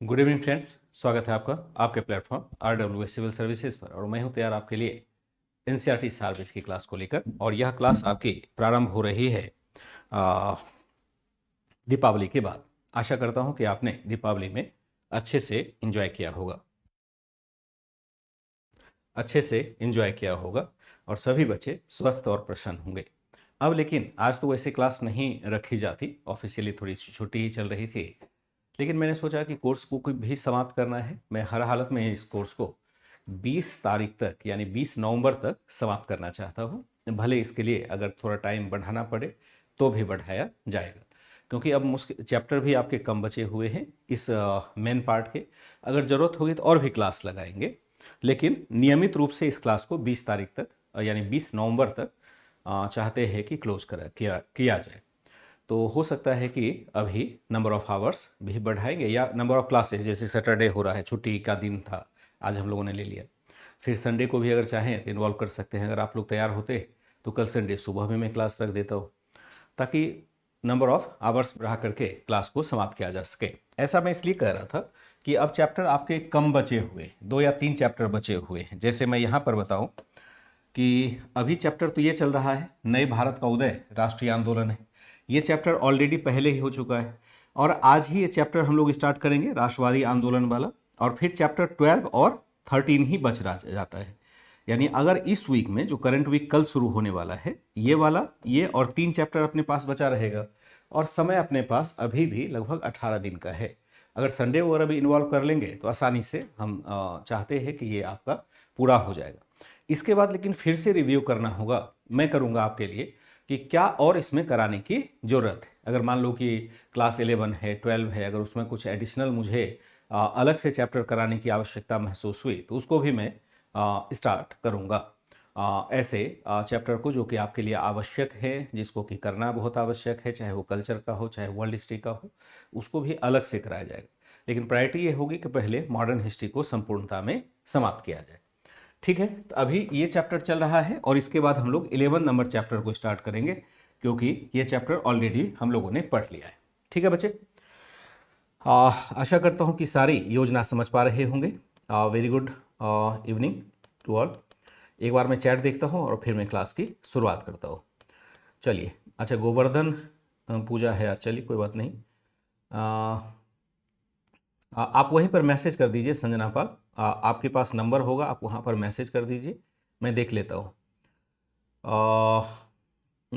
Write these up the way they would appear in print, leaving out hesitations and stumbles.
Good evening friends, स्वागत है आपका आपके प्लेटफॉर्म RWS सिविल सर्विसेज पर। और मैं हूं तैयार आपके लिए NCERT सार्विस की क्लास को लेकर। और यह क्लास आपकी प्रारंभ हो रही है दीपावली के बाद। आशा करता हूं कि आपने दीपावली में अच्छे से एंजॉय किया होगा, और सभी बच्चे स्वस्थ और प्रसन्न होंगे। अब लेकिन आज तो वैसे क्लास नहीं रखी जाती, ऑफिशियली थोड़ी सी छुट्टी ही चल रही थी, लेकिन मैंने सोचा कि कोर्स को भी समाप्त करना है। मैं हर हालत में इस कोर्स को 20 तारीख तक यानी 20 नवंबर तक समाप्त करना चाहता हूँ। भले इसके लिए अगर थोड़ा टाइम बढ़ाना पड़े तो भी बढ़ाया जाएगा, क्योंकि अब मुश्किल चैप्टर भी आपके कम बचे हुए हैं इस मेन पार्ट के। अगर ज़रूरत होगी तो और भी क्लास लगाएंगे, लेकिन नियमित रूप से इस क्लास को 20 तारीख तक यानी 20 नवंबर तक चाहते हैं कि क्लोज किया जाए। तो हो सकता है कि अभी नंबर ऑफ़ आवर्स भी बढ़ाएंगे या नंबर ऑफ़ क्लासेस, जैसे सैटरडे हो रहा है, छुट्टी का दिन था, आज हम लोगों ने ले लिया। फिर संडे को भी अगर चाहें तो इन्वॉल्व कर सकते हैं। अगर आप लोग तैयार होते तो कल संडे सुबह में मैं क्लास रख देता हूँ, ताकि नंबर ऑफ़ आवर्स बढ़ा करके क्लास को समाप्त किया जा सके। ऐसा मैं इसलिए कह रहा था कि अब चैप्टर आपके कम बचे हुए, 2 या 3 चैप्टर बचे हुए हैं। जैसे मैं यहाँ पर बताऊँ कि अभी चैप्टर तो ये चल रहा है, नए भारत का उदय राष्ट्रीय आंदोलन है। ये चैप्टर ऑलरेडी पहले ही हो चुका है, और आज ही ये चैप्टर हम लोग स्टार्ट करेंगे, राष्ट्रवादी आंदोलन वाला। और फिर चैप्टर 12 और 13 ही बच रहा जाता है। यानी अगर इस वीक में, जो करंट वीक कल शुरू होने वाला है, ये वाला, ये और 3 चैप्टर अपने पास बचा रहेगा। और समय अपने पास अभी भी लगभग 18 दिन का है। अगर संडे वगैरह भी इन्वॉल्व कर लेंगे तो आसानी से हम चाहते हैं कि ये आपका पूरा हो जाएगा। इसके बाद लेकिन फिर से रिव्यू करना होगा, मैं करूँगा आपके लिए, कि क्या और इसमें कराने की ज़रूरत है। अगर मान लो कि क्लास 11 है, 12 है, अगर उसमें कुछ एडिशनल मुझे अलग से चैप्टर कराने की आवश्यकता महसूस हुई तो उसको भी मैं स्टार्ट करूँगा। ऐसे चैप्टर को जो कि आपके लिए आवश्यक है, जिसको कि करना बहुत आवश्यक है, चाहे वो कल्चर का हो चाहे वर्ल्ड हिस्ट्री का हो, उसको भी अलग से कराया जाएगा। लेकिन प्रायोरिटी ये होगी कि पहले मॉडर्न हिस्ट्री को संपूर्णता में समाप्त किया जाए। ठीक है, तो अभी ये चैप्टर चल रहा है और इसके बाद हम लोग 11 नंबर चैप्टर को स्टार्ट करेंगे, क्योंकि ये चैप्टर ऑलरेडी हम लोगों ने पढ़ लिया है। ठीक है बच्चे, आशा करता हूँ कि सारी योजना समझ पा रहे होंगे। Very good evening to all. एक बार मैं चैट देखता हूँ और फिर मैं क्लास की शुरुआत करता हूँ। चलिए, अच्छा, गोवर्धन पूजा है आज, चलिए कोई बात नहीं। आप वहीं पर मैसेज कर दीजिए संजना पाल, आपके पास नंबर होगा, आप वहाँ पर मैसेज कर दीजिए, मैं देख लेता हूँ।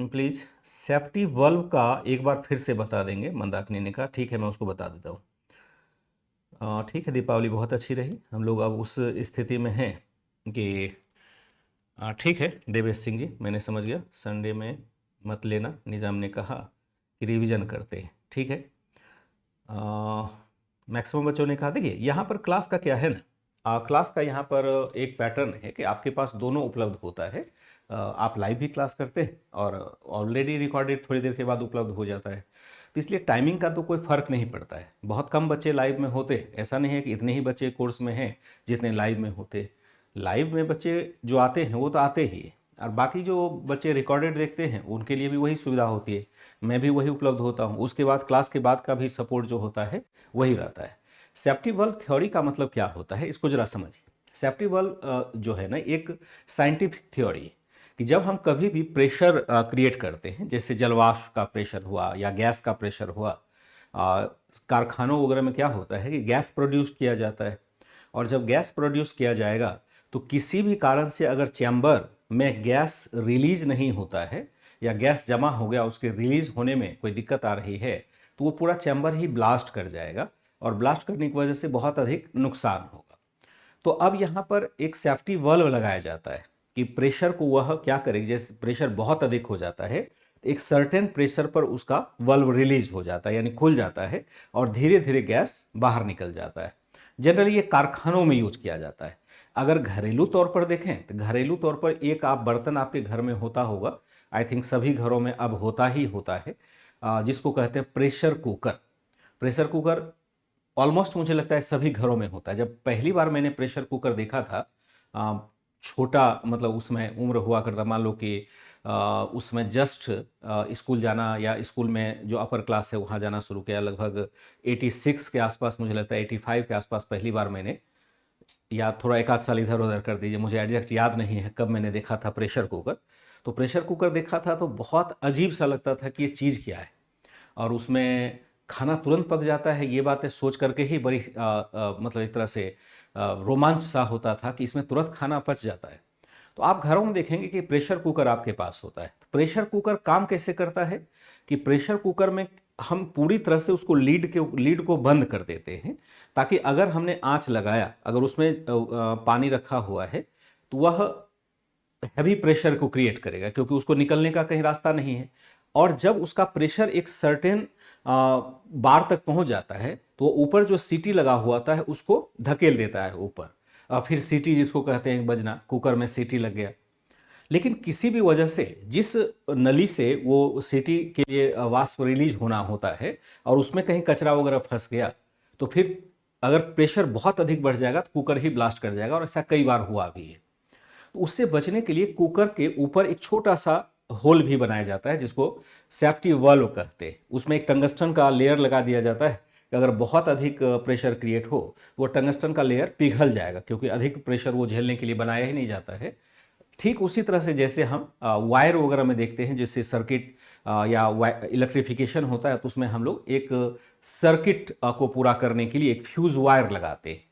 प्लीज़ सेफ्टी वल्व का एक बार फिर से बता देंगे, मंदाकिनी ने कहा। ठीक है, मैं उसको बता देता हूँ। ठीक है, दीपावली बहुत अच्छी रही। हम लोग अब उस स्थिति में हैं कि ठीक है देवेश सिंह जी, मैंने समझ गया। संडे में मत लेना, निज़ाम ने कहा कि रिवीजन करते हैं। ठीक है, मैक्सिमम बच्चों ने कहा। देखिए यहाँ पर क्लास का क्या है ना, क्लास का यहाँ पर एक पैटर्न है कि आपके पास दोनों उपलब्ध होता है। आप लाइव भी क्लास करते हैं और ऑलरेडी रिकॉर्डेड थोड़ी देर के बाद उपलब्ध हो जाता है। तो इसलिए टाइमिंग का तो कोई फ़र्क नहीं पड़ता है। बहुत कम बच्चे लाइव में होते, ऐसा नहीं है कि इतने ही बच्चे कोर्स में हैं जितने लाइव में होते। लाइव में बच्चे जो आते हैं वो तो आते ही हैं, और बाकी जो बच्चे रिकॉर्डेड देखते हैं उनके लिए भी वही सुविधा होती है। मैं भी वही उपलब्ध होता हूँ। उसके बाद क्लास के बाद का भी सपोर्ट जो होता है वही रहता है। सेफ्टी वॉल्व थ्योरी का मतलब क्या होता है, इसको जरा समझिए। सेफ्टी वॉल्व जो है ना, एक साइंटिफिक थ्योरी, कि जब हम कभी भी प्रेशर क्रिएट करते हैं, जैसे जलवाष्प का प्रेशर हुआ या गैस का प्रेशर हुआ, कारखानों वगैरह में क्या होता है कि गैस प्रोड्यूस किया जाता है। और जब गैस प्रोड्यूस किया जाएगा तो किसी भी कारण से अगर चैम्बर में गैस रिलीज नहीं होता है या गैस जमा हो गया, उसके रिलीज होने में कोई दिक्कत आ रही है, तो वो पूरा चैम्बर ही ब्लास्ट कर जाएगा, और ब्लास्ट करने की वजह से बहुत अधिक नुकसान होगा। तो अब यहाँ पर एक सेफ्टी वल्व लगाया जाता है कि प्रेशर को वह क्या करे, जैसे प्रेशर बहुत अधिक हो जाता है तो एक सर्टेन प्रेशर पर उसका वल्व रिलीज हो जाता है, यानी खुल जाता है, और धीरे धीरे गैस बाहर निकल जाता है। जनरली ये कारखानों में यूज किया जाता है। अगर घरेलू तौर पर देखें तो घरेलू तौर पर एक आप बर्तन आपके घर में होता होगा, आई थिंक सभी घरों में अब होता ही होता है, जिसको कहते हैं pressure cooker. Pressure cooker almost मुझे लगता है सभी घरों में होता है। जब पहली बार मैंने प्रेशर कुकर देखा था, छोटा मतलब उसमें उम्र हुआ करता, मान लो कि उसमें जस्ट स्कूल जाना या स्कूल में जो अपर क्लास है वहाँ जाना शुरू किया। लगभग 86 के आसपास, मुझे लगता है 85 के आसपास पहली बार मैंने, या थोड़ा एक आध साल इधर उधर कर दीजिए, मुझे एग्जैक्ट याद नहीं है कब मैंने देखा था प्रेशर कुकर। तो प्रेशर कुकर देखा था तो बहुत अजीब सा लगता था कि ये चीज़ क्या है, और उसमें खाना तुरंत पक जाता है, ये बातें सोच करके ही बड़ी मतलब एक तरह से रोमांच सा होता था कि इसमें तुरंत खाना पच जाता है। तो आप घरों में देखेंगे कि प्रेशर कुकर आपके पास होता है। तो प्रेशर कुकर काम कैसे करता है कि प्रेशर कुकर में हम पूरी तरह से उसको लीड को बंद कर देते हैं, ताकि अगर हमने आंच लगाया, अगर उसमें पानी रखा हुआ है, तो वह हैवी प्रेशर को क्रिएट करेगा, क्योंकि उसको निकलने का कहीं रास्ता नहीं है। और जब उसका प्रेशर एक सर्टेन बार तक पहुंच जाता है, तो ऊपर जो सीटी लगा हुआ होता है उसको धकेल देता है ऊपर, और फिर सीटी जिसको कहते हैं बजना, कुकर में सीटी लग गया। लेकिन किसी भी वजह से जिस नली से वो सीटी के लिए वाष्प रिलीज होना होता है, और उसमें कहीं कचरा वगैरह फंस गया, तो फिर अगर प्रेशर बहुत अधिक बढ़ जाएगा तो कुकर ही ब्लास्ट कर जाएगा, और ऐसा कई बार हुआ भी है। तो उससे बचने के लिए कुकर के ऊपर एक छोटा सा होल भी बनाया जाता है, जिसको सेफ्टी वाल्व कहते हैं। उसमें एक टंगस्टन का लेयर लगा दिया जाता है कि अगर बहुत अधिक प्रेशर क्रिएट हो, वो टंगस्टन का लेयर पिघल जाएगा, क्योंकि अधिक प्रेशर वो झेलने के लिए बनाया ही नहीं जाता है। ठीक उसी तरह से जैसे हम वायर वगैरह में देखते हैं, जिससे सर्किट या इलेक्ट्रिफिकेशन होता है, तो उसमें हम लोग एक सर्किट को पूरा करने के लिए एक फ्यूज वायर लगाते हैं।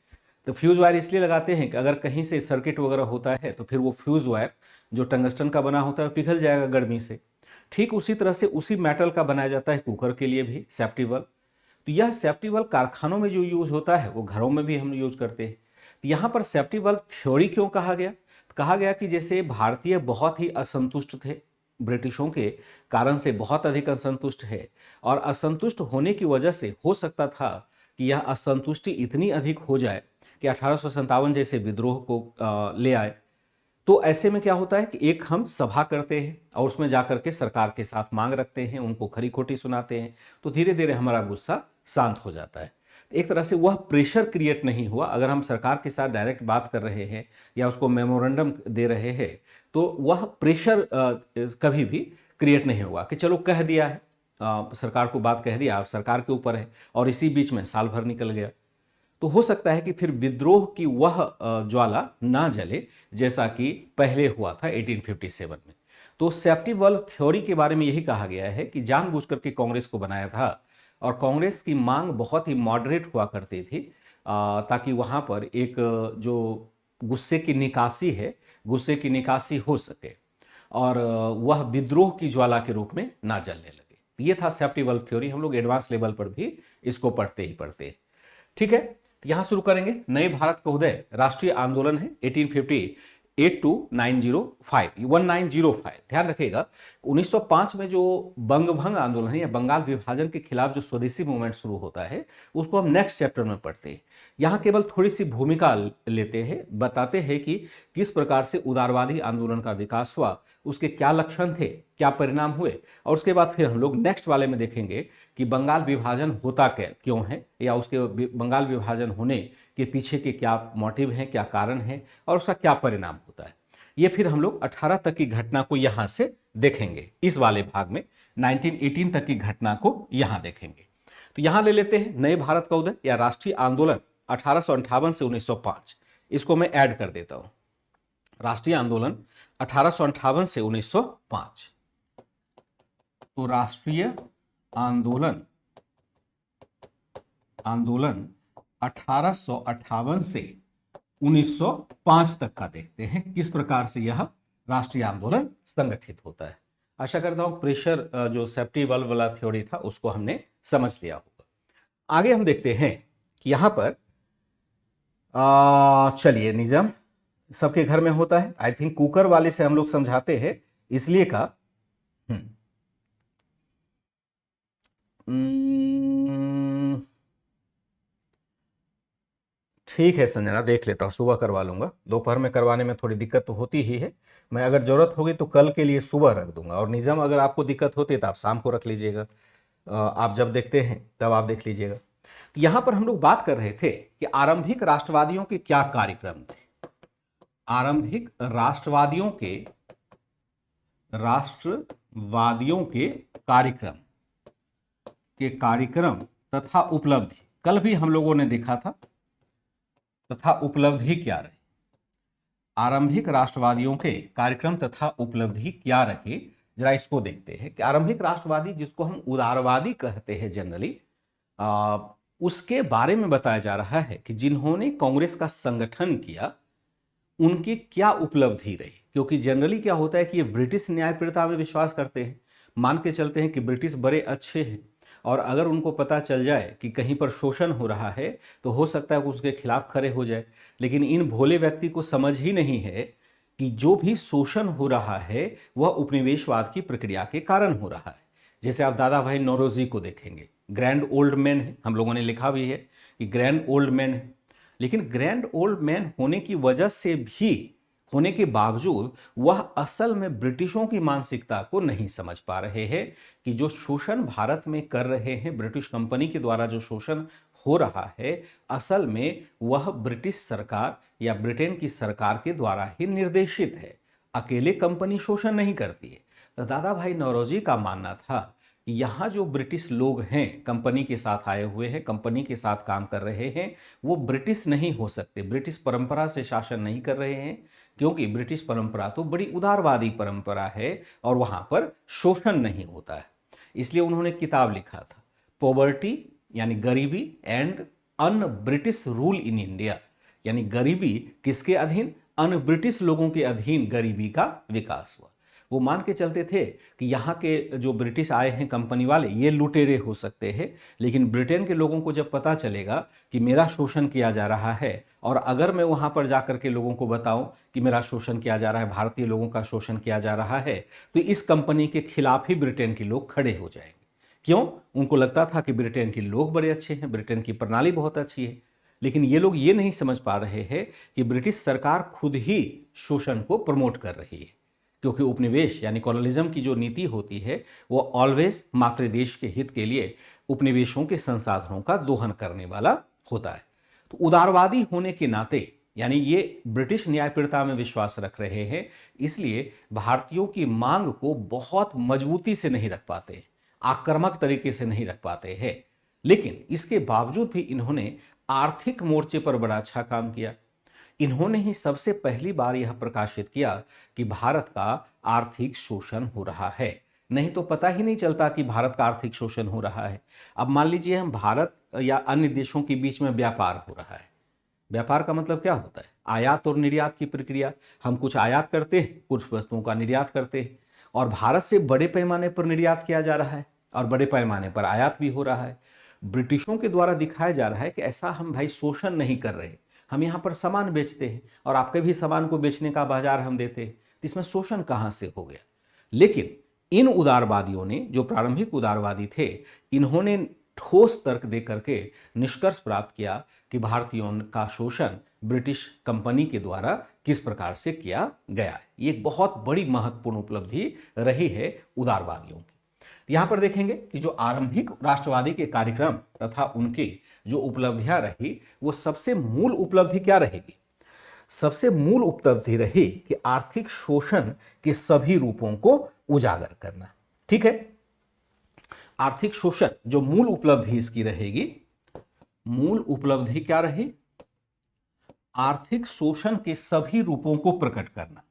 तो फ्यूज वायर इसलिए लगाते हैं कि अगर कहीं से सर्किट वगैरह होता है तो फिर वो फ्यूज वायर जो टंगस्टन का बना होता है पिघल जाएगा गर्मी से। ठीक उसी तरह से उसी मेटल का बनाया जाता है कुकर के लिए भी सेफ्टी वाल्व। तो यह सेफ्टी वाल्व कारखानों में जो यूज होता है वो घरों में भी हम यूज करते हैं। तो यहाँ पर सेफ्टी वाल्व थ्योरी क्यों कहा गया? कहा गया कि जैसे भारतीय बहुत ही असंतुष्ट थे, ब्रिटिशों के कारण से बहुत अधिक असंतुष्ट है, और असंतुष्ट होने की वजह से हो सकता था कि यह असंतुष्टि इतनी अधिक हो जाए कि 1857 जैसे विद्रोह को ले आए। तो ऐसे में क्या होता है कि एक हम सभा करते हैं और उसमें जाकर के सरकार के साथ मांग रखते हैं, उनको खरी खोटी सुनाते हैं, तो धीरे धीरे हमारा गुस्सा शांत हो जाता है। एक तरह से वह प्रेशर क्रिएट नहीं हुआ। अगर हम सरकार के साथ डायरेक्ट बात कर रहे हैं या उसको मेमोरेंडम दे रहे हैं, तो वह प्रेशर कभी भी क्रिएट नहीं होगा कि चलो कह दिया है, सरकार को बात कह दिया, सरकार के ऊपर है, और इसी बीच में साल भर निकल गया। तो हो सकता है कि फिर विद्रोह की वह ज्वाला ना जले जैसा कि पहले हुआ था 1857 में। तो सेफ्टी वाल्व थ्योरी के बारे में यही कहा गया है कि जानबूझकर के कांग्रेस को बनाया था, और कांग्रेस की मांग बहुत ही मॉडरेट हुआ करती थी, ताकि वहां पर एक जो गुस्से की निकासी है, गुस्से की निकासी हो सके, और वह विद्रोह की ज्वाला के रूप में ना जलने लगे। ये था सेफ्टी वाल्व थ्योरी। हम लोग एडवांस लेवल पर भी इसको पढ़ते ही पढ़ते हैं। ठीक है, तो यहां शुरू करेंगे। नए भारत का उदय राष्ट्रीय आंदोलन है 1858 टू 1905। ध्यान रखिएगा 1905 में जो बंगभंग आंदोलन है या बंगाल विभाजन के खिलाफ जो स्वदेशी मूवमेंट शुरू होता है, उसको हम नेक्स्ट चैप्टर में पढ़ते हैं। यहां केवल थोड़ी सी भूमिका लेते हैं, बताते हैं कि किस प्रकार से उदारवादी आंदोलन का विकास हुआ, उसके क्या लक्षण थे, क्या परिणाम हुए, और उसके बाद फिर हम लोग नेक्स्ट वाले में देखेंगे कि बंगाल विभाजन होता क्यों है, या उसके बंगाल विभाजन होने के पीछे के क्या मोटिव हैं, क्या कारण है, और उसका क्या परिणाम होता है। ये फिर हम लोग 18 तक की घटना को यहां से देखेंगे। इस वाले भाग में 1918 तक की घटना को यहां देखेंगे। तो यहां ले लेते हैं नए भारत का उदय या राष्ट्रीय आंदोलन 1858 से 1905। इसको मैं ऐड कर देता हूं, राष्ट्रीय आंदोलन 1858 से 1905। तो राष्ट्रीय आंदोलन 1858 से 1905 तक का देखते हैं, किस प्रकार से यह राष्ट्रीय आंदोलन संगठित होता है। आशा करता हूं प्रेशर जो सेफ्टी वाल्व वाला थ्योरी था उसको हमने समझ लिया होगा। आगे हम देखते हैं कि यहां पर चलिए, निजाम सबके घर में होता है। आई थिंक कुकर वाले से हम लोग समझाते हैं, इसलिए का ठीक है संजना, देख लेता हूँ, सुबह करवा लूंगा। दोपहर में करवाने में थोड़ी दिक्कत तो होती ही है। मैं अगर जरूरत होगी तो कल के लिए सुबह रख दूंगा, और निजाम अगर आपको दिक्कत होती है तो आप शाम को रख लीजिएगा। आप जब देखते हैं तब आप देख लीजिएगा। तो यहां पर हम लोग बात कर रहे थे कि आरंभिक राष्ट्रवादियों के क्या कार्यक्रम थे। आरंभिक राष्ट्रवादियों के राष्ट्रवादियों के कार्यक्रम तथा उपलब्धि, कल भी हम लोगों ने देखा था, तथा उपलब्धि क्या रही। आरंभिक राष्ट्रवादियों के कार्यक्रम तथा उपलब्धि क्या रहे, जरा इसको देखते हैं कि आरंभिक राष्ट्रवादी, जिसको हम उदारवादी कहते हैं जनरली, उसके बारे में बताया जा रहा है कि जिन्होंने कांग्रेस का संगठन किया उनकी क्या उपलब्धि रही। क्योंकि जनरली क्या होता है कि ये ब्रिटिश न्यायप्रियता में विश्वास करते हैं, मान के चलते हैं कि ब्रिटिश बड़े अच्छे हैं, और अगर उनको पता चल जाए कि कहीं पर शोषण हो रहा है तो हो सकता है कि उसके खिलाफ खड़े हो जाए। लेकिन इन भोले व्यक्ति को समझ ही नहीं है कि जो भी शोषण हो रहा है वह उपनिवेशवाद की प्रक्रिया के कारण हो रहा है। जैसे आप दादा भाई नौरोजी को देखेंगे, ग्रैंड ओल्ड मैन है, हम लोगों ने लिखा भी है कि ग्रैंड ओल्ड मैन है, लेकिन ग्रैंड ओल्ड मैन होने की वजह से भी, होने के बावजूद, वह असल में ब्रिटिशों की मानसिकता को नहीं समझ पा रहे हैं कि जो शोषण भारत में कर रहे हैं, ब्रिटिश कंपनी के द्वारा जो शोषण हो रहा है, असल में वह ब्रिटिश सरकार या ब्रिटेन की सरकार के द्वारा ही निर्देशित है। अकेले कंपनी शोषण नहीं करती है। तो दादा भाई नौरोजी का मानना था कि यहाँ जो ब्रिटिश लोग हैं, कंपनी के साथ आए हुए हैं, कंपनी के साथ काम कर रहे हैं, वो ब्रिटिश नहीं हो सकते, ब्रिटिश परंपरा से शासन नहीं कर रहे हैं, क्योंकि ब्रिटिश परंपरा तो बड़ी उदारवादी परंपरा है और वहाँ पर शोषण नहीं होता है। इसलिए उन्होंने किताब लिखा था, पॉवर्टी यानी गरीबी and un British rule in India, यानी गरीबी किसके अधीन, अन ब्रिटिश लोगों के अधीन गरीबी का विकास हुआ। वो मान के चलते थे कि यहाँ के जो ब्रिटिश आए हैं कंपनी वाले, ये लुटेरे हो सकते हैं, लेकिन ब्रिटेन के लोगों को जब पता चलेगा कि मेरा शोषण किया जा रहा है, और अगर मैं वहाँ पर जाकर के लोगों को बताऊं कि मेरा शोषण किया जा रहा है, भारतीय लोगों का शोषण किया जा रहा है, तो इस कंपनी के खिलाफ ही ब्रिटेन के लोग खड़े हो जाएंगे। क्यों? उनको लगता था कि ब्रिटेन के लोग बड़े अच्छे हैं, ब्रिटेन की प्रणाली बहुत अच्छी है। लेकिन ये लोग ये नहीं समझ पा रहे हैं कि ब्रिटिश सरकार खुद ही शोषण को प्रमोट कर रही है, क्योंकि उपनिवेश यानी कॉलोनिज्म की जो नीति होती है वो ऑलवेज मातृदेश के हित के लिए उपनिवेशों के संसाधनों का दोहन करने वाला होता है। तो उदारवादी होने के नाते, यानी ये ब्रिटिश न्यायप्रियता में विश्वास रख रहे हैं, इसलिए भारतीयों की मांग को बहुत मजबूती से नहीं रख पाते, आक्रामक तरीके से नहीं रख पाते हैं। लेकिन इसके बावजूद भी इन्होंने आर्थिक मोर्चे पर बड़ा अच्छा काम किया। इन्होंने ही सबसे पहली बार यह प्रकाशित किया कि भारत का आर्थिक शोषण हो रहा है। नहीं तो पता ही नहीं चलता कि भारत का आर्थिक शोषण हो रहा है। अब मान लीजिए हम भारत या अन्य देशों के बीच में व्यापार हो रहा है। व्यापार का मतलब क्या होता है? आयात और निर्यात की प्रक्रिया। हम कुछ आयात करते हैं, कुछ वस्तुओं का निर्यात करते हैं, और भारत से बड़े पैमाने पर निर्यात किया जा रहा है और बड़े पैमाने पर आयात भी हो रहा है। ब्रिटिशों के द्वारा दिखाया जा रहा है कि ऐसा हम भाई शोषण नहीं कर रहे, हम यहाँ पर सामान बेचते हैं और आपके भी सामान को बेचने का बाजार हम देते हैं, तो इसमें शोषण कहाँ से हो गया? लेकिन इन उदारवादियों ने, जो प्रारंभिक उदारवादी थे, इन्होंने ठोस तर्क दे करके निष्कर्ष प्राप्त किया कि भारतीयों का शोषण ब्रिटिश कंपनी के द्वारा किस प्रकार से किया गया है। ये एक बहुत बड़ी महत्वपूर्ण उपलब्धि रही है उदारवादियों की। यहां पर देखेंगे कि जो आरंभिक राष्ट्रवादी के कार्यक्रम तथा उनकी जो उपलब्धियां रही, वो सबसे मूल उपलब्धि क्या रहेगी? सबसे मूल उपलब्धि रही कि आर्थिक शोषण के सभी रूपों को उजागर करना। ठीक है, आर्थिक शोषण जो मूल उपलब्धि इसकी रहेगी, मूल उपलब्धि क्या रही? आर्थिक शोषण के सभी रूपों को प्रकट करना।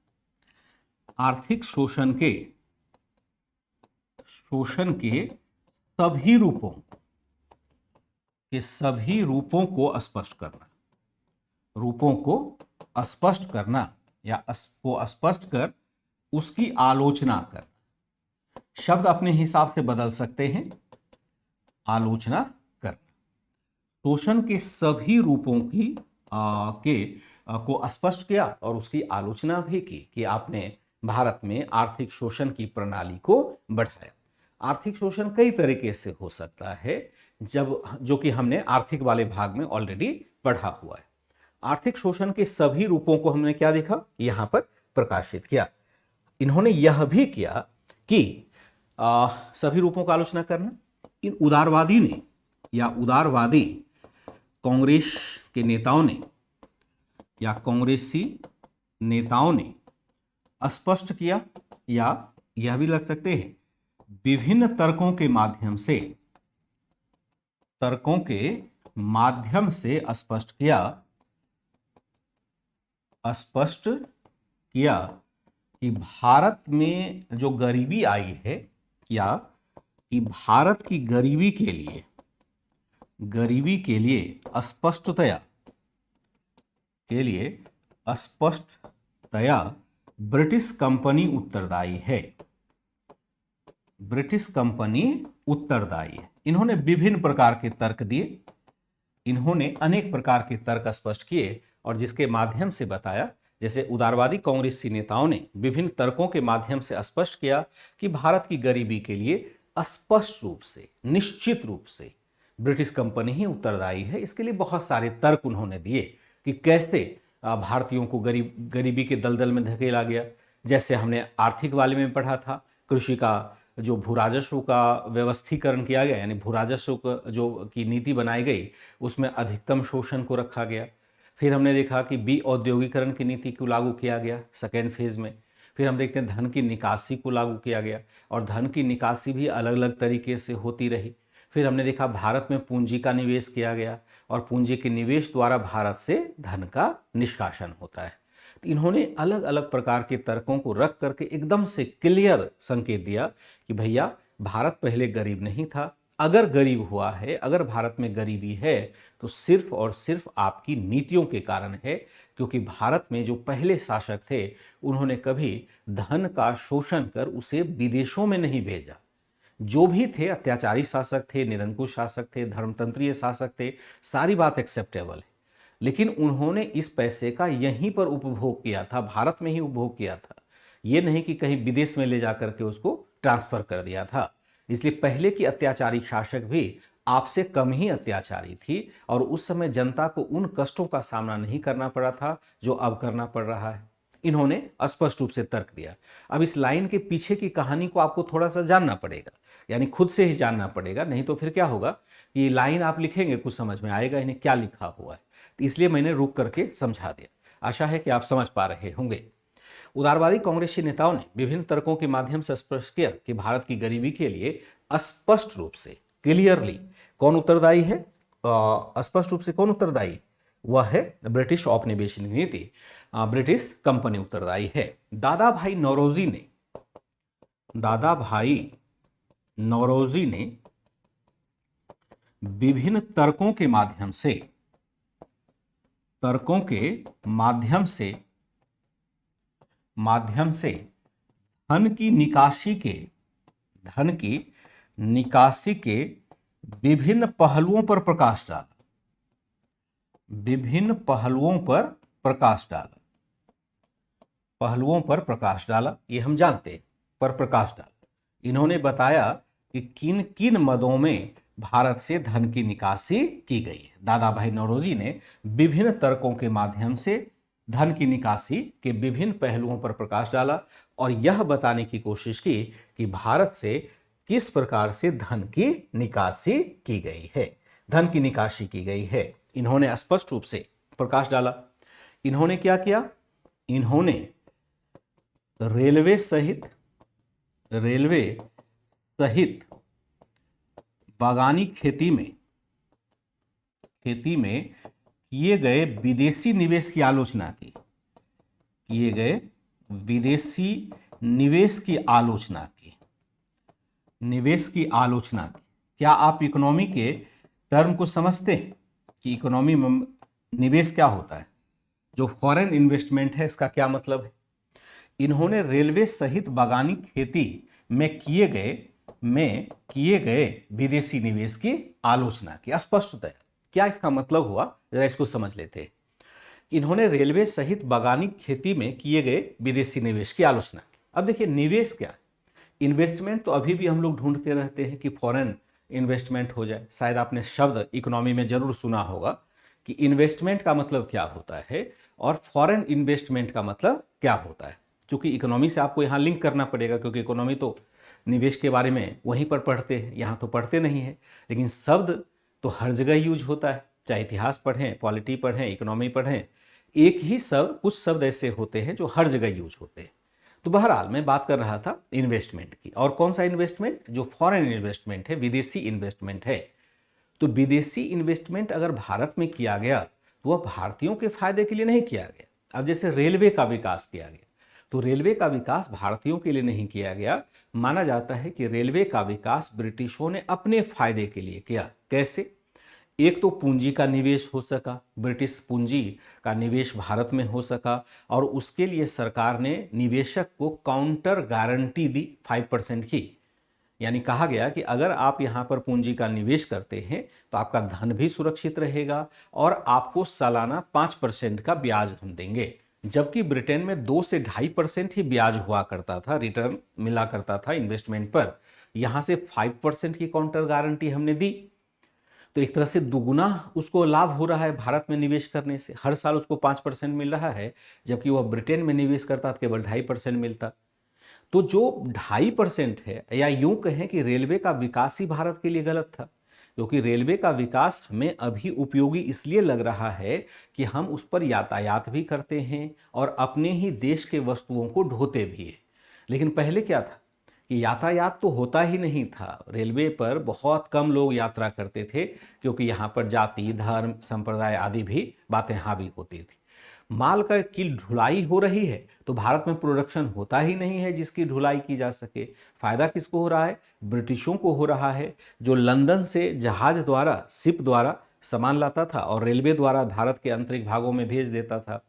आर्थिक शोषण के सभी रूपों को स्पष्ट करना, रूपों को स्पष्ट करना या को स्पष्ट कर उसकी आलोचना करना। शब्द अपने हिसाब से बदल सकते हैं। आलोचना करना, शोषण के सभी रूपों की को स्पष्ट किया और उसकी आलोचना भी की कि आपने भारत में आर्थिक शोषण की प्रणाली को बढ़ाया। आर्थिक शोषण कई तरीके से हो सकता है, जो कि हमने आर्थिक वाले भाग में ऑलरेडी पढ़ा हुआ है। आर्थिक शोषण के सभी रूपों को हमने क्या देखा, यहां पर प्रकाशित किया। इन्होंने यह भी किया कि सभी रूपों का आलोचना करना। इन उदारवादी ने या उदारवादी कांग्रेस के नेताओं ने या कांग्रेसी नेताओं ने स्पष्ट किया या यह भी लग सकते हैं, विभिन्न तर्कों के माध्यम से स्पष्ट किया कि भारत में जो गरीबी आई है, क्या कि भारत की गरीबी के लिए स्पष्टतया ब्रिटिश कंपनी उत्तरदायी है। इन्होंने विभिन्न प्रकार के तर्क दिए, इन्होंने अनेक प्रकार के तर्क स्पष्ट किए और जिसके माध्यम से बताया, जैसे उदारवादी कांग्रेसी नेताओं ने विभिन्न तर्कों के माध्यम से स्पष्ट किया कि भारत की गरीबी के लिए स्पष्ट रूप से, निश्चित रूप से ब्रिटिश कंपनी ही उत्तरदायी है। इसके लिए बहुत सारे तर्क उन्होंने दिए कि कैसे भारतीयों को गरीबी के दलदल में धकेला गया। जैसे हमने आर्थिक वाले में पढ़ा था, कृषि का जो भू राजस्व का व्यवस्थीकरण किया गया, यानी भू राजस्व जो की नीति बनाई गई, उसमें अधिकतम शोषण को रखा गया। फिर हमने देखा कि औद्योगिकरण की नीति को लागू किया गया सेकेंड फेज में। फिर हम देखते हैं धन की निकासी को लागू किया गया और धन की निकासी भी अलग अलग तरीके से होती रही। फिर हमने देखा भारत में पूंजी का निवेश किया गया और पूंजी के निवेश द्वारा भारत से धन का निष्कासन होता है। तो इन्होंने अलग अलग प्रकार के तर्कों को रख करके एकदम से क्लियर संकेत दिया कि भैया भारत पहले गरीब नहीं था, अगर गरीब हुआ है, अगर भारत में गरीबी है तो सिर्फ और सिर्फ आपकी नीतियों के कारण है, क्योंकि भारत में जो पहले शासक थे उन्होंने कभी धन का शोषण कर उसे विदेशों में नहीं भेजा। जो भी थे अत्याचारी शासक थे, निरंकुश शासक थे, धर्मतंत्रीय शासक थे, सारी बात एक्सेप्टेबल है, लेकिन उन्होंने इस पैसे का यहीं पर उपभोग किया था, भारत में ही उपभोग किया था। ये नहीं कि कहीं विदेश में ले जाकर के उसको ट्रांसफर कर दिया था। इसलिए पहले की अत्याचारी शासक भी आपसे कम ही अत्याचारी थी और उस समय जनता को उन कष्टों का सामना नहीं करना पड़ा था जो अब करना पड़ रहा है। इन्होंने स्पष्ट रूप से तर्क दिया। अब इस लाइन के पीछे की कहानी को आपको थोड़ा सा जानना पड़ेगा, यानी खुद से ही जानना पड़ेगा, नहीं तो फिर क्या होगा कि ये लाइन आप लिखेंगे कुछ समझ में आएगा इन्हें क्या लिखा हुआ है। तो इसलिए मैंने रुक करके समझा दिया। आशा है कि आप समझ पा रहे होंगे। उदारवादी कांग्रेसी नेताओं ने विभिन्न तर्कों के माध्यम से स्पष्ट किया कि भारत की गरीबी के लिए स्पष्ट रूप से, क्लियरली कौन उत्तरदायी है, स्पष्ट रूप से कौन उत्तरदायी, वह है ब्रिटिश औपनिवेशिक नीति, ब्रिटिश कंपनी उत्तरदायी है। दादा भाई नौरोजी ने विभिन्न तर्कों के माध्यम से धन की निकासी के विभिन्न पहलुओं पर प्रकाश डाला। ये हम जानते हैं, पर प्रकाश डाला। इन्होंने बताया कि किन किन मदों में भारत से धन की निकासी की गई है। दादा भाई नौरोजी ने विभिन्न तर्कों के माध्यम से धन की निकासी के विभिन्न पहलुओं पर प्रकाश डाला और यह बताने की कोशिश की कि भारत से किस प्रकार से धन की निकासी की गई है, इन्होंने स्पष्ट रूप से प्रकाश डाला। इन्होंने क्या किया, इन्होंने रेलवे सहित बागानी खेती में किए गए विदेशी निवेश की आलोचना की। क्या आप इकोनॉमी के टर्म को समझते हैं कि इकोनॉमी में निवेश क्या होता है? जो फॉरेन इन्वेस्टमेंट है इसका क्या मतलब है? इन्होंने रेलवे सहित बागानी खेती में किए गए विदेशी निवेश की आलोचना की स्पष्टतया। क्या इसका मतलब हुआ, जरा इसको समझ लेते हैं। इन्होंने रेलवे सहित बागानी खेती में किए गए विदेशी निवेश की आलोचना की। अब देखिए निवेश क्या है, इन्वेस्टमेंट तो अभी भी हम लोग ढूंढते रहते हैं कि फॉरेन इन्वेस्टमेंट हो जाए। शायद आपने शब्द इकोनॉमी में जरूर सुना होगा कि इन्वेस्टमेंट का मतलब क्या होता है और फॉरेन इन्वेस्टमेंट का मतलब क्या होता है। क्योंकि इकोनॉमी से आपको यहाँ लिंक करना पड़ेगा, क्योंकि इकोनॉमी तो निवेश के बारे में वहीं पर पढ़ते हैं, यहाँ तो पढ़ते नहीं है। लेकिन शब्द तो हर जगह यूज होता है, चाहे इतिहास पढ़ें, पॉलिटी पढ़ें, इकोनॉमी पढ़ें, एक ही शब्द, कुछ शब्द ऐसे होते हैं जो हर जगह यूज होते हैं। तो बहरहाल मैं बात कर रहा था इन्वेस्टमेंट की, और कौन सा इन्वेस्टमेंट? जो फॉरेन इन्वेस्टमेंट है, विदेशी इन्वेस्टमेंट है। तो विदेशी इन्वेस्टमेंट अगर भारत में किया गया तो वह भारतीयों के फायदे के लिए नहीं किया गया। अब जैसे रेलवे का विकास किया गया, तो रेलवे का विकास भारतीयों के लिए नहीं किया गया। माना जाता है कि रेलवे का विकास ब्रिटिशों ने अपने फायदे के लिए किया। कैसे? एक तो पूंजी का निवेश हो सका, ब्रिटिश पूंजी का निवेश भारत में हो सका, और उसके लिए सरकार ने निवेशक को काउंटर गारंटी दी 5% की। यानी कहा गया कि अगर आप यहाँ पर पूंजी का निवेश करते हैं तो आपका धन भी सुरक्षित रहेगा और आपको सालाना 5% का ब्याज हम देंगे। जबकि ब्रिटेन में 2 से 2.5% ही ब्याज हुआ करता था, रिटर्न मिला करता था इन्वेस्टमेंट पर। यहाँ से 5% की काउंटर गारंटी हमने दी, तो एक तरह से दुगुना उसको लाभ हो रहा है भारत में निवेश करने से। हर साल उसको 5% मिल रहा है, जबकि वह ब्रिटेन में निवेश करता तो केवल 2.5% मिलता। तो जो 2.5% है, या यूं कहें कि रेलवे का विकास ही भारत के लिए गलत था, क्योंकि रेलवे का विकास हमें अभी उपयोगी इसलिए लग रहा है कि हम उस पर यातायात भी करते हैं और अपने ही देश के वस्तुओं को ढोते भी हैं। लेकिन पहले क्या था कि यातायात तो होता ही नहीं था, रेलवे पर बहुत कम लोग यात्रा करते थे, क्योंकि यहाँ पर जाति, धर्म, संप्रदाय आदि भी बातें हावी होती थी। माल का की ढुलाई हो रही है तो भारत में प्रोडक्शन होता ही नहीं है जिसकी ढुलाई की जा सके। फायदा किसको हो रहा है? ब्रिटिशों को हो रहा है, जो लंदन से जहाज द्वारा, शिप द्वारा सामान लाता था और रेलवे द्वारा भारत के आंतरिक भागों में भेज देता था।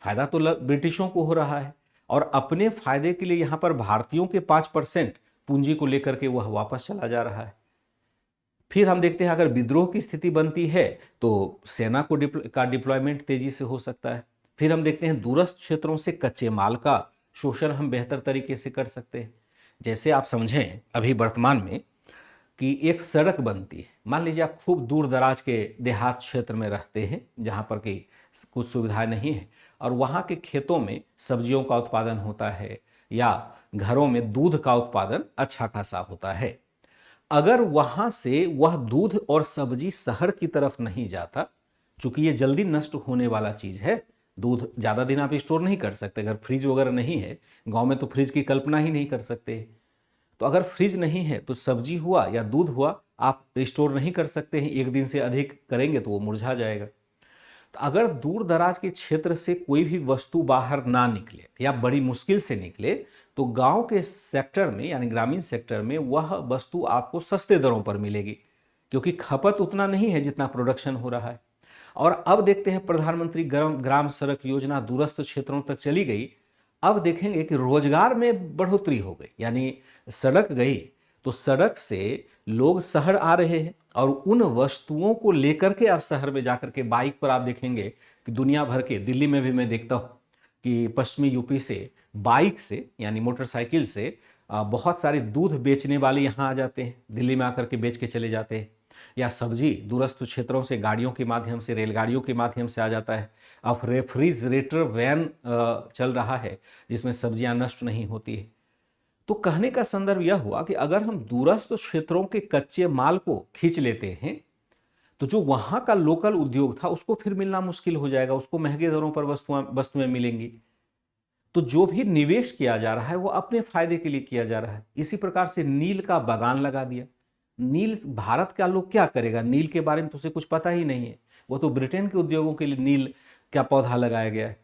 फायदा तो ब्रिटिशों को हो रहा है, और अपने फायदे के लिए यहाँ पर भारतीयों के 5% पूंजी को लेकर के वह वापस चला जा रहा है। फिर हम देखते हैं अगर विद्रोह की स्थिति बनती है तो सेना को डिप्लॉयमेंट तेजी से हो सकता है। फिर हम देखते हैं दूरस्थ क्षेत्रों से कच्चे माल का शोषण हम बेहतर तरीके से कर सकते हैं। जैसे आप समझें अभी वर्तमान में कि एक सड़क बनती है, मान लीजिए आप खूब दूर दराज के देहात क्षेत्र में रहते हैं जहाँ पर कि कुछ सुविधाएं नहीं है, और वहाँ के खेतों में सब्जियों का उत्पादन होता है या घरों में दूध का उत्पादन अच्छा खासा होता है। अगर वहां से वह दूध और सब्जी शहर की तरफ नहीं जाता, चूंकि ये जल्दी नष्ट होने वाला चीज है, दूध ज्यादा दिन आप स्टोर नहीं कर सकते, अगर फ्रिज वगैरह नहीं है, गांव में तो फ्रिज की कल्पना ही नहीं कर सकते, तो अगर फ्रिज नहीं है तो सब्जी हुआ या दूध हुआ आप स्टोर नहीं कर सकते हैं, एक दिन से अधिक करेंगे तो वो मुरझा जाएगा। तो अगर दूर दराज के क्षेत्र से कोई भी वस्तु बाहर ना निकले या बड़ी मुश्किल से निकले, तो गांव के सेक्टर में यानी ग्रामीण सेक्टर में वह वस्तु आपको सस्ते दरों पर मिलेगी, क्योंकि खपत उतना नहीं है जितना प्रोडक्शन हो रहा है। और अब देखते हैं प्रधानमंत्री ग्राम सड़क योजना दूरस्थ क्षेत्रों तक चली गई। अब देखेंगे कि रोजगार में बढ़ोतरी हो गई, यानी सड़क गई तो सड़क से लोग शहर आ रहे हैं, और उन वस्तुओं को लेकर के आप शहर में जाकर के बाइक पर आप देखेंगे कि दुनिया भर के, दिल्ली में भी मैं देखता हूँ कि पश्चिमी यूपी से बाइक से यानी मोटरसाइकिल से बहुत सारे दूध बेचने वाले यहाँ आ जाते हैं, दिल्ली में आकर के बेच के चले जाते हैं। या सब्जी दूरस्थ क्षेत्रों से गाड़ियों के माध्यम से, रेलगाड़ियों के माध्यम से आ जाता है। अब रेफ्रिजरेटर वैन चल रहा है जिसमें सब्जियां नष्ट नहीं होती है। तो कहने का संदर्भ यह हुआ कि अगर हम दूरस्थ क्षेत्रों के कच्चे माल को खींच लेते हैं तो जो वहां का लोकल उद्योग था उसको फिर मिलना मुश्किल हो जाएगा, उसको महंगे दरों पर वस्तुएं मिलेंगी। तो जो भी निवेश किया जा रहा है वो अपने फायदे के लिए किया जा रहा है। इसी प्रकार से नील का बागान लगा दिया। नील भारत का लोग क्या करेगा, नील के बारे में तो उसे कुछ पता ही नहीं है, वो तो ब्रिटेन के उद्योगों के लिए नील का पौधा लगाया गया है।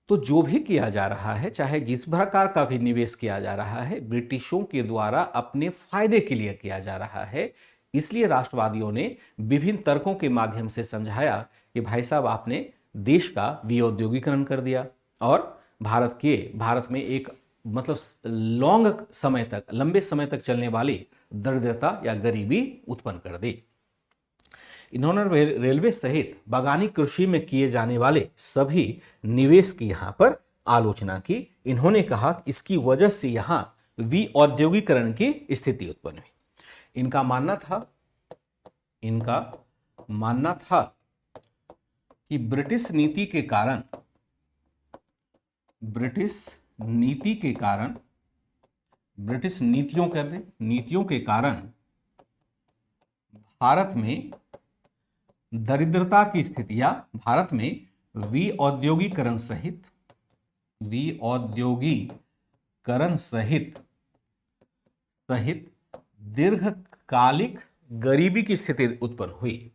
तो जो भी किया जा रहा है, चाहे जिस प्रकार का भी निवेश किया जा रहा है, ब्रिटिशों के द्वारा अपने फायदे के लिए किया जा रहा है। इसलिए राष्ट्रवादियों ने विभिन्न तर्कों के माध्यम से समझाया कि भाई साहब आपने देश का विऔद्योगीकरण कर दिया और भारत में एक मतलब लंबे समय तक चलने वाली दरिद्रता या गरीबी उत्पन्न कर दी। इन्होंने रेलवे सहित बागानी कृषि में किए जाने वाले सभी निवेश की यहां पर आलोचना की। इन्होंने कहा कि इसकी वजह से यहां विऔद्योगीकरण की स्थिति उत्पन्न हुई। इनका मानना था कि ब्रिटिश नीतियों के कारण भारत में दरिद्रता की स्थिति या भारत में विऔद्योगीकरण सहित विऔद्योगीकरण सहित दीर्घकालिक गरीबी की स्थिति उत्पन्न हुई।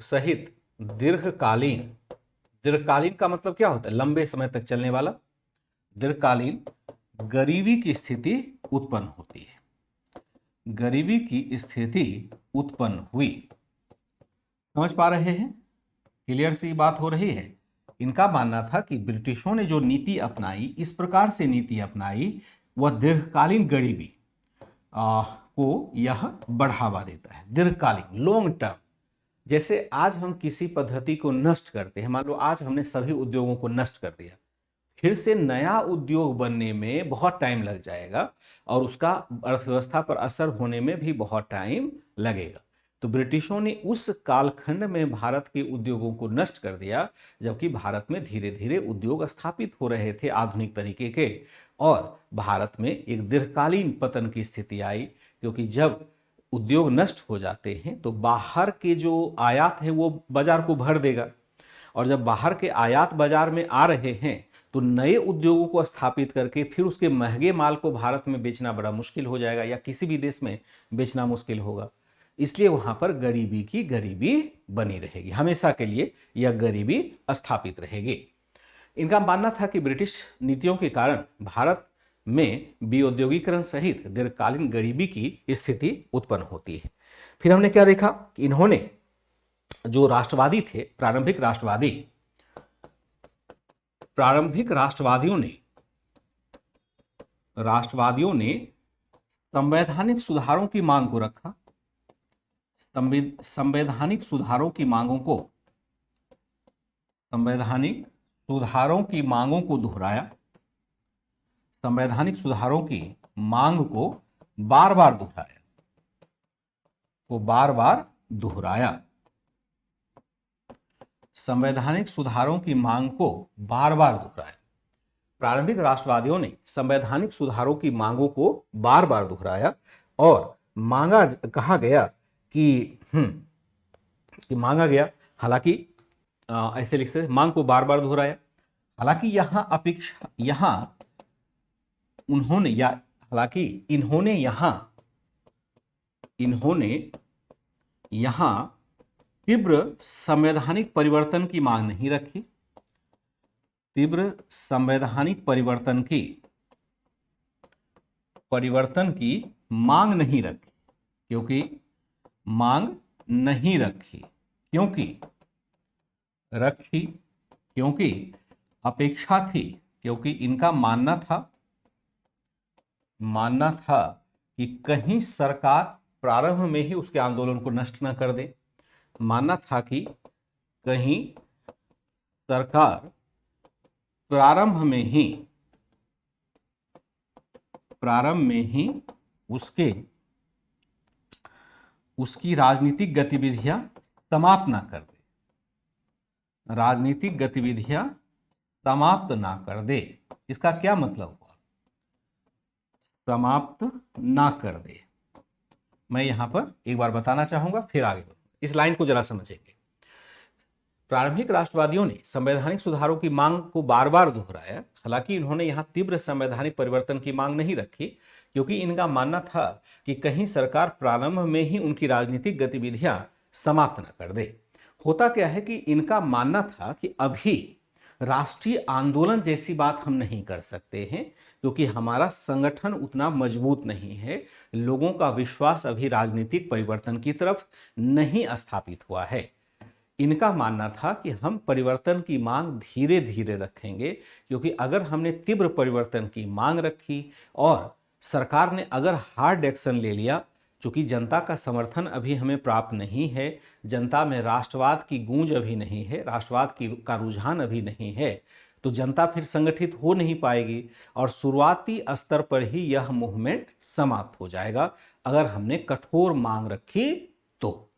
सहित दीर्घकालीन का मतलब क्या होता है? लंबे समय तक चलने वाला। दीर्घकालीन गरीबी की स्थिति उत्पन्न होती है। गरीबी की स्थिति उत्पन्न हुई। समझ पा रहे हैं? क्लियर सी बात हो रही है। इनका मानना था कि ब्रिटिशों ने जो नीति अपनाई, इस प्रकार से नीति अपनाई, वह दीर्घकालीन गरीबी को यह बढ़ावा देता है। दीर्घकालीन, लॉन्ग टर्म। जैसे आज हम किसी पद्धति को नष्ट करते हैं, मान लो आज हमने सभी उद्योगों को नष्ट कर दिया, फिर से नया उद्योग बनने में बहुत टाइम लग जाएगा और उसका अर्थव्यवस्था पर असर होने में भी बहुत टाइम लगेगा। तो ब्रिटिशों ने उस कालखंड में भारत के उद्योगों को नष्ट कर दिया, जबकि भारत में धीरे धीरे उद्योग स्थापित हो रहे थे आधुनिक तरीके के, और भारत में एक दीर्घकालीन पतन की स्थिति आई, क्योंकि जब उद्योग नष्ट हो जाते हैं तो बाहर के जो आयात है वो बाजार को भर देगा, और जब बाहर के आयात बाजार में आ रहे हैं तो नए उद्योगों को स्थापित करके फिर उसके महंगे माल को भारत में बेचना बड़ा मुश्किल हो जाएगा, या किसी भी देश में बेचना मुश्किल होगा। इसलिए वहां पर गरीबी की गरीबी बनी रहेगी, हमेशा के लिए यह गरीबी स्थापित रहेगी। इनका मानना था कि ब्रिटिश नीतियों के कारण भारत में विऔद्योगीकरण सहित दीर्घकालीन गरीबी की स्थिति उत्पन्न होती है। फिर हमने क्या देखा कि इन्होंने, जो राष्ट्रवादी थे, प्रारंभिक राष्ट्रवादियों ने संवैधानिक सुधारों की मांग को रखा। संवैधानिक सुधारों की मांगों को दोहराया। संवैधानिक सुधारों की मांग को बार बार दोहराया। संवैधानिक सुधारों की मांग को बार बार दोहराया। प्रारंभिक राष्ट्रवादियों ने संवैधानिक सुधारों की मांगों को बार बार दोहराया और कहा गया कि मांगा गया, हालांकि ऐसे लिख सकते, मांग को बार बार दोहराया। हालांकि इन्होंने यहां तीव्र संवैधानिक परिवर्तन की मांग नहीं रखी। तीव्र संवैधानिक परिवर्तन की मांग नहीं रखी, क्योंकि अपेक्षा थी, क्योंकि इनका मानना था कि कहीं सरकार प्रारंभ में ही उसके आंदोलन को नष्ट न कर दे। मानना था कि कहीं सरकार प्रारंभ में ही उसकी राजनीतिक गतिविधियां समाप्त ना कर दे। इसका क्या मतलब हुआ? समाप्त ना कर दे। मैं यहां पर एक बार बताना चाहूंगा, फिर आगे बढ़ूंगा। इस लाइन को जरा समझेंगे। प्रारंभिक राष्ट्रवादियों ने संवैधानिक सुधारों की मांग को बार बार दोहराया। हालांकि इन्होंने यहां तीव्र संवैधानिक परिवर्तन की मांग नहीं रखी, क्योंकि इनका मानना था कि कहीं सरकार प्रारंभ में ही उनकी राजनीतिक गतिविधियां समाप्त न कर दे। होता क्या है कि इनका मानना था कि अभी राष्ट्रीय आंदोलन जैसी बात हम नहीं कर सकते हैं, क्योंकि हमारा संगठन उतना मजबूत नहीं है, लोगों का विश्वास अभी राजनीतिक परिवर्तन की तरफ नहीं स्थापित हुआ है। इनका मानना था कि हम परिवर्तन की मांग धीरे धीरे रखेंगे, क्योंकि अगर हमने तीव्र परिवर्तन की मांग रखी और सरकार ने अगर हार्ड एक्शन ले लिया, चूंकि जनता का समर्थन अभी हमें प्राप्त नहीं है, जनता में राष्ट्रवाद की गूंज अभी नहीं है, राष्ट्रवाद का रुझान अभी नहीं है, तो जनता फिर संगठित हो नहीं पाएगी और शुरुआती स्तर पर ही यह मूवमेंट समाप्त हो जाएगा अगर हमने कठोर मांग रखी तो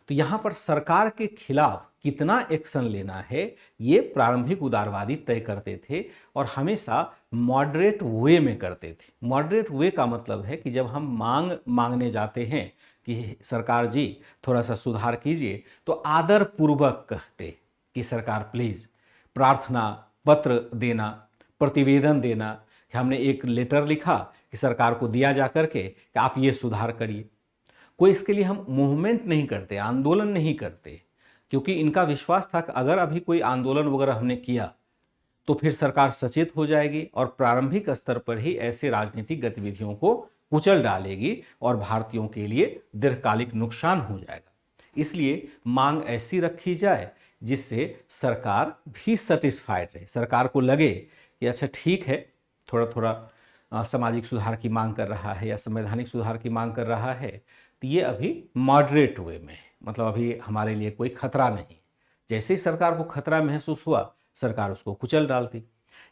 यहां पर सरकार के खिलाफ कितना एक्शन लेना है ये प्रारंभिक उदारवादी तय करते थे और हमेशा मॉडरेट वे में करते थे। मॉडरेट वे का मतलब है कि जब हम मांगने जाते हैं कि सरकार जी थोड़ा सा सुधार कीजिए, तो आदर पूर्वक कहते कि सरकार प्लीज, प्रार्थना पत्र देना, प्रतिवेदन देना कि हमने एक लेटर लिखा कि सरकार को दिया जा करके कि आप ये सुधार करिए। कोई इसके लिए हम मूवमेंट नहीं करते, आंदोलन नहीं करते, क्योंकि इनका विश्वास था कि अगर अभी कोई आंदोलन वगैरह हमने किया तो फिर सरकार सचेत हो जाएगी और प्रारंभिक स्तर पर ही ऐसे राजनीतिक गतिविधियों को कुचल डालेगी और भारतीयों के लिए दीर्घकालिक नुकसान हो जाएगा। इसलिए मांग ऐसी रखी जाए जिससे सरकार भी सेटिस्फाइड रहे, सरकार को लगे कि अच्छा ठीक है, थोड़ा थोड़ा सामाजिक सुधार की मांग कर रहा है या संवैधानिक सुधार की मांग कर रहा है, तो ये अभी मॉडरेट वे में है, मतलब अभी हमारे लिए कोई खतरा नहीं। जैसे ही सरकार को खतरा महसूस हुआ, सरकार उसको कुचल डालती।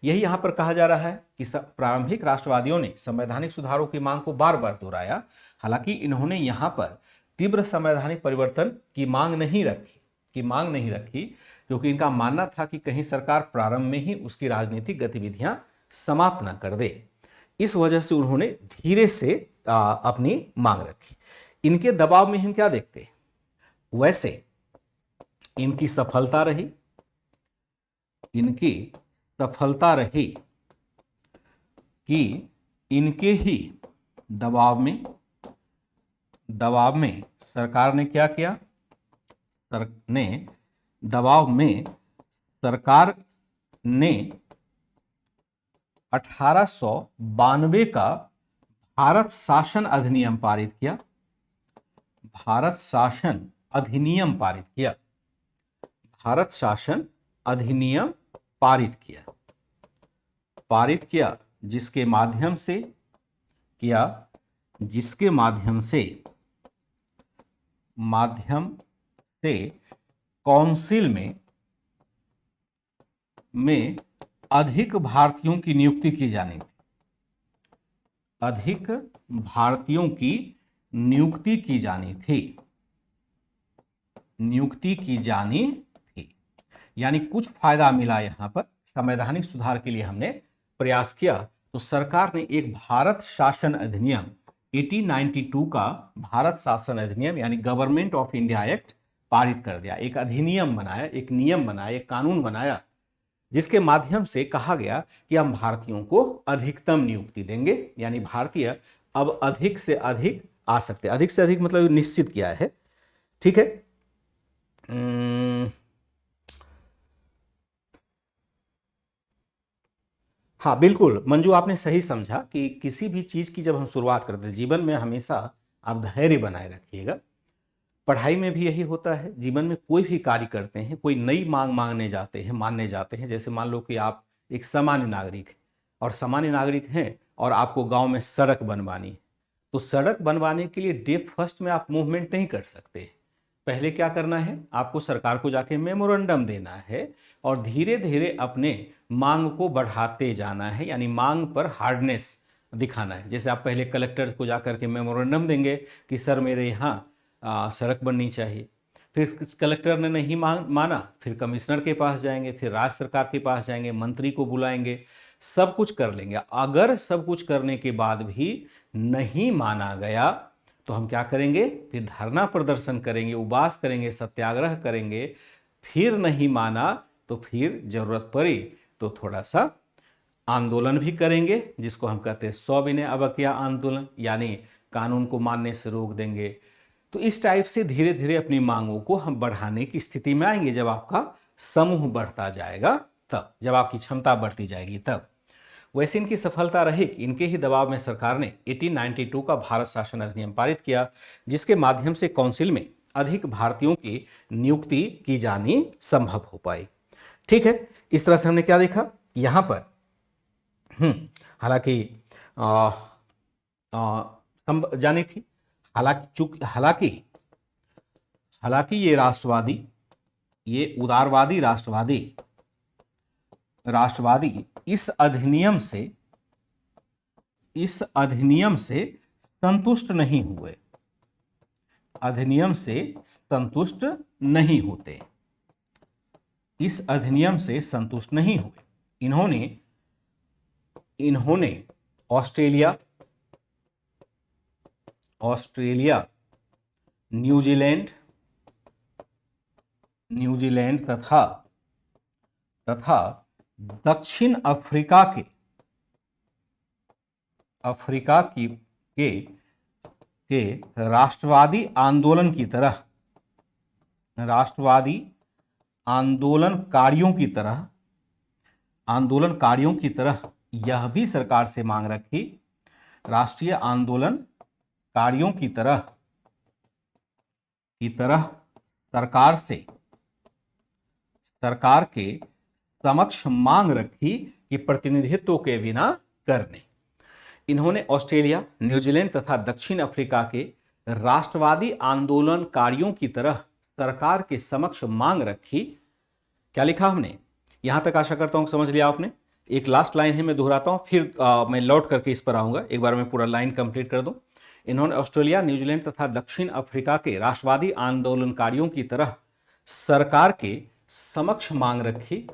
यही यहाँ पर कहा जा रहा है कि प्रारंभिक राष्ट्रवादियों ने संवैधानिक सुधारों की मांग को बार बार दोहराया, हालांकि इन्होंने यहाँ पर तीव्र संवैधानिक परिवर्तन की मांग नहीं रखी, क्योंकि इनका मानना था कि कहीं सरकार प्रारंभ में ही उसकी राजनीतिक गतिविधियां समाप्त न कर दे। इस वजह से उन्होंने धीरे से अपनी मांग रखी। इनके दबाव में हम क्या देखते हैं, वैसे इनकी सफलता रही कि इनके ही दबाव में सरकार ने क्या किया, सरकार ने 1892 का भारत शासन अधिनियम पारित किया। भारत शासन अधिनियम पारित किया जिसके माध्यम से काउंसिल में अधिक भारतीयों की नियुक्ति की जानी थी। यानी कुछ फायदा मिला। यहां पर संवैधानिक सुधार के लिए हमने प्रयास किया तो सरकार ने एक भारत शासन अधिनियम 1892 का भारत शासन अधिनियम यानी गवर्नमेंट ऑफ इंडिया एक्ट पारित कर दिया। एक अधिनियम बनाया, एक नियम बनाया, एक कानून बनाया, जिसके माध्यम से कहा गया कि हम भारतीयों को अधिकतम नियुक्ति देंगे, यानी भारतीय अब अधिक से अधिक आ सकते हैं। अधिक से अधिक मतलब निश्चित किया है। ठीक है। हाँ बिल्कुल मंजू, आपने सही समझा कि किसी भी चीज की जब हम शुरुआत करते हैं, जीवन में हमेशा आप धैर्य बनाए रखिएगा। पढ़ाई में भी यही होता है, जीवन में कोई भी कार्य करते हैं, कोई नई मांग मानने जाते हैं। जैसे मान लो कि आप एक सामान्य नागरिक हैं और आपको गांव में सड़क बनवानी है, तो सड़क बनवाने के लिए डे फर्स्ट में आप मूवमेंट नहीं कर सकते। पहले क्या करना है, आपको सरकार को जाके मेमोरेंडम देना है और धीरे धीरे अपने मांग को बढ़ाते जाना है, यानी मांग पर हार्डनेस दिखाना है। जैसे आप पहले कलेक्टर को जाकर के मेमोरेंडम देंगे कि सर मेरे यहाँ सड़क बननी चाहिए, फिर कलेक्टर ने नहीं माना, फिर कमिश्नर के पास जाएंगे, फिर राज्य सरकार के पास जाएंगे, मंत्री को बुलाएंगे, सब कुछ कर लेंगे। अगर सब कुछ करने के बाद भी नहीं माना गया तो हम क्या करेंगे, फिर धरना प्रदर्शन करेंगे, उपवास करेंगे, सत्याग्रह करेंगे। फिर नहीं माना तो फिर जरूरत पड़ी तो थोड़ा सा आंदोलन भी करेंगे, जिसको हम कहते हैं सविनय अवज्ञा आंदोलन, यानी कानून को मानने से रोक देंगे। तो इस टाइप से धीरे धीरे अपनी मांगों को हम बढ़ाने की स्थिति में आएंगे। जब आपका समूह बढ़ता जाएगा तब, जब आपकी क्षमता बढ़ती जाएगी तब। वैसे इनकी सफलता रही कि इनके ही दबाव में सरकार ने 1892 का भारत शासन अधिनियम पारित किया, जिसके माध्यम से काउंसिल में अधिक भारतीयों की नियुक्ति की जानी संभव हो पाई। ठीक है, इस तरह से हमने क्या देखा यहां पर। हालांकि जानी थी, हालांकि ये राष्ट्रवादी, ये उदारवादी राष्ट्रवादी इस अधिनियम से संतुष्ट नहीं हुए, अधिनियम से संतुष्ट नहीं होते, इस अधिनियम से संतुष्ट नहीं हुए। इन्होंने ऑस्ट्रेलिया, न्यूजीलैंड तथा दक्षिण अफ्रीका के राष्ट्रवादी आंदोलनकारियों की तरह यह भी सरकार से मांग रखी, राष्ट्रीय आंदोलनकारियों की तरह सरकार के समक्ष मांग रखी कि प्रतिनिधित्व के बिना करने। इन्होंने ऑस्ट्रेलिया, न्यूजीलैंड तथा दक्षिण अफ्रीका के राष्ट्रवादी आंदोलनकारियों की तरह सरकार के समक्ष मांग रखी। क्या लिखा हमने? यहां तक आशा करता हूं समझ लिया आपने। एक लास्ट लाइन है, मैं दोहराता हूं, फिर मैं लौट करके इस पर आऊंगा। एक बार मैं पूरा लाइन कंप्लीट कर दूं। इन्होंने ऑस्ट्रेलिया, न्यूजीलैंड तथा दक्षिण अफ्रीका के राष्ट्रवादी आंदोलनकारियों की तरह सरकार के समक्ष मांग रखी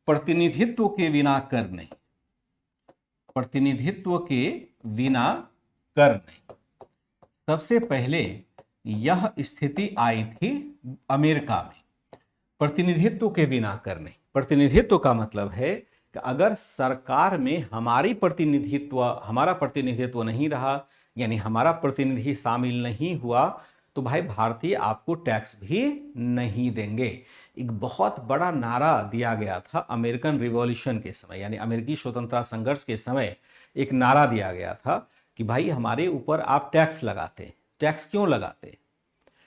प्रतिनिधित्व के बिना करने। सबसे पहले यह स्थिति आई थी अमेरिका में, प्रतिनिधित्व के बिना करने। प्रतिनिधित्व का मतलब है कि अगर सरकार में हमारा प्रतिनिधित्व नहीं रहा, यानी हमारा प्रतिनिधि शामिल नहीं हुआ, तो भाई भारतीय आपको टैक्स भी नहीं देंगे। एक बहुत बड़ा नारा दिया गया था अमेरिकन रिवॉल्यूशन के समय, यानी अमेरिकी स्वतंत्रता संघर्ष के समय एक नारा दिया गया था कि भाई हमारे ऊपर आप टैक्स लगाते। टैक्स क्यों लगाते?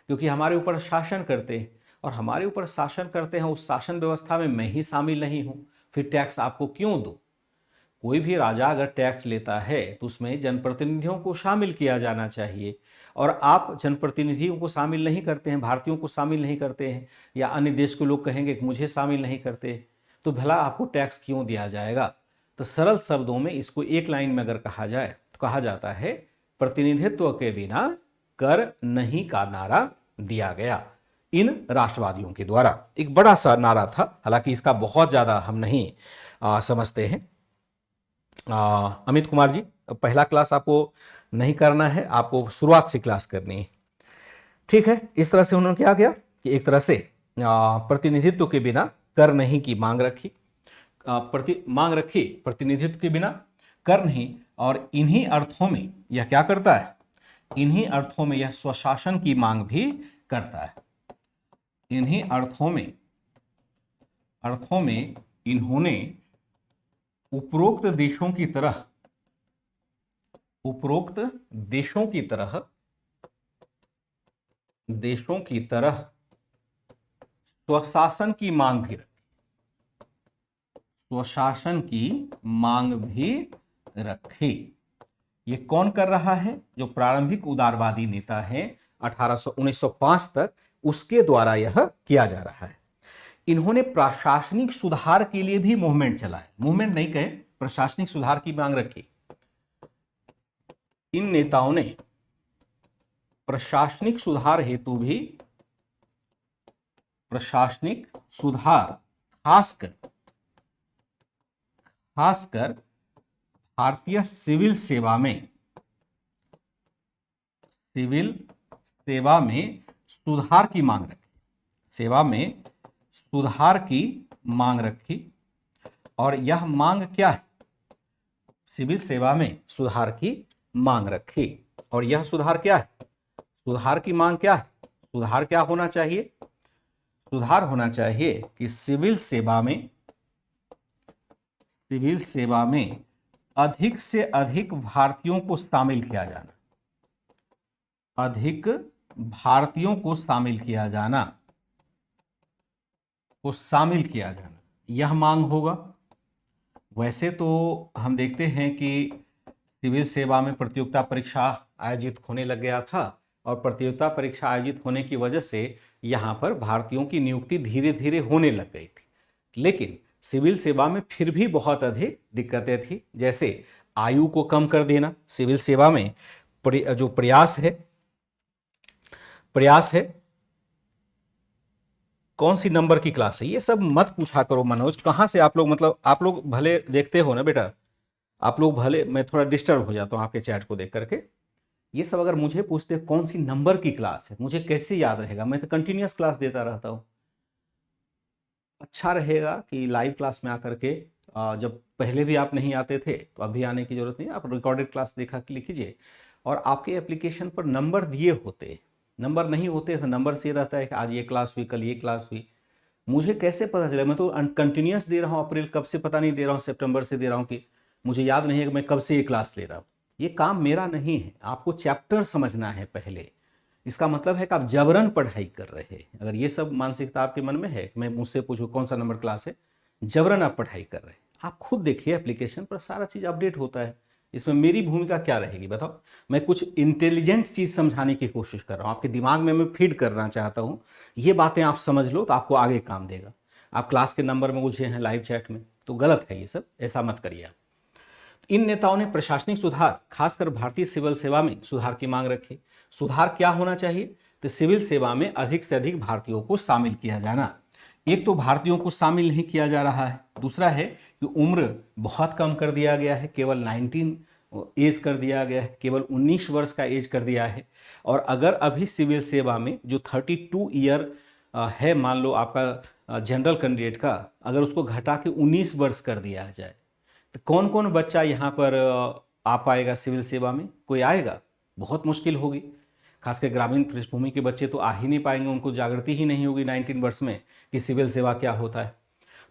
क्योंकि हमारे ऊपर शासन करते हैं, और हमारे ऊपर शासन करते हैं, उस शासन व्यवस्था में मैं ही शामिल नहीं हूं, फिर टैक्स आपको क्यों दूं? कोई भी राजा अगर टैक्स लेता है तो उसमें जनप्रतिनिधियों को शामिल किया जाना चाहिए, और आप जनप्रतिनिधियों को शामिल नहीं करते हैं, भारतीयों को शामिल नहीं करते हैं, या अन्य देश के लोग कहेंगे कि मुझे शामिल नहीं करते, तो भला आपको टैक्स क्यों दिया जाएगा? तो सरल शब्दों में इसको एक लाइन में अगर कहा जाए तो कहा जाता है प्रतिनिधित्व के बिना कर नहीं का नारा दिया गया इन राष्ट्रवादियों के द्वारा। एक बड़ा सा नारा था, हालांकि इसका बहुत ज्यादा हम नहीं समझते हैं। अमित कुमार जी, पहला क्लास आपको नहीं करना है, आपको शुरुआत से क्लास करनी है, ठीक है। इस तरह से उन्होंने क्या किया कि एक तरह से प्रतिनिधित्व के बिना कर नहीं की मांग रखी, प्रतिनिधित्व के बिना कर नहीं। और इन्हीं अर्थों में यह क्या करता है? इन्हीं अर्थों में यह स्वशासन की मांग भी करता है। इन्हीं अर्थों में इन्होंने उपरोक्त देशों की तरह स्वशासन की मांग भी रखी। ये कौन कर रहा है? जो प्रारंभिक उदारवादी नेता है 1905 तक, उसके द्वारा यह किया जा रहा है। इन्होंने प्रशासनिक सुधार के लिए भी मूवमेंट चलाया। मूवमेंट नहीं कहे, प्रशासनिक सुधार की मांग रखी। इन नेताओं ने प्रशासनिक सुधार हेतु भी, प्रशासनिक सुधार खासकर भारतीय सिविल सेवा में सुधार की मांग रखी। सेवा में सुधार की मांग रखी। और यह मांग क्या है? सिविल सेवा में सुधार की मांग रखी। और यह सुधार क्या है? सुधार की मांग क्या है? सुधार क्या होना चाहिए? सुधार होना चाहिए कि सिविल सेवा में अधिक से अधिक भारतीयों को शामिल किया जाना। अधिक भारतीयों को शामिल किया जाना, यह मांग होगा। वैसे तो हम देखते हैं कि सिविल सेवा में प्रतियोगिता परीक्षा आयोजित होने लग गया था, और प्रतियोगिता परीक्षा आयोजित होने की वजह से यहाँ पर भारतीयों की नियुक्ति धीरे धीरे होने लग गई थी। लेकिन सिविल सेवा में फिर भी बहुत अधिक दिक्कतें थी, जैसे आयु को कम कर देना। सिविल सेवा में जो प्रयास है, कौन सी नंबर की क्लास है, ये सब मत पूछा करो मनोज। कहाँ से आप लोग, मतलब आप लोग भले देखते हो ना बेटा, आप लोग भले, मैं थोड़ा डिस्टर्ब हो जाता हूँ आपके चैट को देख करके। ये सब अगर मुझे पूछते कौन सी नंबर की क्लास है, मुझे कैसे याद रहेगा, मैं तो कंटिन्यूअस क्लास देता रहता हूँ। अच्छा रहेगा कि लाइव क्लास में आकर के जब पहले भी आप नहीं आते थे तो अभी आने की जरूरत नहीं, आप रिकॉर्डेड क्लास देखा लीजिए और आपके एप्लीकेशन पर नंबर दिए होते, नंबर नहीं होते तो नंबर से रहता है कि आज ये क्लास हुई, कल ये क्लास हुई। मुझे कैसे पता चला, मैं तो कंटिन्यूअस दे रहा हूँ, अप्रैल कब से पता नहीं दे रहा हूँ, सितंबर से दे रहा हूँ कि मुझे याद नहीं है कि मैं कब से ये क्लास ले रहा हूँ। ये काम मेरा नहीं है, आपको चैप्टर समझना है पहले। इसका मतलब है कि आप जबरन पढ़ाई कर रहे हैं। अगर ये सब मानसिकता आपके मन में है, मैं मुझसे पूछूं कौन सा नंबर क्लास है, जबरन आप पढ़ाई कर रहे हैं। आप खुद देखिए एप्लीकेशन पर सारा चीज़ अपडेट होता है। इसमें मेरी भूमिका क्या रहेगी बताओ? मैं कुछ इंटेलिजेंट चीज़ समझाने की कोशिश कर रहा हूँ, आपके दिमाग में मैं फीड करना चाहता हूँ। ये बातें आप समझ लो तो आपको आगे काम देगा। आप क्लास के नंबर में उलझे हैं लाइव चैट में, तो गलत है ये सब, ऐसा मत करिए आप। इन नेताओं ने प्रशासनिक सुधार, खासकर भारतीय सिविल सेवा में सुधार की मांग रखी। सुधार क्या होना चाहिए? तो सिविल सेवा में अधिक से अधिक भारतीयों को शामिल किया जाना। एक तो भारतीयों को शामिल नहीं किया जा रहा है, दूसरा है कि उम्र बहुत कम कर दिया गया है, केवल 19 एज कर दिया गया है, केवल 19 वर्ष का एज कर दिया है। और अगर अभी सिविल सेवा में जो 32 ईयर है, मान लो आपका जनरल कैंडिडेट का, अगर उसको घटा के 19 वर्ष कर दिया जाए तो कौन कौन बच्चा यहाँ पर आ पाएगा सिविल सेवा में? कोई आएगा? बहुत मुश्किल होगी। खासकर ग्रामीण पृष्ठभूमि के बच्चे तो आ ही नहीं पाएंगे, उनको जागृति ही नहीं होगी 19 वर्ष में कि सिविल सेवा क्या होता है।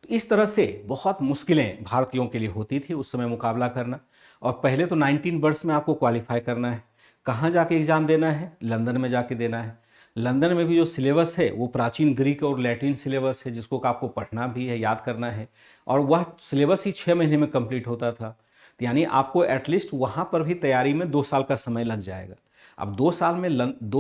तो इस तरह से बहुत मुश्किलें भारतीयों के लिए होती थी उस समय मुकाबला करना। और पहले तो 19 वर्ष में आपको क्वालिफाई करना है। कहाँ जाके एग्ज़ाम देना है? लंदन में जाके देना है। लंदन में भी जो सिलेबस है वो प्राचीन ग्रीक और लैटिन सिलेबस है, जिसको आपको पढ़ना भी है, याद करना है। और वह सिलेबस ही 6 महीने में कंप्लीट होता था। तो यानी आपको एटलीस्ट वहाँ पर भी तैयारी में 2 साल का समय लग जाएगा। अब 2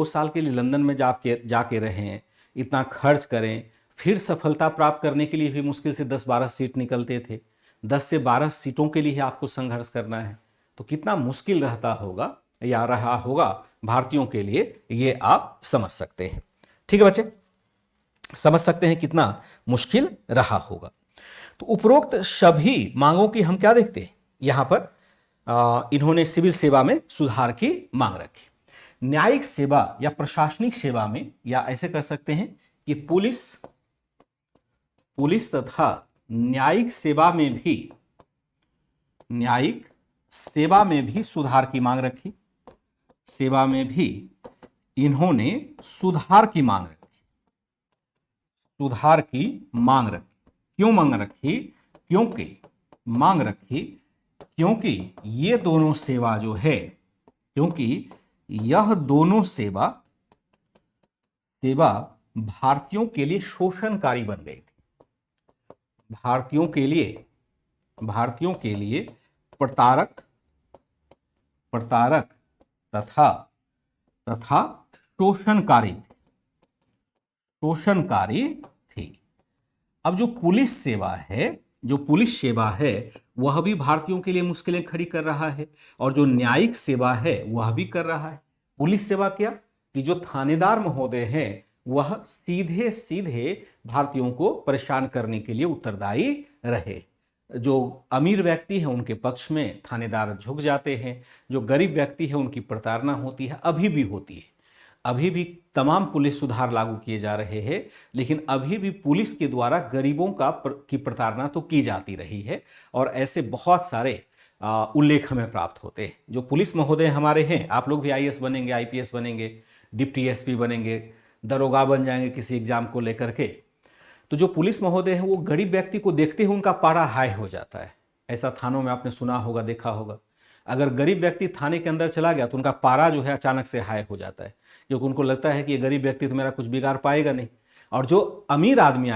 साल के लिए लंदन में जाके रहें, इतना खर्च करें, फिर सफलता प्राप्त करने के लिए भी मुश्किल से 10-12 सीट निकलते थे। 10 से 12 सीटों के लिए आपको संघर्ष करना है, तो कितना मुश्किल रहता होगा या रहा होगा भारतीयों के लिए, ये आप समझ सकते हैं। ठीक है बच्चे, समझ सकते हैं कितना मुश्किल रहा होगा। तो उपरोक्त सभी मांगों की हम क्या देखते हैं यहां पर, इन्होंने सिविल सेवा में सुधार की मांग रखी। न्यायिक सेवा या प्रशासनिक सेवा में, या ऐसे कर सकते हैं कि पुलिस तथा न्यायिक सेवा में भी सुधार की मांग रखी। सेवा में भी इन्होंने सुधार की मांग रखी। सुधार की मांग रखी। क्यों मांग रखी? क्योंकि ये दोनों सेवा जो है, क्योंकि यह दोनों सेवा भारतीयों के लिए शोषणकारी बन गई थी। भारतीयों के लिए प्रताड़क तथा शोषणकारी थी। अब जो पुलिस सेवा है वह भी भारतीयों के लिए मुश्किलें खड़ी कर रहा है, और जो न्यायिक सेवा है वह भी कर रहा है। पुलिस सेवा क्या कि जो थानेदार महोदय हैं वह सीधे सीधे भारतीयों को परेशान करने के लिए उत्तरदायी रहे। जो अमीर व्यक्ति है उनके पक्ष में थानेदार झुक जाते हैं, जो गरीब व्यक्ति है उनकी प्रताड़ना होती है, अभी भी होती है। अभी भी तमाम पुलिस सुधार लागू किए जा रहे हैं, लेकिन अभी भी पुलिस के द्वारा गरीबों की प्रताड़ना तो की जाती रही है। और ऐसे बहुत सारे उल्लेख हमें प्राप्त होते हैं। जो पुलिस महोदय हमारे हैं, आप लोग भी आईएएस बनेंगे, आईपीएस बनेंगे, डिप्टी एसपी बनेंगे, दरोगा बन जाएंगे किसी एग्जाम को लेकर के, तो जो पुलिस महोदय हैं वो गरीब व्यक्ति को देखते ही उनका पारा हाई हो जाता है। ऐसा थानों में आपने सुना होगा, देखा होगा। अगर गरीब व्यक्ति थाने के अंदर चला गया तो उनका पारा जो है अचानक से हाई हो जाता है, क्योंकि उनको लगता है कि ये गरीब व्यक्ति तो मेरा कुछ बिगाड़ पाएगा नहीं। और जो अमीर आदमी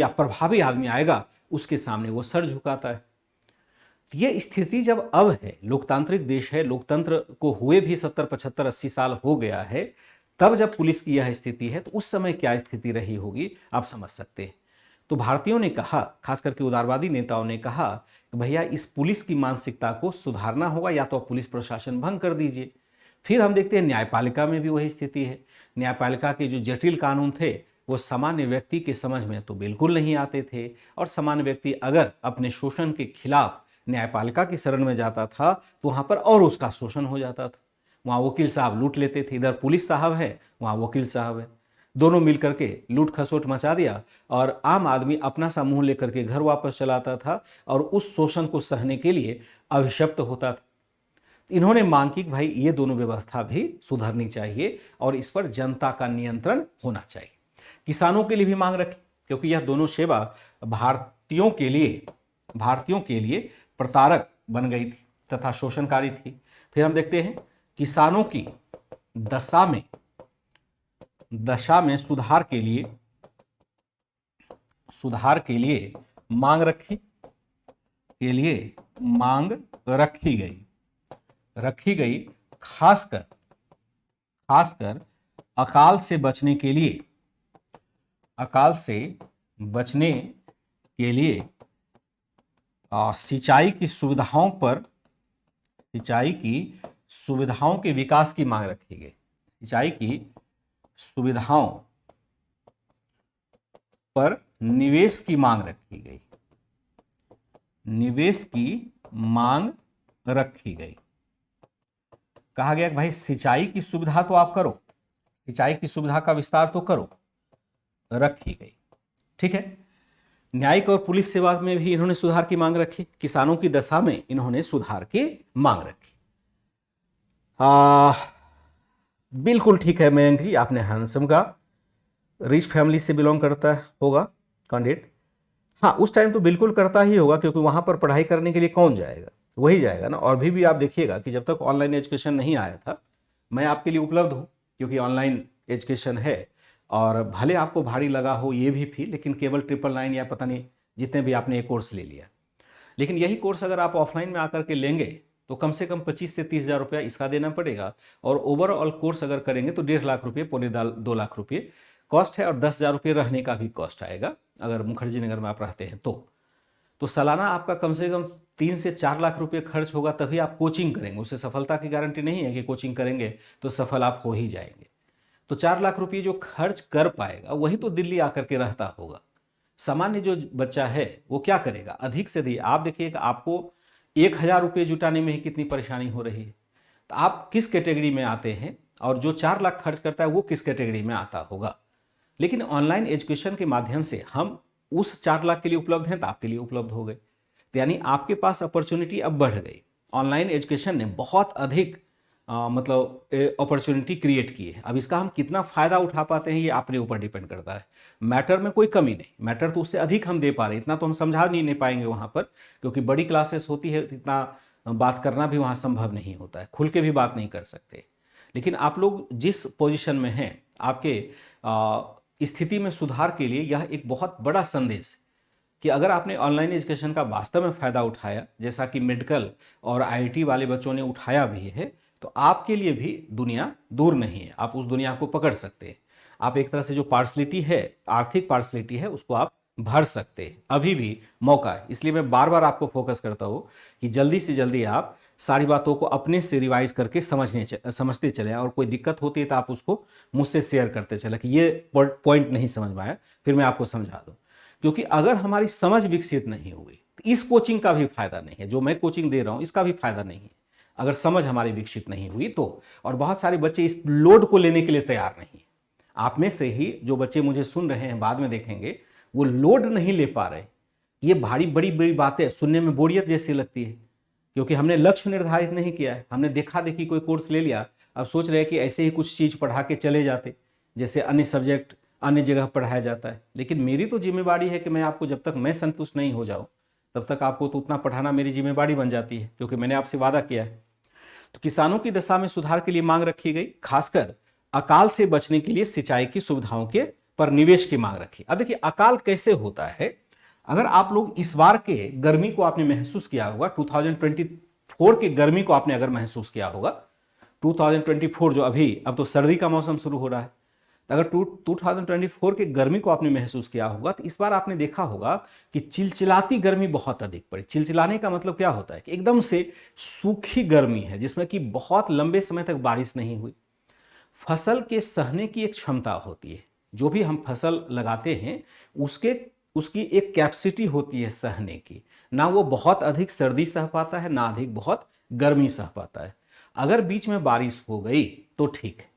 या प्रभावी आदमी आएगा, उसके सामने वो सर झुकाता है। ये स्थिति जब अब है, लोकतांत्रिक देश है, लोकतंत्र को हुए भी 70, 75, 80 साल हो गया है, तब जब पुलिस की यह स्थिति है तो उस समय क्या स्थिति रही होगी आप समझ सकते हैं। तो भारतीयों ने कहा, खास करके उदारवादी नेताओं ने कहा कि भैया इस पुलिस की मानसिकता को सुधारना होगा, या तो पुलिस प्रशासन भंग कर दीजिए। फिर हम देखते हैं न्यायपालिका में भी वही स्थिति है। न्यायपालिका के जो जटिल कानून थे वो सामान्य व्यक्ति के समझ में तो बिल्कुल नहीं आते थे, और सामान्य व्यक्ति अगर अपने शोषण के खिलाफ न्यायपालिका की शरण में जाता था तो वहां पर और उसका शोषण हो जाता था। वहाँ वकील साहब लूट लेते थे, इधर पुलिस साहब है, वहाँ वकील साहब है, दोनों मिल करके लूट खसोट मचा दिया और आम आदमी अपना सा मुंह लेकर के घर वापस चलाता था और उस शोषण को सहने के लिए अभिशप्त होता था। इन्होंने मांग की कि भाई ये दोनों व्यवस्था भी सुधरनी चाहिए और इस पर जनता का नियंत्रण होना चाहिए। किसानों के लिए भी मांग रखी, क्योंकि यह दोनों सेवा भारतीयों के लिए प्रतारक बन गई थी तथा शोषणकारी थी। फिर हम देखते हैं किसानों की दशा में सुधार के लिए मांग रखी गई खासकर अकाल से बचने के लिए सिंचाई सुविधाओं के विकास की मांग रखी गई। सिंचाई की सुविधाओं पर निवेश की मांग रखी गई। कहा गया कि भाई सिंचाई की सुविधा तो आप करो, सिंचाई की सुविधा का विस्तार तो करो, रखी गई। ठीक है। न्यायिक और पुलिस सेवा में भी इन्होंने सुधार की मांग रखी। किसानों की दशा में इन्होंने सुधार की मांग रखी। बिल्कुल ठीक है मयंक जी, आपने हैंडसम का रिच फैमिली से बिलोंग करता होगा कैंडिडेट। हाँ, उस टाइम तो बिल्कुल करता ही होगा, क्योंकि वहां पर पढ़ाई करने के लिए कौन जाएगा, वही जाएगा ना। और भी आप देखिएगा कि जब तक ऑनलाइन एजुकेशन नहीं आया था, मैं आपके लिए उपलब्ध हूँ, क्योंकि ऑनलाइन एजुकेशन है और भले आपको भारी लगा हो ये भी फी, लेकिन केवल 999 या पता नहीं जितने भी आपने एक कोर्स ले लिया, लेकिन यही कोर्स अगर आप ऑफलाइन में आकर के लेंगे तो कम से कम 25 से 30 हज़ार रुपया इसका देना पड़ेगा। और ओवरऑल कोर्स अगर करेंगे तो 1.5 लाख रुपये, पौने 2 लाख रुपये कॉस्ट है, और 10,000 रुपये रहने का भी कॉस्ट आएगा अगर मुखर्जी नगर में आप रहते हैं तो सालाना आपका कम से कम 3 से 4 लाख रुपये खर्च होगा, तभी आप कोचिंग करेंगे। उससे सफलता की गारंटी नहीं है कि कोचिंग करेंगे तो सफल आप हो ही जाएंगे। तो 4 लाख रुपये जो खर्च कर पाएगा वही तो दिल्ली आकर के रहता होगा। सामान्य जो बच्चा है वो क्या करेगा, अधिक से अधिक आप देखिएगा आपको 1,000 रुपये जुटाने में ही कितनी परेशानी हो रही है। तो आप किस कैटेगरी में आते हैं, और जो 4 लाख खर्च करता है वो किस कैटेगरी में आता होगा। लेकिन ऑनलाइन एजुकेशन के माध्यम से हम उस 4 लाख के लिए उपलब्ध हैं तो आपके लिए उपलब्ध हो गए, तो यानी आपके पास अपॉर्चुनिटी अब बढ़ गई। ऑनलाइन एजुकेशन ने बहुत अधिक मतलब अपॉर्चुनिटी क्रिएट की है। अब इसका हम कितना फ़ायदा उठा पाते हैं ये अपने ऊपर डिपेंड करता है। मैटर में कोई कमी नहीं, मैटर तो उससे अधिक हम दे पा रहे हैं, इतना तो हम समझा नहीं पाएंगे वहाँ पर, क्योंकि बड़ी क्लासेस होती है, इतना बात करना भी वहाँ संभव नहीं होता है, खुल के भी बात नहीं कर सकते। लेकिन आप लोग जिस पोजीशन में हैं, आपके स्थिति में सुधार के लिए यह एक बहुत बड़ा संदेश है कि अगर आपने ऑनलाइन एजुकेशन का वास्तव में फ़ायदा उठाया, जैसा कि मेडिकल और आईटी वाले बच्चों ने उठाया भी है, तो आपके लिए भी दुनिया दूर नहीं है, आप उस दुनिया को पकड़ सकते हैं। आप एक तरह से जो पार्सलिटी है, आर्थिक पार्सलिटी है, उसको आप भर सकते हैं, अभी भी मौका है। इसलिए मैं बार बार आपको फोकस करता हूँ कि जल्दी से जल्दी आप सारी बातों को अपने से रिवाइज करके समझते चले, और कोई दिक्कत होती है तो आप उसको मुझसे शेयर करते चले कि ये पॉइंट नहीं समझ में आया, फिर मैं आपको समझा दूँ। क्योंकि अगर हमारी समझ विकसित नहीं हुई तो इस कोचिंग का भी फायदा नहीं है, जो मैं कोचिंग दे रहा हूँ इसका भी फायदा नहीं है, अगर समझ हमारी विकसित नहीं हुई तो। और बहुत सारे बच्चे इस लोड को लेने के लिए तैयार नहीं है। आप में से ही जो बच्चे मुझे सुन रहे हैं, बाद में देखेंगे, वो लोड नहीं ले पा रहे। ये भारी बड़ी बड़ी बातें सुनने में बोरियत जैसी लगती है, क्योंकि हमने लक्ष्य निर्धारित नहीं किया है, हमने देखा देखी कोई कोर्स ले लिया, अब सोच रहे हैं कि ऐसे ही कुछ चीज़ पढ़ा के चले जाते, जैसे अन्य सब्जेक्ट अन्य जगह पढ़ाया जाता है। लेकिन मेरी तो जिम्मेवारी है कि मैं आपको, जब तक मैं संतुष्ट नहीं हो जाऊँ तब तक आपको तो उतना पढ़ाना मेरी जिम्मेवारी बन जाती है, क्योंकि मैंने आपसे वादा किया है। तो किसानों की दशा में सुधार के लिए मांग रखी गई, खासकर अकाल से बचने के लिए सिंचाई की सुविधाओं के पर निवेश की मांग रखी। अब देखिए अकाल कैसे होता है, अगर आप लोग इस बार के गर्मी को आपने महसूस किया होगा, 2024 के गर्मी को आपने अगर महसूस किया होगा, 2024 जो अब तो सर्दी का मौसम शुरू हो रहा है, तो अगर 2024 के गर्मी को आपने महसूस किया होगा तो इस बार आपने देखा होगा कि चिलचिलाती गर्मी बहुत अधिक पड़ी। चिलचिलाने का मतलब क्या होता है कि एकदम से सूखी गर्मी है, जिसमें कि बहुत लंबे समय तक बारिश नहीं हुई। फसल के सहने की एक क्षमता होती है, जो भी हम फसल लगाते हैं उसकी एक कैपेसिटी होती है सहने की, ना वो बहुत अधिक सर्दी सह पाता है, ना अधिक बहुत गर्मी सह पाता है। अगर बीच में बारिश हो गई तो ठीक है,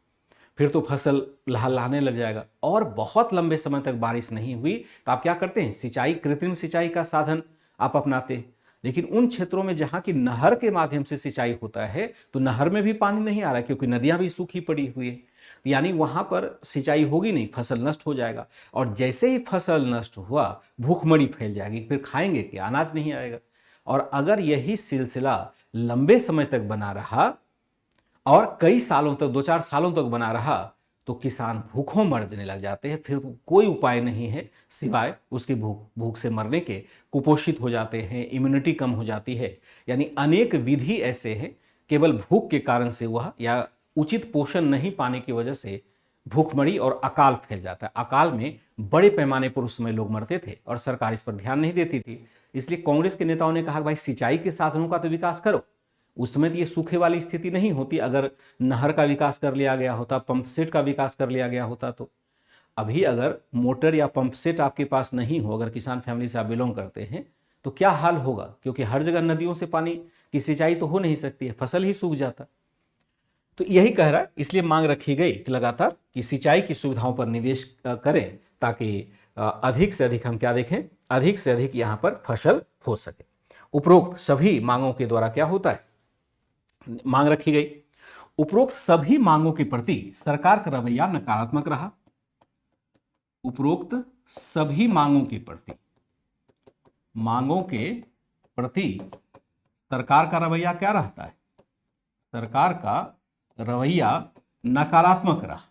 फिर तो फसल लहलहाने लग जाएगा। और बहुत लंबे समय तक बारिश नहीं हुई तो आप क्या करते हैं, सिंचाई, कृत्रिम सिंचाई का साधन आप अपनाते हैं। लेकिन उन क्षेत्रों में जहां की नहर के माध्यम से सिंचाई होता है तो नहर में भी पानी नहीं आ रहा क्योंकि नदियां भी सूखी पड़ी हुई है, यानी वहां पर सिंचाई होगी नहीं, फसल नष्ट हो जाएगा। और जैसे ही फसल नष्ट हुआ भूखमरी फैल जाएगी, फिर खाएंगे क्या, अनाज नहीं आएगा। और अगर यही सिलसिला लंबे समय तक बना रहा और कई सालों तक, 2-4 सालों तक बना रहा, तो किसान भूखों मरने लग जाते हैं। फिर कोई उपाय नहीं है सिवाय उसकी भूख से मरने के। कुपोषित हो जाते हैं, इम्यूनिटी कम हो जाती है, यानी अनेक विधि ऐसे हैं, केवल भूख के कारण से वह या उचित पोषण नहीं पाने की वजह से भूखमरी और अकाल फैल जाता है। अकाल में बड़े पैमाने पर उस समय लोग मरते थे और सरकार इस पर ध्यान नहीं देती थी। इसलिए कांग्रेस के नेताओं ने कहा भाई सिंचाई के साधनों का तो विकास करो। उस समय तो ये सूखे वाली स्थिति नहीं होती, अगर नहर का विकास कर लिया गया होता, पंप सेट का विकास कर लिया गया होता। तो अभी अगर मोटर या पंप सेट आपके पास नहीं हो, अगर किसान फैमिली से आप बिलोंग करते हैं, तो क्या हाल होगा, क्योंकि हर जगह नदियों से पानी की सिंचाई तो हो नहीं सकती है, फसल ही सूख जाता। तो यही कह रहा है, इसलिए मांग रखी गई कि लगातार कि सिंचाई की सुविधाओं पर निवेश करें ताकि अधिक से अधिक हम क्या देखें, अधिक से अधिक यहां पर फसल हो सके। उपरोक्त सभी मांगों के द्वारा क्या होता है, मांग रखी गई। उपरोक्त सभी मांगों के प्रति सरकार का रवैया नकारात्मक रहा। उपरोक्त सभी मांगों के प्रति सरकार का रवैया क्या रहता है, सरकार का रवैया नकारात्मक रहा,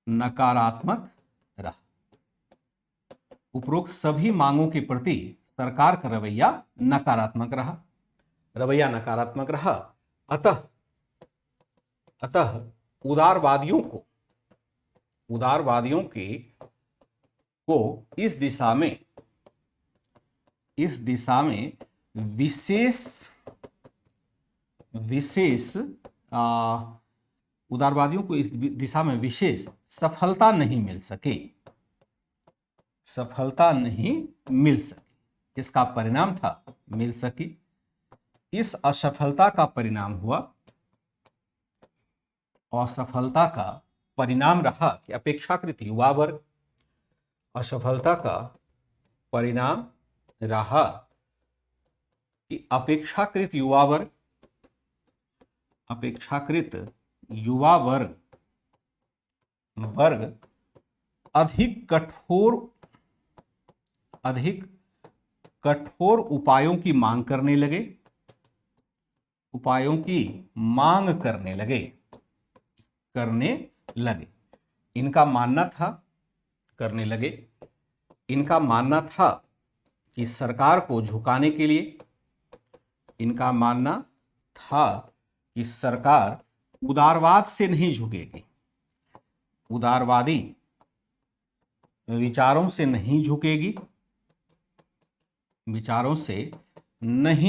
नकारात्मक रहा। उपरोक्त सभी मांगों के प्रति सरकार का रवैया नकारात्मक रहा, रवैया नकारात्मक रहा। अतः उदारवादियों को इस दिशा में विशेष उदारवादियों को इस दिशा में विशेष सफलता नहीं मिल सकी। इसका परिणाम था मिल सकी। इस असफलता का परिणाम रहा कि अपेक्षाकृत युवा वर्ग, असफलता का परिणाम रहा कि अपेक्षाकृत युवा वर्ग अधिक कठोर उपायों की मांग करने लगे। इनका मानना था कि सरकार को झुकाने के लिए, इनका मानना था कि सरकार उदारवाद से नहीं झुकेगी, उदारवादी विचारों से नहीं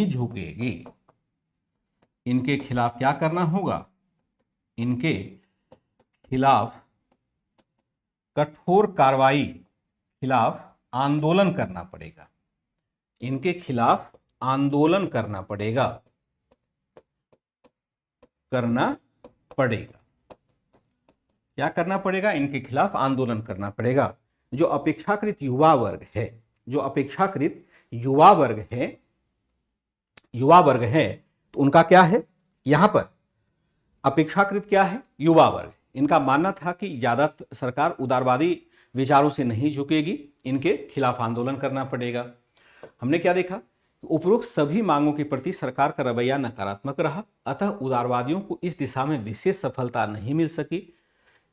झुकेगी। इनके खिलाफ क्या करना होगा, इनके खिलाफ कठोर कार्रवाई, खिलाफ आंदोलन करना पड़ेगा, इनके खिलाफ आंदोलन करना पड़ेगा। क्या करना पड़ेगा, इनके खिलाफ आंदोलन करना पड़ेगा। जो अपेक्षाकृत युवा वर्ग है, तो उनका क्या है, यहां पर अपेक्षाकृत क्या है, युवा वर्ग। इनका मानना था कि ज्यादा सरकार उदारवादी विचारों से नहीं झुकेगी, इनके खिलाफ आंदोलन करना पड़ेगा। हमने क्या देखा, उपरोक्त सभी मांगों के प्रति सरकार का रवैया नकारात्मक रहा। अतः उदारवादियों को इस दिशा में विशेष सफलता नहीं मिल सकी।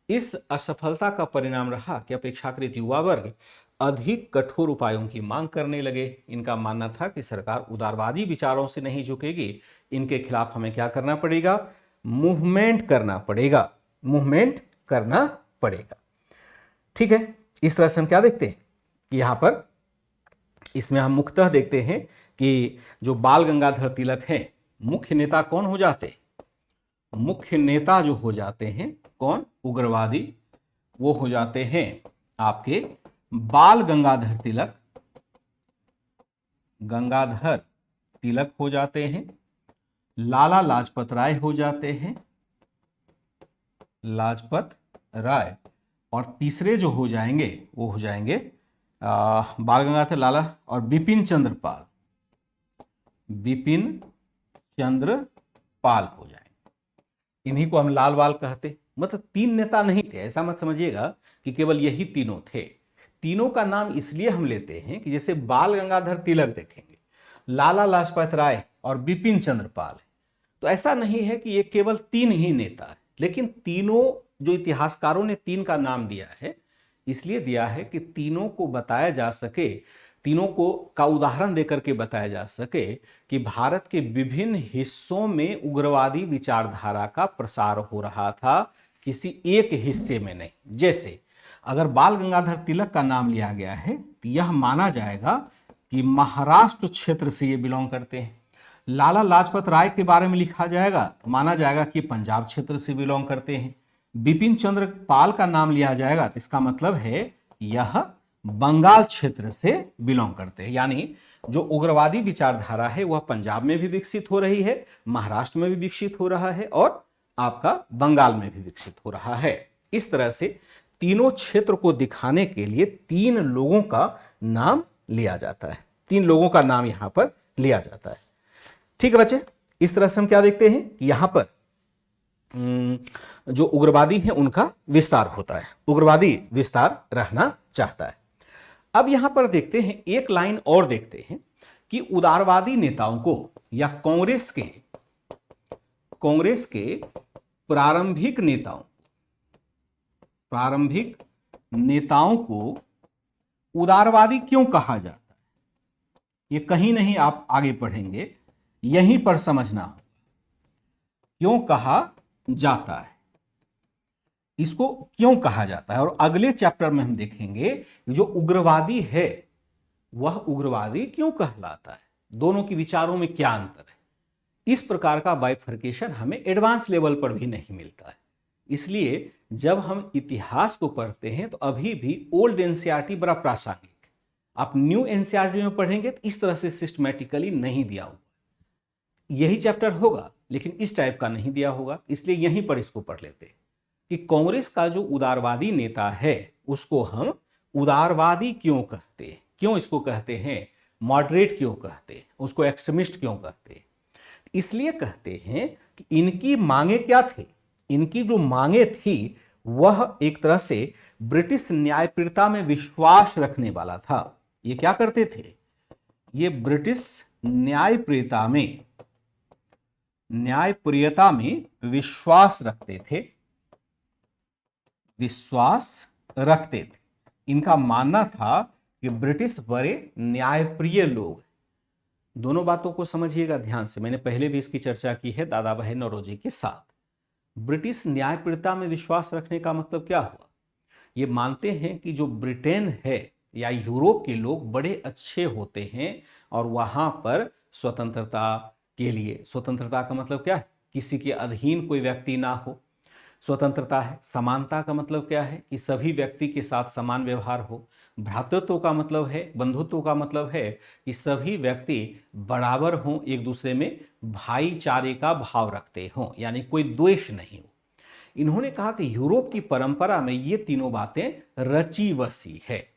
इस असफलता का परिणाम रहा कि अपेक्षाकृत युवा वर्ग अधिक कठोर उपायों की मांग करने लगे। इनका मानना था कि सरकार उदारवादी विचारों से नहीं झुकेगी, इनके खिलाफ हमें क्या करना पड़ेगा, मूवमेंट करना पड़ेगा। ठीक है, इस तरह से हम क्या देखते हैं कि यहां पर इसमें हम मुख्यतः देखते हैं कि जो बाल गंगाधर तिलक हैं, मुख्य नेता कौन हो जाते हैं, मुख्य नेता जो हो जाते हैं कौन, उग्रवादी, वो हो जाते हैं आपके बाल गंगाधर तिलक हो जाते हैं। लाला लाजपत राय हो जाते हैं, लाजपत राय। और तीसरे जो हो जाएंगे वो हो जाएंगे बाल गंगाधर लाला और बिपिन चंद्र पाल, बिपिन चंद्र पाल हो जाएंगे। इन्हीं को हम लाल बाल कहते। मतलब तीन नेता नहीं थे, ऐसा मत समझिएगा कि केवल यही तीनों थे। तीनों का नाम इसलिए हम लेते हैं कि जैसे बाल गंगाधर तिलक देखेंगे, लाला लाजपत राय और बिपिन चंद्र पाल है, तो ऐसा नहीं है कि ये केवल तीन ही नेता है, लेकिन तीनों जो इतिहासकारों ने तीन का नाम दिया है इसलिए दिया है कि तीनों को बताया जा सके, तीनों को का उदाहरण देकर के बताया जा सके कि भारत के विभिन्न हिस्सों में उग्रवादी विचारधारा का प्रसार हो रहा था, किसी एक हिस्से में नहीं। जैसे अगर बाल गंगाधर तिलक का नाम लिया गया है तो यह माना जाएगा कि महाराष्ट्र क्षेत्र से ये बिलोंग करते हैं। लाला लाजपत राय के बारे में लिखा जाएगा तो माना जाएगा कि पंजाब क्षेत्र से बिलोंग करते हैं। बिपिन चंद्र पाल का नाम लिया जाएगा तो इसका मतलब है यह बंगाल क्षेत्र से बिलोंग करते हैं। यानी जो उग्रवादी विचारधारा है वह पंजाब में भी विकसित हो रही है, महाराष्ट्र में भी विकसित हो रहा है और आपका बंगाल में भी विकसित हो रहा है। इस तरह से तीनों क्षेत्र को दिखाने के लिए तीन लोगों का नाम लिया जाता है, तीन लोगों का नाम यहां पर लिया जाता है। ठीक है बच्चे, इस तरह से हम क्या देखते हैं कि यहां पर जो उग्रवादी है उनका विस्तार होता है, उग्रवादी विस्तार रहना चाहता है। अब यहां पर देखते हैं, एक लाइन और देखते हैं कि उदारवादी नेताओं को या कांग्रेस के प्रारंभिक नेताओं को उदारवादी क्यों कहा जाता है, ये कहीं नहीं आप आगे पढ़ेंगे, यहीं पर समझना होगा क्यों कहा जाता है, इसको क्यों कहा जाता है। और अगले चैप्टर में हम देखेंगे जो उग्रवादी है वह उग्रवादी क्यों कहलाता है, दोनों के विचारों में क्या अंतर है। इस प्रकार का बाइफर्केशन हमें एडवांस लेवल पर भी नहीं मिलता है। इसलिए जब हम इतिहास को पढ़ते हैं तो अभी भी ओल्ड एनसीईआरटी बड़ा प्रासंगिक, आप न्यू एनसीईआरटी में पढ़ेंगे तो इस तरह से सिस्टमैटिकली नहीं दिया होगा, यही चैप्टर होगा लेकिन इस टाइप का नहीं दिया होगा। इसलिए यहीं पर इसको पढ़ लेते हैं कि कांग्रेस का जो उदारवादी नेता है उसको हम उदारवादी क्यों कहते हैं, क्यों इसको कहते हैं मॉडरेट क्यों कहते हैं, उसको एक्सट्रीमिस्ट क्यों कहते हैं। इसलिए कहते हैं कि इनकी मांगे क्या थी, इनकी जो मांगे थी वह एक तरह से ब्रिटिश न्यायप्रियता में विश्वास रखने वाला था। ये क्या करते थे, ये ब्रिटिश न्यायप्रियता में विश्वास रखते थे। इनका मानना था कि ब्रिटिश बड़े न्यायप्रिय लोग। दोनों बातों को समझिएगा ध्यान से, मैंने पहले भी इसकी चर्चा की है दादा भाई नौरोजी के साथ। ब्रिटिश न्यायप्रियता में विश्वास रखने का मतलब क्या हुआ, ये मानते हैं कि जो ब्रिटेन है या यूरोप के लोग बड़े अच्छे होते हैं और वहां पर स्वतंत्रता के लिए, स्वतंत्रता का मतलब क्या है, किसी के अधीन कोई व्यक्ति ना हो, स्वतंत्रता है। समानता का मतलब क्या है कि सभी व्यक्ति के साथ समान व्यवहार हो। भ्रातृत्व का मतलब है, बंधुत्व का मतलब है कि सभी व्यक्ति बराबर हों, एक दूसरे में भाईचारे का भाव रखते हों, यानी कोई द्वेष नहीं हो। इन्होंने कहा कि यूरोप की परंपरा में ये तीनों बातें रची बसी है,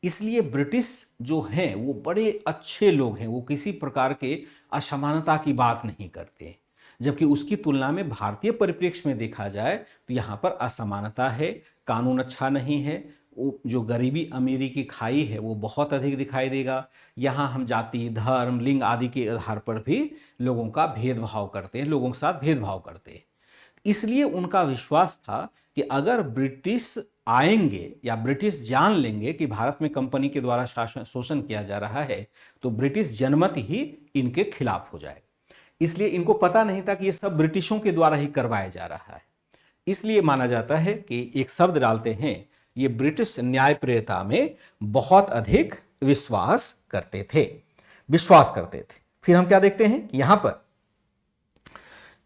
इसलिए ब्रिटिश जो हैं वो बड़े अच्छे लोग हैं, वो किसी प्रकार के असमानता की बात नहीं करते। जबकि उसकी तुलना में भारतीय परिप्रेक्ष्य में देखा जाए तो यहाँ पर असमानता है, कानून अच्छा नहीं है, जो गरीबी अमीरी की खाई है वो बहुत अधिक दिखाई देगा। यहाँ हम जाति, धर्म, लिंग आदि के आधार पर भी लोगों का भेदभाव करते हैं, लोगों के साथ भेदभाव करते हैं। इसलिए उनका विश्वास था कि अगर ब्रिटिश आएंगे या ब्रिटिश जान लेंगे कि भारत में कंपनी के द्वारा शोषण किया जा रहा है तो ब्रिटिश जनमत ही इनके खिलाफ हो जाएगा। इसलिए इनको पता नहीं था कि ये सब ब्रिटिशों के द्वारा ही करवाया जा रहा है। इसलिए माना जाता है कि एक शब्द डालते हैं, ये ब्रिटिश न्यायप्रियता में बहुत अधिक विश्वास करते थे। फिर हम क्या देखते हैं, यहां पर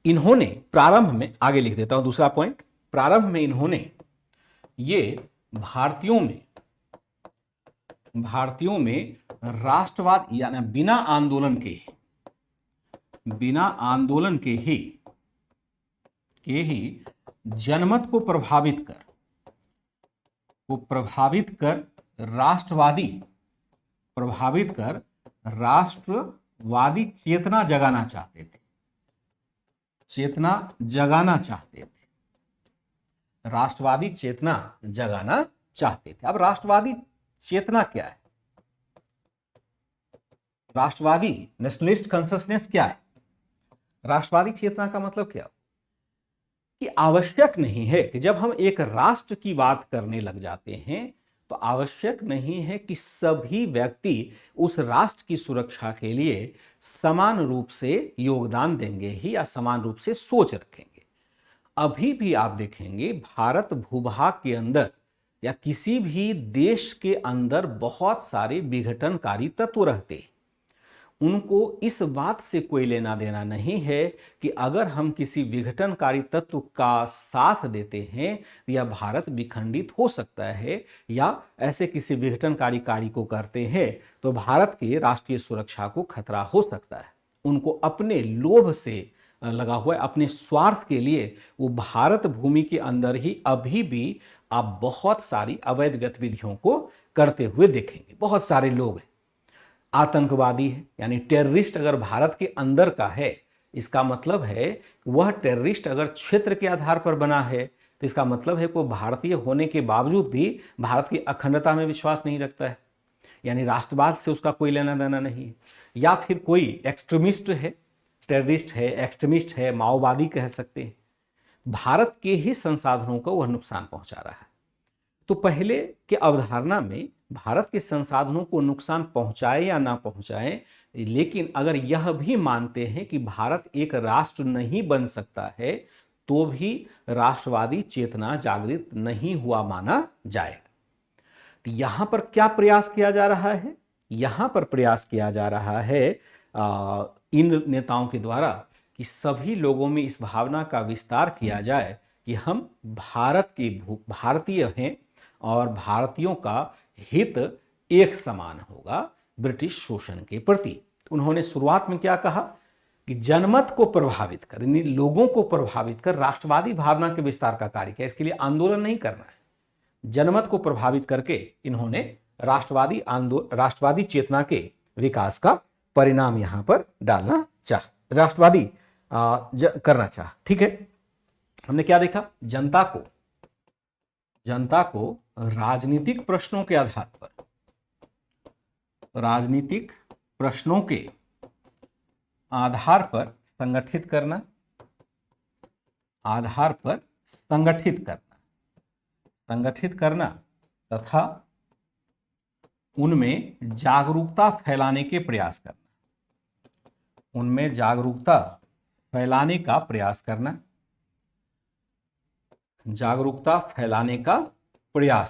इन्होंने प्रारंभ में, आगे लिख देता हूं दूसरा पॉइंट, प्रारंभ में इन्होंने ये भारतीयों में राष्ट्रवाद यानी बिना बिना आंदोलन के ही जनमत को प्रभावित कर राष्ट्रवादी चेतना जगाना चाहते थे। राष्ट्रवादी चेतना जगाना चाहते थे। अब राष्ट्रवादी चेतना क्या है? राष्ट्रवादी नेशनलिस्ट कॉन्शसनेस क्या है? राष्ट्रवादी चेतना का मतलब क्या कि आवश्यक नहीं है कि जब हम एक राष्ट्र की बात करने लग जाते हैं तो आवश्यक नहीं है कि सभी व्यक्ति उस राष्ट्र की सुरक्षा के लिए समान रूप से योगदान देंगे ही या समान रूप से सोच रखेंगे। अभी भी आप देखेंगे भारत भूभाग के अंदर या किसी भी देश के अंदर बहुत सारे विघटनकारी तत्व रहते हैं। उनको इस बात से कोई लेना देना नहीं है कि अगर हम किसी विघटनकारी तत्व का साथ देते हैं या भारत विखंडित हो सकता है या ऐसे किसी विघटनकारी कार्य को करते हैं तो भारत के राष्ट्रीय सुरक्षा को खतरा हो सकता है। उनको अपने लोभ से लगा हुआ है, अपने स्वार्थ के लिए वो भारत भूमि के अंदर ही अभी भी आप बहुत सारी अवैध गतिविधियों को करते हुए देखेंगे। बहुत सारे लोग हैं, आतंकवादी है यानी टेररिस्ट अगर भारत के अंदर का है, इसका मतलब है वह टेररिस्ट अगर क्षेत्र के आधार पर बना है तो इसका मतलब है कोई भारतीय होने के बावजूद भी भारत की अखंडता में विश्वास नहीं रखता है, यानी राष्ट्रवाद से उसका कोई लेना देना नहीं है। या फिर कोई एक्सट्रीमिस्ट है, टेररिस्ट है, एक्सट्रीमिस्ट है, माओवादी कह सकते हैं, भारत के ही संसाधनों को वह नुकसान पहुंचा रहा है। तो पहले के अवधारणा में भारत के संसाधनों को नुकसान पहुंचाए या ना पहुंचाए, लेकिन अगर यह भी मानते हैं कि भारत एक राष्ट्र नहीं बन सकता है तो भी राष्ट्रवादी चेतना जागृत नहीं हुआ माना जाएगा। तो यहां पर क्या प्रयास किया जा रहा है? यहां पर प्रयास किया जा रहा है इन नेताओं के द्वारा कि सभी लोगों में इस भावना का विस्तार किया जाए कि हम भारतीय हैं और भारतीयों का हित एक समान होगा ब्रिटिश शोषण के प्रति। उन्होंने शुरुआत में क्या कहा कि जनमत को प्रभावित कर, लोगों को प्रभावित कर राष्ट्रवादी भावना के विस्तार का कार्य किया। इसके लिए आंदोलन नहीं करना है, जनमत को प्रभावित करके इन्होंने राष्ट्रवादी चेतना के विकास का परिणाम यहां पर डालना राष्ट्रवादी करना चाह। ठीक है, हमने क्या देखा? जनता को राजनीतिक प्रश्नों के आधार पर संगठित करना तथा उनमें जागरूकता फैलाने का प्रयास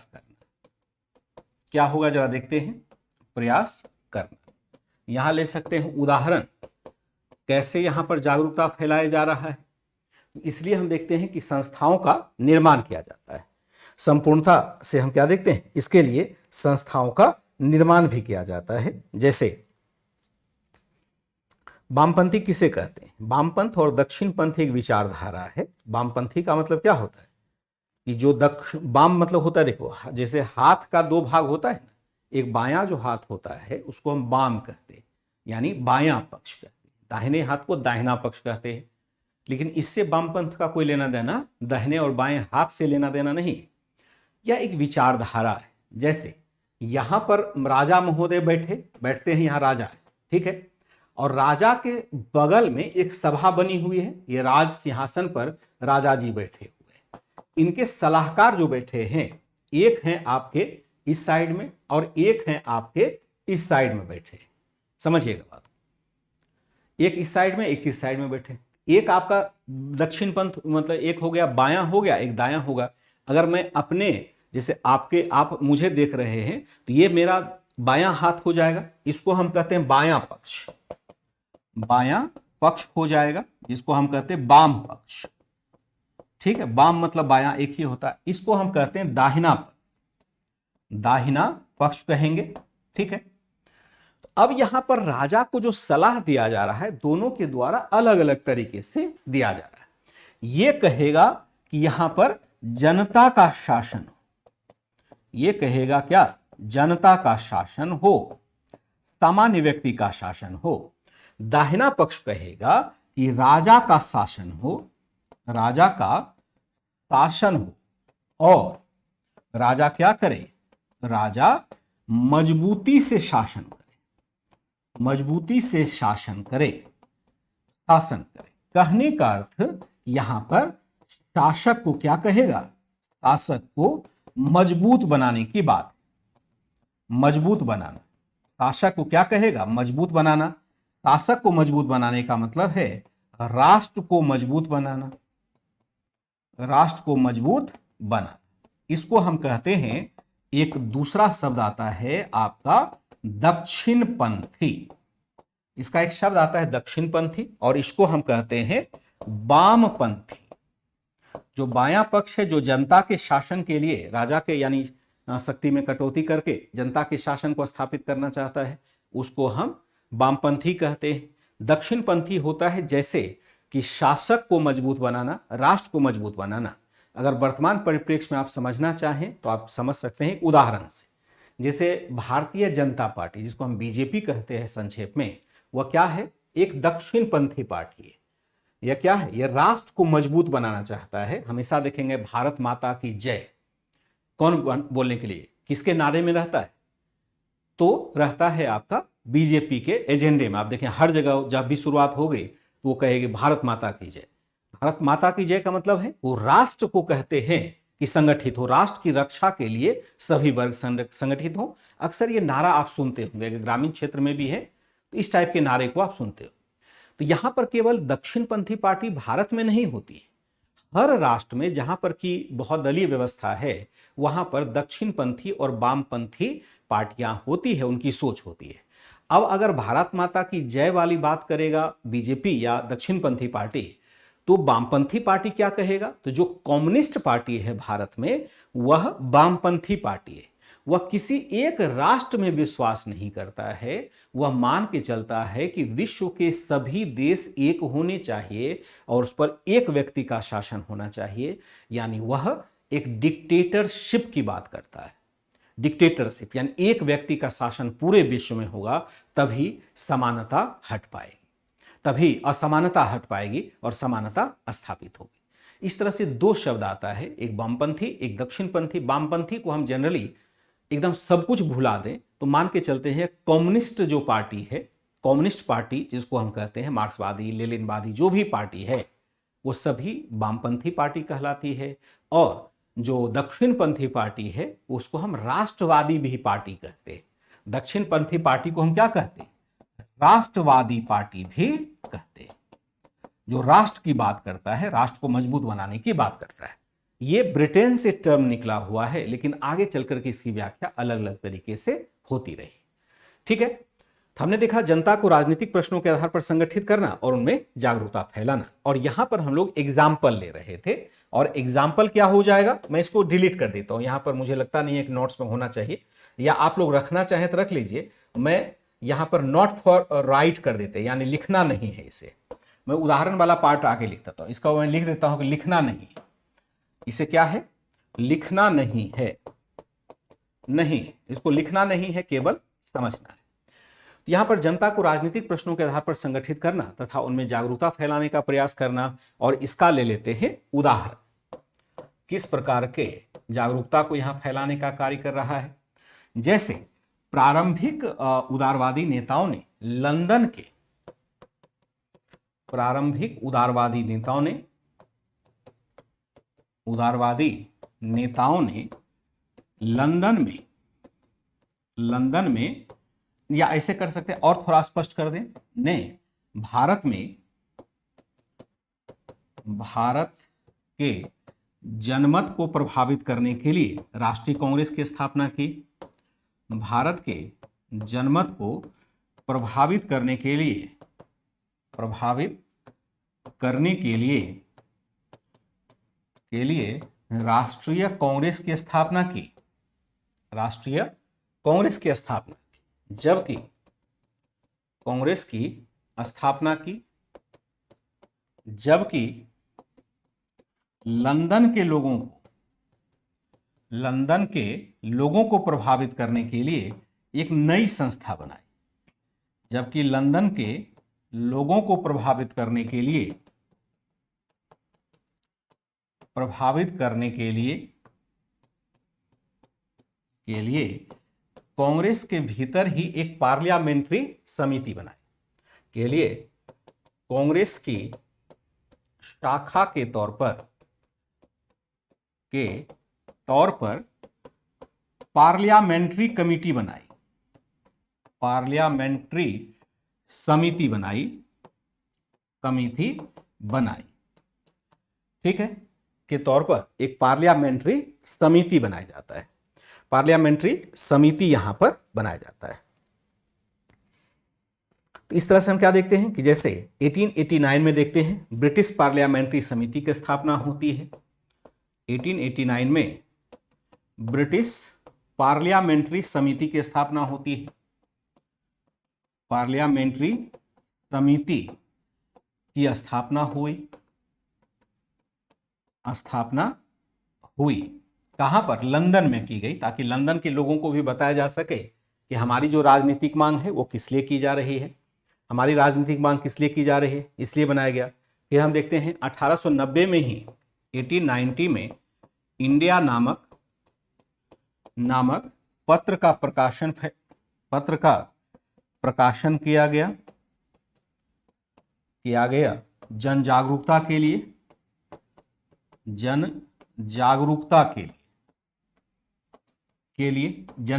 करना। क्या होगा जरा देखते हैं। प्रयास करना, यहां ले सकते हैं उदाहरण कैसे यहां पर जागरूकता फैलाया जा रहा है। इसलिए हम देखते हैं कि संस्थाओं का निर्माण किया जाता है। संपूर्णता से हम क्या देखते हैं? इसके लिए संस्थाओं का निर्माण भी किया जाता है। जैसे वामपंथी किसे कहते हैं? वामपंथ और दक्षिणपंथ एक विचारधारा है। वामपंथी का मतलब क्या होता है कि जो वाम मतलब होता है, देखो जैसे हाथ का दो भाग होता है ना, एक बायां जो हाथ होता है उसको हम वाम कहते हैं, यानी बायां पक्ष कहते हैं। दाहिने हाथ को दाहिना पक्ष कहते हैं। लेकिन इससे वामपंथ का कोई लेना देना दाहिने और बाएं हाथ से लेना देना नहीं, यह एक विचारधारा है। जैसे यहां पर राजा महोदय बैठते हैं, यहां राजा है, ठीक है, और राजा के बगल में एक सभा बनी हुई है, ये राज सिंहासन पर राजा जी बैठे हुए हैं। इनके सलाहकार जो बैठे हैं, एक हैं आपके इस साइड में और एक हैं आपके इस साइड में बैठे। समझिएगा बात, एक इस साइड में एक इस साइड में बैठे। एक आपका दक्षिण पंथ मतलब एक हो गया बायां हो गया, एक दायां होगा। अगर मैं अपने जैसे आप मुझे देख रहे हैं तो ये मेरा बायां हाथ हो जाएगा, इसको हम कहते हैं बायां पक्ष। बायां पक्ष हो जाएगा जिसको हम कहते हैं वाम पक्ष। ठीक है, वाम मतलब बायां एक ही होता है। इसको हम कहते हैं दाहिना पक्ष कहेंगे। ठीक है, तो अब यहां पर राजा को जो सलाह दिया जा रहा है दोनों के द्वारा अलग अलग तरीके से दिया जा रहा है। यह कहेगा कि यहां पर जनता का शासन हो, यह कहेगा क्या, जनता का शासन हो, सामान्य व्यक्ति का शासन हो। दाहिना पक्ष कहेगा कि राजा का शासन हो, राजा का शासन हो और राजा क्या करे, राजा मजबूती से शासन करे, मजबूती से शासन करे, शासन करे। कहने का अर्थ यहां पर शासक को क्या कहेगा, शासक को मजबूत बनाने की बात, मजबूत बनाना। शासक को क्या कहेगा, मजबूत बनाना। शासक को मजबूत बनाने का मतलब है राष्ट्र को मजबूत बनाना, राष्ट्र को मजबूत बनाना। इसको हम कहते हैं, एक दूसरा शब्द आता है आपका दक्षिणपंथी। इसका एक शब्द आता है दक्षिणपंथी और इसको हम कहते हैं वामपंथी। जो बायां पक्ष है, जो जनता के शासन के लिए राजा के यानी शक्ति में कटौती करके जनता के शासन को स्थापित करना चाहता है, उसको हम वामपंथी कहते हैं। दक्षिणपंथी होता है जैसे कि शासक को मजबूत बनाना, राष्ट्र को मजबूत बनाना। अगर वर्तमान परिप्रेक्ष्य में आप समझना चाहें तो आप समझ सकते हैं एक उदाहरण से। जैसे भारतीय जनता पार्टी, जिसको हम बीजेपी कहते हैं संक्षेप में, वह क्या है, एक दक्षिणपंथी पार्टी है। यह क्या है, यह राष्ट्र को मजबूत बनाना चाहता है। हमेशा देखेंगे भारत माता की जय कौन बोलने के लिए, किसके नारे में रहता है, तो रहता है आपका बीजेपी के एजेंडे में। आप देखें हर जगह जब भी शुरुआत हो गई तो वो कहेगी भारत माता की जय। भारत माता की जय का मतलब है वो राष्ट्र को कहते हैं कि संगठित हो, राष्ट्र की रक्षा के लिए सभी वर्ग संगठित हो। अक्सर ये नारा आप सुनते होंगे, ग्रामीण क्षेत्र में भी है तो इस टाइप के नारे को आप सुनते हो। तो यहां पर केवल दक्षिणपंथी पार्टी भारत में नहीं होती है, हर राष्ट्र में जहां पर की बहुदलीय व्यवस्था है वहां पर दक्षिणपंथी और वामपंथी पार्टियां होती है, उनकी सोच होती है। अब अगर भारत माता की जय वाली बात करेगा बीजेपी या दक्षिणपंथी पार्टी, तो वामपंथी पार्टी क्या कहेगा, तो जो कम्युनिस्ट पार्टी है भारत में वह वामपंथी पार्टी है। वह किसी एक राष्ट्र में विश्वास नहीं करता है, वह मान के चलता है कि विश्व के सभी देश एक होने चाहिए और उस पर एक व्यक्ति का शासन होना चाहिए। यानी वह एक डिक्टेटरशिप की बात करता है। डिक्टेटरशिप यानी एक व्यक्ति का शासन पूरे विश्व में होगा, तभी समानता हट पाएगी, तभी असमानता हट पाएगी और समानता स्थापित होगी। इस तरह से दो शब्द आता है, एक वामपंथी एक दक्षिणपंथी। वामपंथी को हम जनरली एकदम सब कुछ भुला दें तो मान के चलते हैं कम्युनिस्ट जो पार्टी है, कम्युनिस्ट पार्टी जिसको हम कहते हैं मार्क्सवादी लेनिनवादी जो भी पार्टी है वो सभी वामपंथी पार्टी कहलाती है। और जो दक्षिणपंथी पार्टी है उसको हम राष्ट्रवादी भी पार्टी कहते हैं। दक्षिणपंथी पार्टी को हम क्या कहते हैं, राष्ट्रवादी पार्टी भी कहते हैं, जो राष्ट्र की बात करता है, राष्ट्र को मजबूत बनाने की बात करता है। ये ब्रिटेन से टर्म निकला हुआ है, लेकिन आगे चलकर के इसकी व्याख्या अलग अलग तरीके से होती रही। ठीक है, तो हमने देखा जनता को राजनीतिक प्रश्नों के आधार पर संगठित करना और उनमें जागरूकता फैलाना। और यहां पर हम लोग एग्जाम्पल ले रहे थे, और एग्जाम्पल क्या हो जाएगा, मैं इसको डिलीट कर देता हूं। यहां पर मुझे लगता नहीं है कि नोट्स में होना चाहिए, या आप लोग रखना चाहें तो रख लीजिए। मैं यहां पर नॉट फॉर राइट कर देते, यानी लिखना नहीं है इसे। मैं उदाहरण वाला पार्ट आगे लिख देता हूं, इसका मैं लिख देता हूं कि लिखना नहीं, इसे क्या है, लिखना नहीं है, नहीं, इसको लिखना नहीं है, केवल समझना है। यहां पर जनता को राजनीतिक प्रश्नों के आधार पर संगठित करना तथा उनमें जागरूकता फैलाने का प्रयास करना। और इसका ले लेते हैं उदाहरण, किस प्रकार के जागरूकता को यहां फैलाने का कार्य कर रहा है। जैसे प्रारंभिक उदारवादी नेताओं ने लंदन के, प्रारंभिक उदारवादी नेताओं ने लंदन में, या ऐसे कर सकते हैं और थोड़ा स्पष्ट कर दें, ने भारत के जनमत को प्रभावित करने के लिए राष्ट्रीय कांग्रेस की स्थापना की। भारत के जनमत को प्रभावित करने के लिए राष्ट्रीय कांग्रेस की स्थापना की, जबकि कांग्रेस की स्थापना की, जबकि लंदन के लोगों को प्रभावित करने के लिए एक नई संस्था बनाई। जबकि लंदन के लोगों को प्रभावित करने के लिए कांग्रेस के भीतर ही एक पार्लियामेंट्री समिति बनाई के लिए कांग्रेस की शाखा के तौर पर पार्लियामेंट्री कमेटी बनाई, पार्लियामेंट्री समिति बनाई, ठीक है, के तौर पर एक पार्लियामेंट्री समिति बनाया जाता है, पार्लियामेंट्री समिति यहां पर बनाया जाता है। तो इस तरह से हम क्या देखते हैं कि जैसे 1889 में देखते हैं ब्रिटिश पार्लियामेंट्री समिति की स्थापना होती है। 1889 में ब्रिटिश पार्लियामेंट्री समिति की स्थापना होती है। पार्लियामेंट्री समिति की स्थापना हुई कहां पर? लंदन में की गई, ताकि लंदन के लोगों को भी बताया जा सके कि हमारी जो राजनीतिक मांग है वो किस लिए की जा रही है, हमारी राजनीतिक मांग किस लिए की जा रही है, इसलिए बनाया गया। फिर हम देखते हैं 1890 में ही 1890 में इंडिया नामक पत्र का प्रकाशन किया गया जन जागरूकता के लिए। जन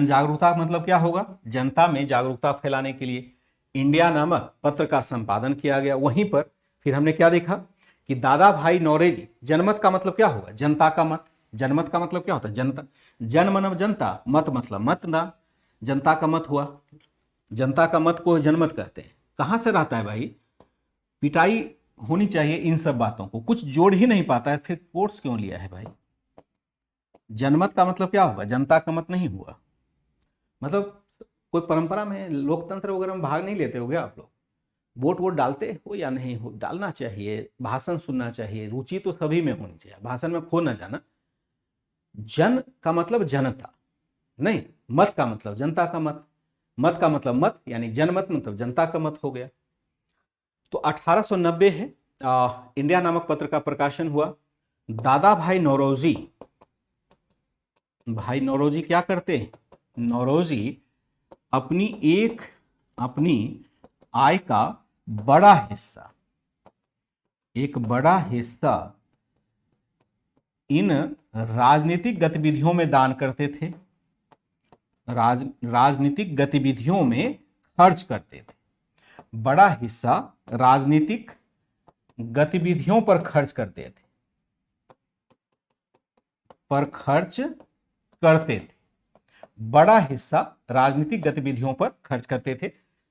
जागरूकता मतलब क्या होगा? जनता में जागरूकता फैलाने के लिए इंडिया नामक पत्र का संपादन किया गया। वहीं पर फिर हमने क्या देखा कि दादा भाई नौरोजी, जनमत का मतलब क्या होगा? जनता का मत। जनमत का मतलब क्या होता है? जनता। जन मतलब जनता, मत मतलब मतदान। जनता का मत हुआ, जनता का मत को जनमत कहते हैं। कहां से रहता है भाई? पिटाई होनी चाहिए इन सब बातों को, कुछ जोड़ ही नहीं पाता है, फिर कोर्स क्यों लिया है भाई? जनमत का मतलब क्या होगा? जनता का मत नहीं हुआ। मतलब कोई परंपरा में, लोकतंत्र वगैरह में भाग नहीं लेते हो क्या आप लोग? वोट डालते हो या नहीं हो? डालना चाहिए, भाषण सुनना चाहिए, रुचि तो सभी में होनी चाहिए, भाषण में खो ना जाना। जन का मतलब जनता नहीं, मत का मतलब जनता का मत, मत का मतलब मत, यानी जनमत मतलब जनता का मत हो गया। तो 1890 है, इंडिया नामक पत्र का प्रकाशन हुआ। दादा भाई नौरोजी क्या करते हैं? नौरोजी अपनी आय का एक बड़ा हिस्सा इन राजनीतिक गतिविधियों में दान करते थे, राजनीतिक गतिविधियों में खर्च करते थे। बड़ा हिस्सा राजनीतिक गतिविधियों पर खर्च करते थे, बड़ा हिस्सा राजनीतिक गतिविधियों पर खर्च करते थे।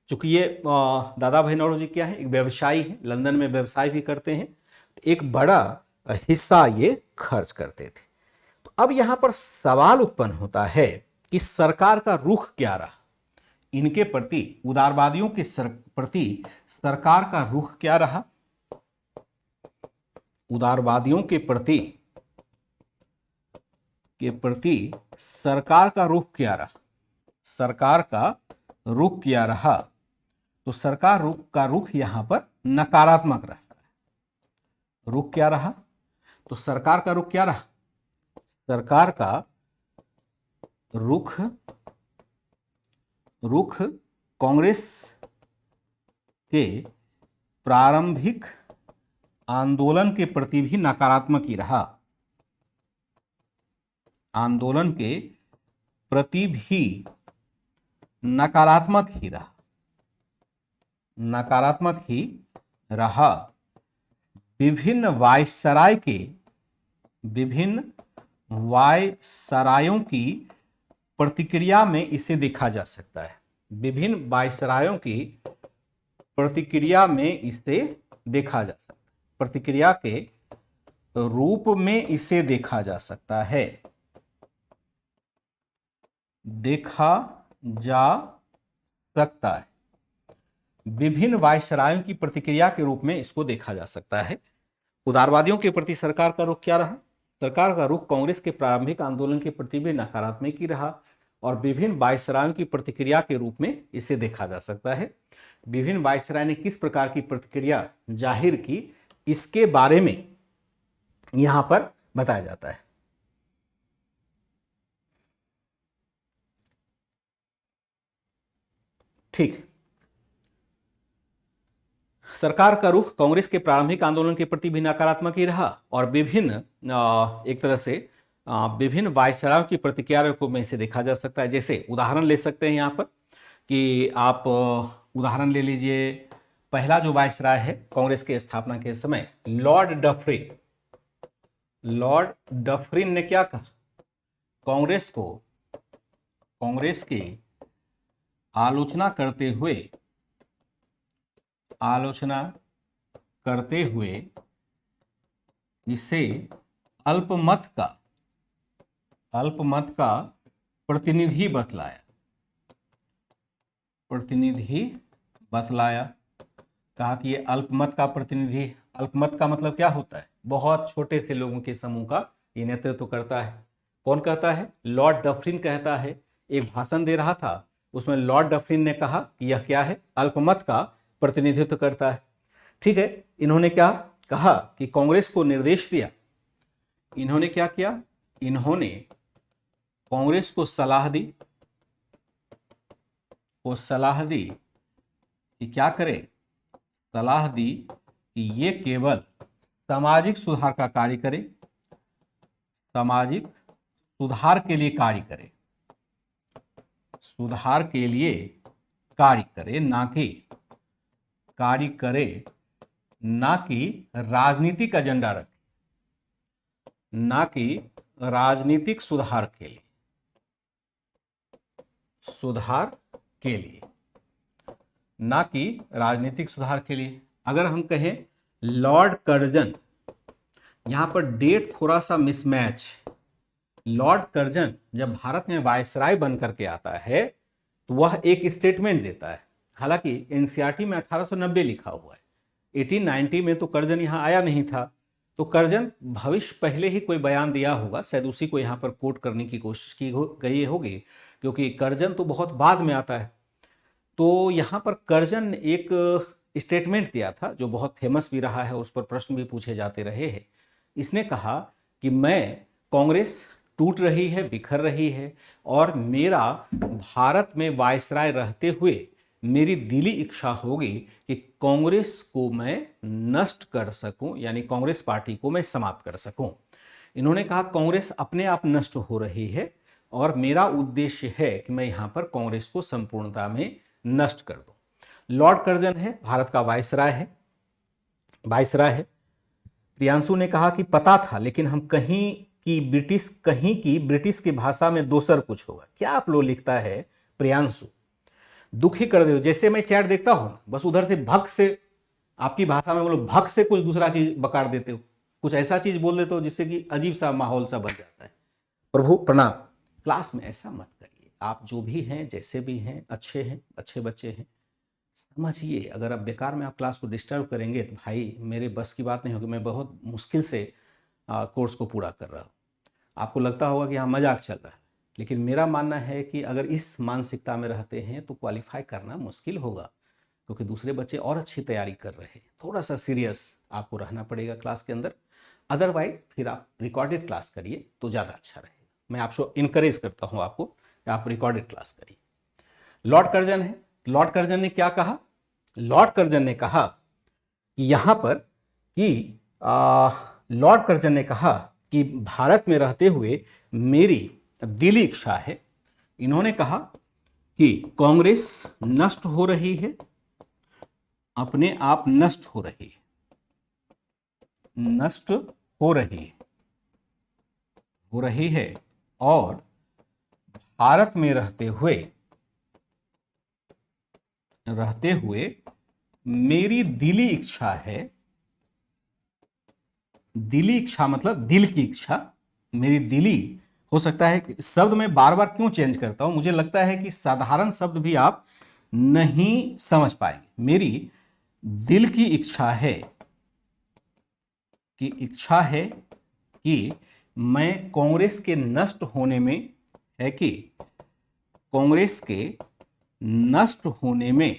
चूंकि ये दादा भाई नौरोजी क्या है? एक व्यवसायी है, लंदन में व्यवसाय भी करते हैं, एक बड़ा हिस्सा ये खर्च करते थे। तो अब यहां पर सवाल उत्पन्न होता है कि सरकार का रुख क्या रहा इनके प्रति, उदारवादियों के प्रति सरकार का रुख क्या रहा? उदारवादियों के प्रति सरकार का रुख क्या रहा? सरकार का रुख क्या रहा? तो सरकार का रुख यहां पर नकारात्मक रहता है। रुख क्या रहा? तो सरकार का रुख क्या रहा? सरकार का रुख कांग्रेस के प्रारंभिक आंदोलन के प्रति भी नकारात्मक ही रहा। आंदोलन के प्रति भी नकारात्मक ही रहा। विभिन्न वायसरायों की प्रतिक्रिया में इसे देखा जा सकता है। विभिन्न वायसरायों की प्रतिक्रिया में इसे देखा जा सकता है, प्रतिक्रिया के रूप में इसे देखा जा सकता है, देखा जा सकता है। विभिन्न वायसरायों की प्रतिक्रिया के रूप में इसको देखा जा सकता है। उदारवादियों के प्रति सरकार का रुख क्या रहा? सरकार का रुख कांग्रेस के प्रारंभिक आंदोलन के प्रति भी नकारात्मक ही रहा और विभिन्न वायसरायों की प्रतिक्रिया के रूप में इसे देखा जा सकता है। विभिन्न वायसराय ने किस प्रकार की प्रतिक्रिया जाहिर की, इसके बारे में यहां पर बताया जाता है। ठीक, सरकार का रुख कांग्रेस के प्रारंभिक आंदोलन के प्रति भी नकारात्मक ही रहा और विभिन्न एक तरह से विभिन्न वायसरायों की प्रतिक्रिया रूप में इसे देखा जा सकता है। जैसे उदाहरण ले सकते हैं यहाँ पर कि आप उदाहरण ले लीजिए, पहला जो वायसराय है कांग्रेस के स्थापना के समय लॉर्ड डफरिन। लॉर्ड डफरिन ने क्या कहा? कांग्रेस की आलोचना करते हुए इसे अल्पमत का प्रतिनिधि बतलाया। कहा कि ये अल्पमत का प्रतिनिधि, अल्पमत का मतलब क्या होता है? बहुत छोटे से लोगों के समूह का ये नेतृत्व करता है। कौन कहता है? लॉर्ड डफरिन कहता है। एक भाषण दे रहा था, उसमें लॉर्ड डफरिन ने कहा कि यह क्या है? अल्पमत का प्रतिनिधित्व करता है। ठीक है, इन्होंने क्या कहा कि कांग्रेस को निर्देश दिया। इन्होंने क्या किया? इन्होंने कांग्रेस को सलाह दी कि क्या करे? सलाह दी कि ये केवल सामाजिक सुधार का कार्य करे, सामाजिक सुधार के लिए कार्य करे, सुधार के लिए कार्य करे, ना कि राजनीतिक एजेंडा रखे, ना कि राजनीतिक सुधार के लिए। अगर हम कहें लॉर्ड कर्जन, यहां पर डेट थोड़ा सा मिसमैच। लॉर्ड कर्जन जब भारत में वायसराय बन करके आता है तो वह एक स्टेटमेंट देता है। हालांकि एनसीईआरटी में 1890 लिखा हुआ है, 1890 में तो कर्जन यहां आया नहीं था। तो कर्जन भविष्य पहले ही कोई बयान दिया होगा, शायद उसी को यहां पर कोट करने की कोशिश की गई होगी, क्योंकि कर्जन तो बहुत बाद में आता है। तो यहां पर कर्जन ने एक स्टेटमेंट दिया था जो बहुत फेमस भी रहा है, उस पर प्रश्न भी पूछे जाते रहे हैं। इसने कहा कि मैं कांग्रेस टूट रही है, बिखर रही है और मेरा भारत में वायसराय रहते हुए मेरी दिली इच्छा होगी कि कांग्रेस को मैं नष्ट कर सकूं, यानी कांग्रेस पार्टी को मैं समाप्त कर सकूं। इन्होंने कहा कांग्रेस अपने आप नष्ट हो रही है और मेरा उद्देश्य है कि मैं यहां पर कांग्रेस को संपूर्णता में नष्ट कर दूं। लॉर्ड कर्जन है, भारत का वायसराय है। प्रियांशु ने कहा कि पता था, लेकिन हम कहीं की ब्रिटिश की भाषा में दोसर कुछ होगा। क्या आप लोग लिखता है प्रियांशु? दुखी कर दे। जैसे मैं चैट देखता हूं, बस उधर से भक से, आपकी भाषा में बोलो, भक से कुछ दूसरा चीज बकार देते हो, कुछ ऐसा चीज बोल देते हो जिससे कि अजीब सा माहौल सा बन जाता है। प्रभु प्रणाम। क्लास में ऐसा मत करिए। आप जो भी हैं, जैसे भी हैं, अच्छे बच्चे हैं, समझिए। अगर आप बेकार में आप क्लास को डिस्टर्ब करेंगे तो भाई मेरे बस की बात नहीं होगी। मैं बहुत मुश्किल से कोर्स को पूरा कर रहा हूँ। आपको लगता होगा कि हाँ मजाक चल रहा है, लेकिन मेरा मानना है कि अगर इस मानसिकता में रहते हैं तो क्वालिफाई करना मुश्किल होगा, क्योंकि दूसरे बच्चे और अच्छी तैयारी कर रहे हैं। थोड़ा सा सीरियस आपको रहना पड़ेगा क्लास के अंदर, अदरवाइज फिर आप रिकॉर्डेड क्लास करिए तो ज़्यादा अच्छा रहेगा। मैं आपको इनकरेज करता हूँ आपको कि आप रिकॉर्डेड क्लास करिए। लॉर्ड कर्जन है, लॉर्ड कर्जन ने क्या कहा? लॉर्ड कर्जन ने कहा कि यहाँ पर कि लॉर्ड कर्जन ने कहा कि भारत में रहते हुए मेरी दिली इच्छा है। इन्होंने कहा कि कांग्रेस नष्ट हो रही है, अपने आप नष्ट हो रही है और भारत में रहते हुए मेरी दिली इच्छा है। दिली इच्छा मतलब दिल की इच्छा, मेरी दिली। हो सकता है कि शब्द में बार बार क्यों चेंज करता हूं, मुझे लगता है कि साधारण शब्द भी आप नहीं समझ पाएंगे। मेरी दिल की इच्छा है कि मैं कांग्रेस के नष्ट होने में है कि कांग्रेस के नष्ट होने में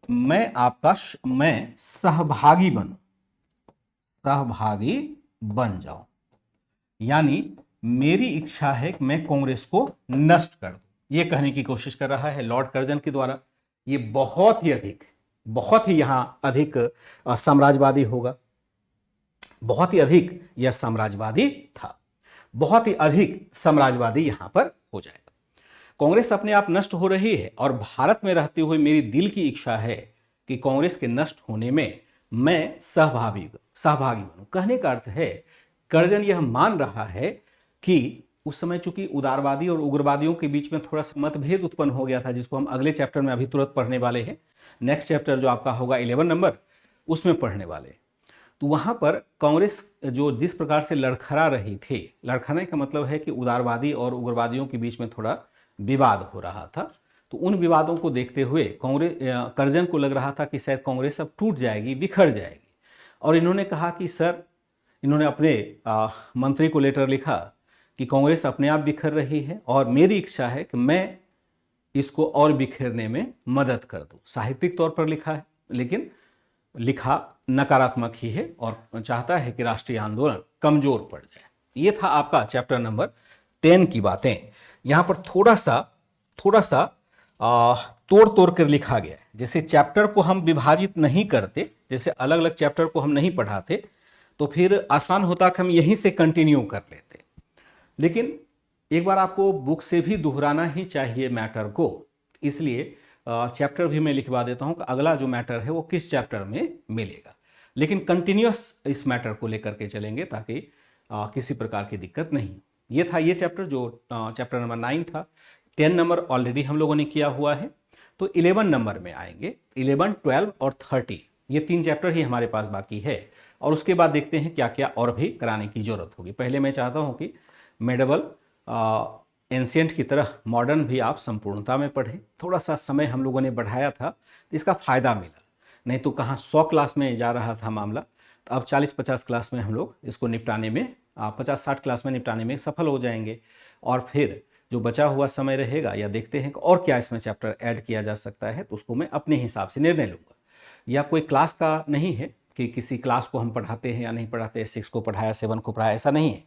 मैं सहभागी बन जाऊं। यानी मेरी इच्छा है कि मैं कांग्रेस को नष्ट कर दूं। यह कहने की कोशिश कर रहा है लॉर्ड कर्जन के द्वारा। ये बहुत ही यहां अधिक साम्राज्यवादी होगा, बहुत ही अधिक यह साम्राज्यवादी था, बहुत ही अधिक साम्राज्यवादी यहां पर हो जाएगा। कांग्रेस अपने आप नष्ट हो रही है और भारत में रहते हुए मेरी दिल की इच्छा है कि कांग्रेस के नष्ट होने में मैं सहभागी बनूं। कहने का अर्थ है कर्जन यह मान रहा है कि उस समय चूंकि उदारवादी और उग्रवादियों के बीच में थोड़ा सा मतभेद उत्पन्न हो गया था, जिसको हम अगले चैप्टर में अभी तुरंत पढ़ने वाले हैं। नेक्स्ट चैप्टर जो आपका होगा 11 नंबर, उसमें पढ़ने वाले हैं। तो वहां पर कांग्रेस जो जिस प्रकार से लड़खड़ा रही थी, लड़खड़ाने का मतलब है कि उदारवादी और उग्रवादियों के बीच में थोड़ा विवाद हो रहा था। तो उन विवादों को देखते हुए कर्जन को लग रहा था कि शायद कांग्रेस अब टूट जाएगी, बिखर जाएगी। और इन्होंने कहा कि सर, इन्होंने अपने मंत्री को लेटर लिखा कि कांग्रेस अपने आप बिखर रही है और मेरी इच्छा है कि मैं इसको और बिखेरने में मदद कर दूं। साहित्यिक तौर पर लिखा है, लेकिन लिखा नकारात्मक ही है और चाहता है कि राष्ट्रीय आंदोलन कमजोर पड़ जाए। ये था आपका चैप्टर नंबर 10 की बातें। यहां पर थोड़ा सा तोड़ तोड़ कर लिखा गया है। जैसे चैप्टर को हम विभाजित नहीं करते, जैसे अलग अलग चैप्टर को हम नहीं पढ़ाते, तो फिर आसान होता कि हम यहीं से कंटिन्यू कर लेते। लेकिन एक बार आपको बुक से भी दोहराना ही चाहिए मैटर को, इसलिए चैप्टर भी मैं लिखवा देता हूं कि अगला जो मैटर है वो किस चैप्टर में मिलेगा। लेकिन कंटिन्यूअस इस मैटर को लेकर के चलेंगे ताकि किसी प्रकार की दिक्कत नहीं। ये था ये चैप्टर जो चैप्टर नंबर 9 था। 10 नंबर ऑलरेडी हम लोगों ने किया हुआ है। तो 11 नंबर में आएंगे। 11, 12 और 30 ये 3 चैप्टर ही हमारे पास बाकी है। और उसके बाद देखते हैं क्या क्या और भी कराने की जरूरत होगी। पहले मैं चाहता हूं कि मेडिवल एंशिएंट की तरह मॉडर्न भी आप संपूर्णता में पढ़ें। थोड़ा सा समय हम लोगों ने बढ़ाया था तो इसका फ़ायदा मिला, नहीं तो कहाँ 100 क्लास में जा रहा था मामला, तो अब 40-50 क्लास में हम लोग इसको निपटाने में 50-60 क्लास में निपटाने में सफल हो जाएंगे। और फिर जो बचा हुआ समय रहेगा या देखते हैं कि और क्या इसमें चैप्टर ऐड किया जा सकता है, तो उसको मैं अपने हिसाब से निर्णय लूँगा। या कोई क्लास का नहीं है कि किसी क्लास को हम पढ़ाते हैं या नहीं पढ़ाते, 6 को पढ़ाया, 7 को पढ़ाया, ऐसा नहीं है।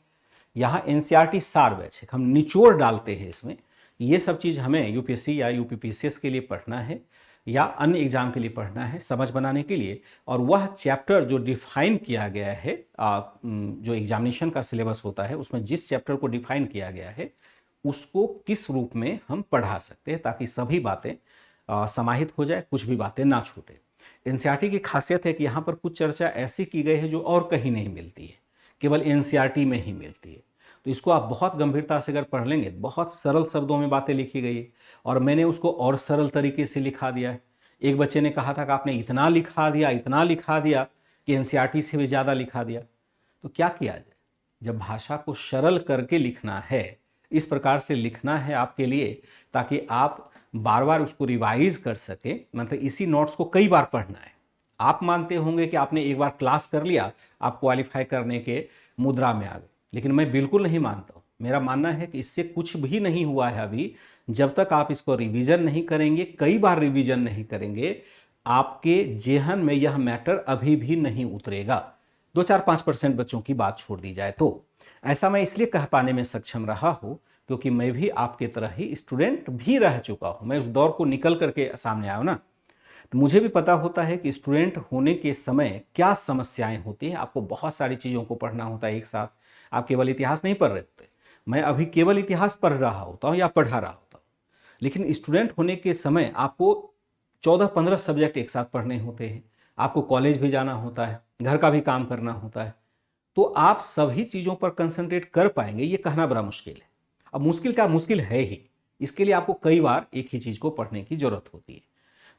यहाँ एनसीईआरटी सार बैच है, हम निचोड़ डालते हैं इसमें। ये सब चीज़ हमें यूपीएससी या यूपीपीसीएस के लिए पढ़ना है या अन्य एग्जाम के लिए पढ़ना है, समझ बनाने के लिए। और वह चैप्टर जो डिफाइन किया गया है, जो एग्जामिनेशन का सिलेबस होता है उसमें जिस चैप्टर को डिफाइन किया गया है उसको किस रूप में हम पढ़ा सकते हैं ताकि सभी बातें समाहित हो जाए, कुछ भी बातें ना छूटे। एनसीईआरटी की खासियत है कि यहाँ पर कुछ चर्चा ऐसी की गई है जो और कहीं नहीं मिलती है, केवल एनसीईआरटी में ही मिलती है। तो इसको आप बहुत गंभीरता से अगर पढ़ लेंगे, बहुत सरल शब्दों में बातें लिखी गई है और मैंने उसको और सरल तरीके से लिखा दिया है। एक बच्चे ने कहा था कि आपने इतना लिखा दिया कि एनसीईआरटी से भी ज़्यादा लिखा दिया। तो क्या किया जाए, जब भाषा को सरल करके लिखना है, इस प्रकार से लिखना है आपके लिए ताकि आप बार बार उसको रिवाइज कर सके, मतलब इसी नोट्स को कई बार पढ़ना है। आप मानते होंगे कि आपने एक बार क्लास कर लिया, आप क्वालिफाई करने के मुद्रा में आ गए, लेकिन मैं बिल्कुल नहीं मानता हूँ। मेरा मानना है कि इससे कुछ भी नहीं हुआ है अभी। जब तक आप इसको रिवीजन नहीं करेंगे, कई बार रिवीजन नहीं करेंगे, आपके जेहन में यह मैटर अभी भी नहीं उतरेगा। 2-4-5% बच्चों की बात छोड़ दी जाए तो। ऐसा मैं इसलिए कह पाने में सक्षम रहा हूँ क्योंकि मैं भी आपके तरह ही स्टूडेंट भी रह चुका हूँ। मैं उस दौर को निकल करके सामने आया हूँ ना, तो मुझे भी पता होता है कि स्टूडेंट होने के समय क्या समस्याएं होती हैं। आपको बहुत सारी चीज़ों को पढ़ना होता है एक साथ। आप केवल इतिहास नहीं पढ़ रहे होते, मैं अभी केवल इतिहास पढ़ रहा होता हूँ या पढ़ा रहा होता हूँ, लेकिन स्टूडेंट होने के समय आपको 14-15 सब्जेक्ट एक साथ पढ़ने होते हैं। आपको कॉलेज भी जाना होता है, घर का भी काम करना होता है, तो आप सभी चीज़ों पर कंसंट्रेट कर पाएंगे ये कहना बड़ा मुश्किल है। अब मुश्किल है ही, इसके लिए आपको कई बार एक ही चीज़ को पढ़ने की जरूरत होती है।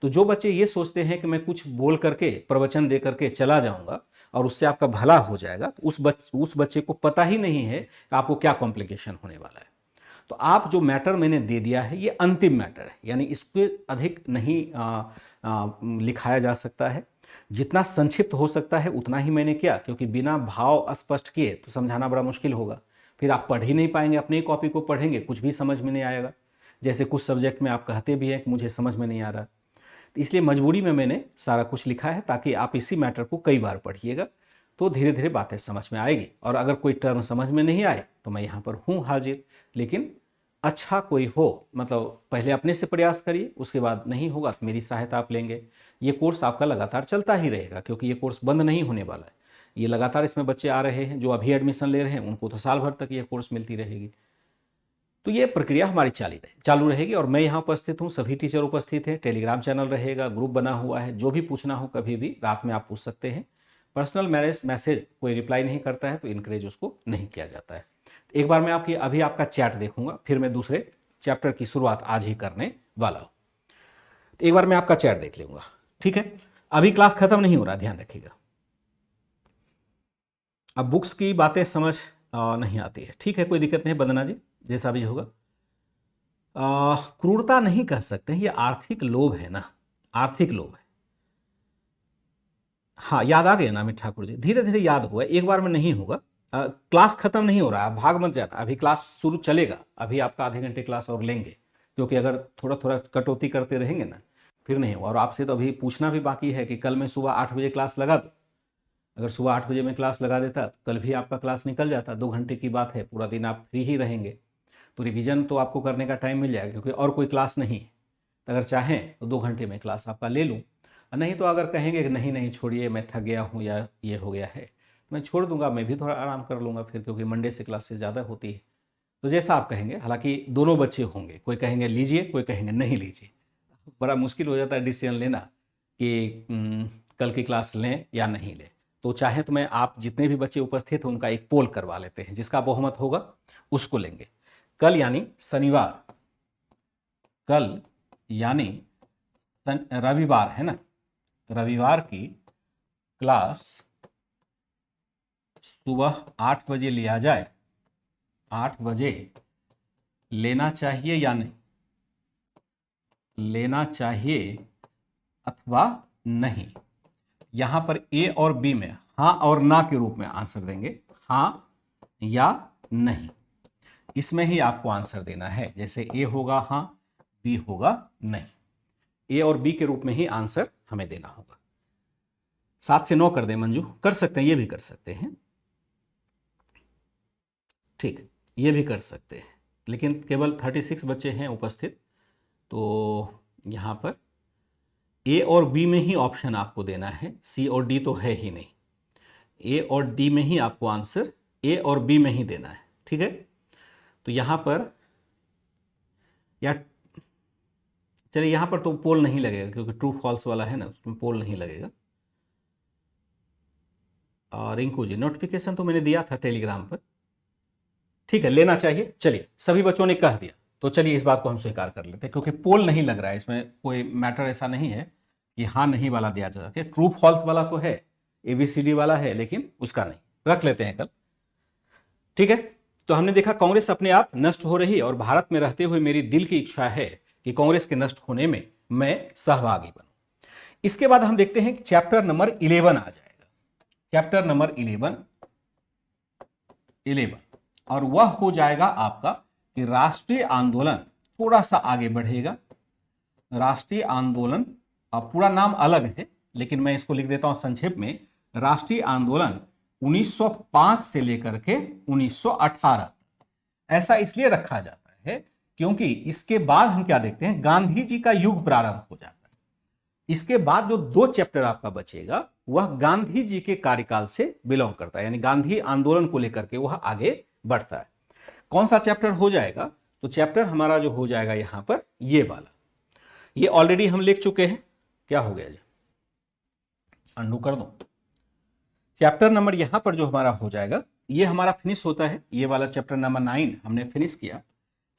तो जो बच्चे ये सोचते हैं कि मैं कुछ बोल करके, प्रवचन दे करके चला जाऊंगा और उससे आपका भला हो जाएगा, तो उस बच्चे को पता ही नहीं है कि आपको क्या कॉम्प्लिकेशन होने वाला है। तो आप जो मैटर मैंने दे दिया है ये अंतिम मैटर है, यानी इसके अधिक नहीं लिखाया जा सकता है। जितना संक्षिप्त हो सकता है उतना ही मैंने किया, क्योंकि बिना भाव स्पष्ट किए तो समझाना बड़ा मुश्किल होगा, फिर आप पढ़ ही नहीं पाएंगे, अपने ही कॉपी को पढ़ेंगे कुछ भी समझ में नहीं आएगा। जैसे कुछ सब्जेक्ट में आप कहते भी हैं कि मुझे समझ में नहीं आ रहा, तो इसलिए मजबूरी में मैंने सारा कुछ लिखा है ताकि आप इसी मैटर को कई बार पढ़िएगा तो धीरे धीरे बातें समझ में आएगी। और अगर कोई टर्म समझ में नहीं आए तो मैं यहाँ पर हूँ हाजिर, लेकिन अच्छा कोई हो, मतलब पहले अपने से प्रयास करिए, उसके बाद नहीं होगा तो मेरी सहायता आप लेंगे। ये कोर्स आपका लगातार चलता ही रहेगा, क्योंकि ये कोर्स बंद नहीं होने वाला है। ये लगातार इसमें बच्चे आ रहे हैं, जो अभी एडमिशन ले रहे हैं उनको तो साल भर तक ये कोर्स मिलती रहेगी। तो ये प्रक्रिया हमारी चालू रहेगी। और मैं यहाँ उपस्थित हूँ, सभी टीचर उपस्थित हैं, टेलीग्राम चैनल रहेगा, ग्रुप बना हुआ है, जो भी पूछना हो कभी भी रात में आप पूछ सकते हैं। पर्सनल मैसेज कोई रिप्लाई नहीं करता है तो इनकरेज उसको नहीं किया जाता है। एक बार मैं अभी आपका चैट देखूंगा, फिर मैं दूसरे चैप्टर की शुरुआत आज ही करने वाला हूं। एक बार मैं आपका चैट देख लूंगा, ठीक है। अभी क्लास खत्म नहीं हो रहा, ध्यान रखिएगा। अब बुक्स की बातें समझ नहीं आती है, ठीक है, कोई दिक्कत नहीं, बंदना जी जैसा भी होगा। क्रूरता नहीं कह सकते हैं, ये आर्थिक लोभ है ना, आर्थिक लोभ है। हाँ, याद आ गया ना अमित ठाकुर जी, धीरे धीरे याद होगा, एक बार में नहीं होगा। क्लास खत्म नहीं हो रहा है, भाग मत जाना, अभी क्लास शुरू चलेगा, अभी आपका आधे घंटे क्लास और लेंगे, क्योंकि अगर थोड़ा थोड़ा कटौती करते रहेंगे ना फिर नहीं होगा। और आपसे तो अभी पूछना भी बाकी है कि कल मैं सुबह 8 बजे क्लास लगा दूँ। अगर सुबह 8 बजे मैं क्लास लगा देता तो कल भी आपका क्लास निकल जाता, 2 घंटे की बात है, पूरा दिन आप फ्री ही रहेंगे, तो रिवीजन तो आपको करने का टाइम मिल जाएगा, क्योंकि और कोई क्लास नहीं है। अगर चाहें तो 2 घंटे में क्लास आपका ले लूँ, नहीं तो अगर कहेंगे कि नहीं नहीं छोड़िए मैं थक गया हूँ या ये हो गया है, मैं छोड़ दूंगा, मैं भी थोड़ा आराम कर लूँगा फिर, क्योंकि मंडे से क्लासेस ज़्यादा होती है। तो जैसा आप कहेंगे, हालांकि दोनों बच्चे होंगे, कोई कहेंगे लीजिए, कोई कहेंगे नहीं लीजिए, बड़ा मुश्किल हो जाता है डिसीजन लेना कि कल की क्लास लें या नहीं लें। तो चाहे तो मैं आप जितने भी बच्चे उपस्थित हैं उनका एक पोल करवा लेते हैं, जिसका बहुमत होगा उसको लेंगे। कल यानी शनिवार, कल यानी रविवार है ना, रविवार की क्लास सुबह 8 बजे लिया जाए, 8 बजे लेना चाहिए या नहीं, लेना चाहिए अथवा नहीं। यहां पर ए और बी में हां और ना के रूप में आंसर देंगे, हां या नहीं, इसमें ही आपको आंसर देना है। जैसे ए होगा हां, बी होगा नहीं, ए और बी के रूप में ही आंसर हमें देना होगा। 7 से 9 कर दें मंजू, कर सकते हैं, ये भी कर सकते हैं, ठीक, ये भी कर सकते हैं, लेकिन केवल 36 बच्चे हैं उपस्थित, तो यहाँ पर ए और बी में ही ऑप्शन आपको देना है, सी और डी तो है ही नहीं, ए और डी में ही आपको आंसर ए और बी में ही देना है, ठीक है। तो यहाँ पर या चलिए, यहाँ पर तो पोल नहीं लगेगा क्योंकि ट्रू फॉल्स वाला है ना, उसमें पोल नहीं लगेगा। और रिंकू जी, नोटिफिकेशन तो मैंने दिया था टेलीग्राम पर, ठीक है, लेना चाहिए। चलिए, सभी बच्चों ने कह दिया, तो चलिए इस बात को हम स्वीकार कर लेते हैं, क्योंकि पोल नहीं लग रहा है, इसमें कोई मैटर ऐसा नहीं है कि हाँ नहीं वाला दिया जा सकता है। ट्रू फॉल्स वाला तो है, ABCD वाला है, लेकिन उसका नहीं, रख लेते हैं कल, ठीक है। तो हमने देखा कांग्रेस अपने आप नष्ट हो रही है, और भारत में रहते हुए मेरी दिल की इच्छा है कि कांग्रेस के नष्ट होने में मैं सहभागी बनूं। इसके बाद हम देखते हैं कि चैप्टर नंबर 11 आ जाएगा, चैप्टर नंबर 11, और वह हो जाएगा आपका कि राष्ट्रीय आंदोलन थोड़ा सा आगे बढ़ेगा। राष्ट्रीय आंदोलन, पूरा नाम अलग है लेकिन मैं इसको लिख देता हूं संक्षेप में, राष्ट्रीय आंदोलन 1905 से लेकर के 1918। ऐसा इसलिए रखा जाता है क्योंकि इसके बाद हम क्या देखते हैं, गांधी जी का युग प्रारंभ हो जाता है। इसके बाद जो 2 चैप्टर आपका बचेगा वह गांधी जी के कार्यकाल से बिलोंग करता है, यानी गांधी आंदोलन को लेकर के वह आगे बढ़ता है। कौन सा चैप्टर हो जाएगा, तो चैप्टर हमारा जो हो जाएगा यहां पर ये वाला, ये ऑलरेडी हम लिख चुके हैं, क्या हो गया जी, अंडू कर दो। चैप्टर नंबर यहां पर जो हमारा हो जाएगा ये हमारा फिनिश होता है, ये वाला चैप्टर नंबर 9 हमने फिनिश किया,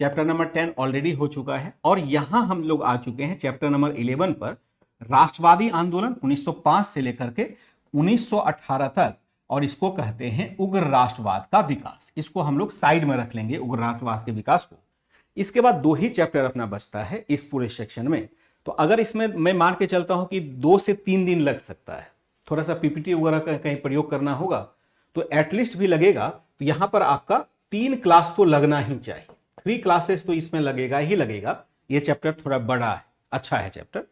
चैप्टर नंबर 10 ऑलरेडी हो चुका है, और यहां हम लोग आ चुके हैं चैप्टर नंबर 11 पर, राष्ट्रवादी आंदोलन 1905 से लेकर के 1918 तक, और इसको कहते हैं उग्र राष्ट्रवाद का विकास। इसको हम लोग साइड में रख लेंगे, उग्र राष्ट्रवाद के विकास को, इसके बाद 2 ही चैप्टर अपना बचता है इस पूरे सेक्शन में। तो अगर इसमें मैं मान के चलता हूं कि 2 से 3 दिन लग सकता है, थोड़ा सा पीपीटी वगैरह का कहीं प्रयोग करना होगा तो एटलीस्ट भी लगेगा, तो यहां पर आपका 3 क्लास तो लगना ही चाहिए, 3 क्लासेस तो इसमें लगेगा ही लगेगा। ये चैप्टर थोड़ा बड़ा है, अच्छा है चैप्टर,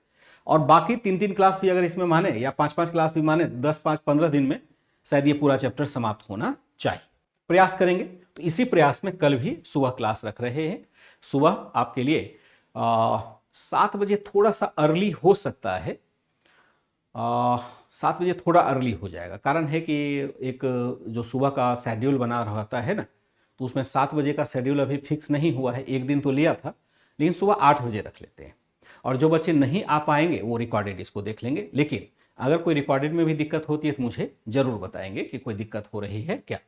और बाकी 3-3 क्लास भी अगर इसमें माने या 5-5 क्लास भी माने, 10-5-15 दिन में शायद ये पूरा चैप्टर समाप्त होना चाहिए। प्रयास करेंगे। तो इसी प्रयास में कल भी सुबह क्लास रख रहे हैं। सुबह आपके लिए 7 बजे थोड़ा सा अर्ली हो सकता है, 7 बजे थोड़ा अर्ली हो जाएगा। कारण है कि एक जो सुबह का शेड्यूल बना रहता है ना, तो उसमें 7 बजे का शेड्यूल अभी फिक्स नहीं हुआ है। एक दिन तो लिया था, लेकिन सुबह 8 बजे रख लेते हैं। और जो बच्चे नहीं आ पाएंगे वो रिकॉर्डेड इसको देख लेंगे। लेकिन अगर कोई रिकॉर्डेड में भी दिक्कत होती है तो मुझे जरूर बताएंगे कि कोई दिक्कत हो रही है क्या।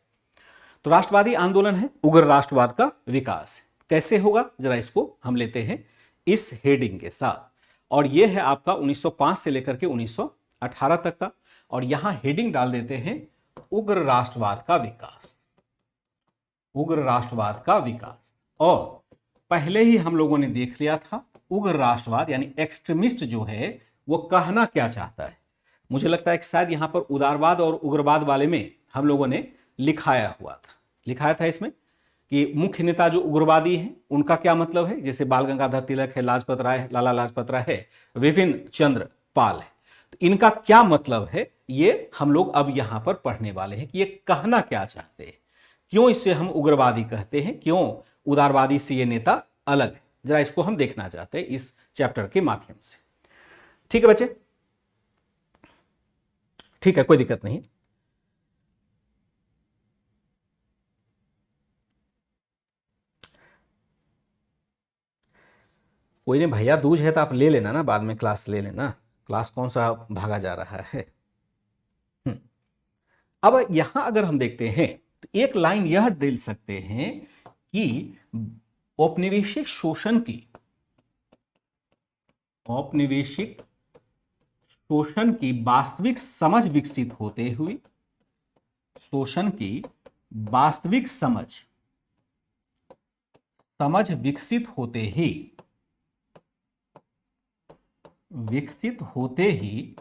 तो राष्ट्रवादी आंदोलन है उग्र राष्ट्रवाद का विकास। कैसे होगा जरा इसको हम लेते हैं इस हेडिंग के साथ। और यह है आपका 1905 से लेकर के 1918 तक का, और यहां हेडिंग डाल देते हैं उग्र राष्ट्रवाद का विकास। उग्र राष्ट्रवाद का विकास। और पहले ही हम लोगों ने देख लिया था उग्र राष्ट्रवाद यानी एक्सट्रीमिस्ट जो है वो कहना क्या चाहता है। मुझे लगता है कि शायद यहां पर उदारवाद और उग्रवाद वाले में हम लोगों ने लिखाया था इसमें कि मुख्य नेता जो उग्रवादी हैं उनका क्या मतलब है। जैसे बाल गंगाधर तिलक है, लाजपत राय है, लाला लाजपत राय है, विपिन चंद्र पाल है। तो इनका क्या मतलब है ये हम लोग अब यहां पर पढ़ने वाले हैं कि ये कहना क्या चाहते हैं, क्यों इसे हम उग्रवादी कहते हैं, क्यों उदारवादी से ये नेता अलग है। जरा इसको हम देखना चाहते हैं इस चैप्टर के माध्यम से। ठीक है बच्चे, ठीक है, कोई दिक्कत नहीं। कोई नहीं भैया, दूज है तो आप ले लेना ना, बाद में क्लास ले लेना, क्लास कौन सा भागा जा रहा है। अब यहां अगर हम देखते हैं तो एक लाइन यह डाल सकते हैं कि औपनिवेशिक शोषण की वास्तविक समझ विकसित होते हुए, शोषण की वास्तविक समझ विकसित होते ही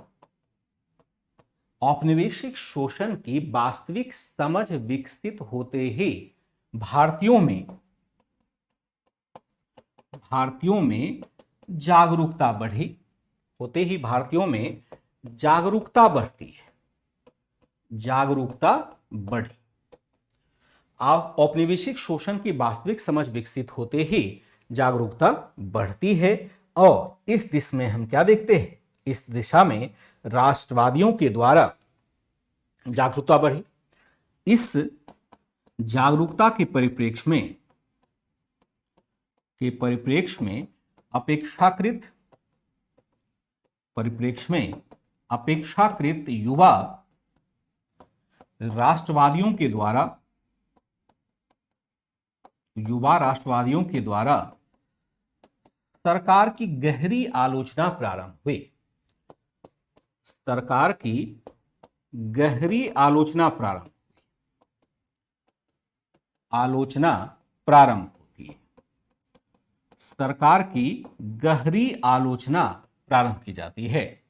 औपनिवेशिक शोषण की वास्तविक समझ विकसित होते ही भारतीयों में जागरूकता बढ़ी, होते ही भारतीयों में जागरूकता बढ़ती है, जागरूकता बढ़ी। औपनिवेशिक शोषण की वास्तविक समझ विकसित होते ही जागरूकता बढ़ती है। और इस दिशा में हम क्या देखते हैं, इस दिशा में राष्ट्रवादियों के द्वारा जागरूकता बढ़ी। इस जागरूकता के परिप्रेक्ष्य में अपेक्षाकृत युवा राष्ट्रवादियों के द्वारा सरकार की गहरी आलोचना प्रारंभ हुई। सरकार की गहरी आलोचना प्रारंभ होती है। सरकार की गहरी आलोचना प्रारंभ की जाती है।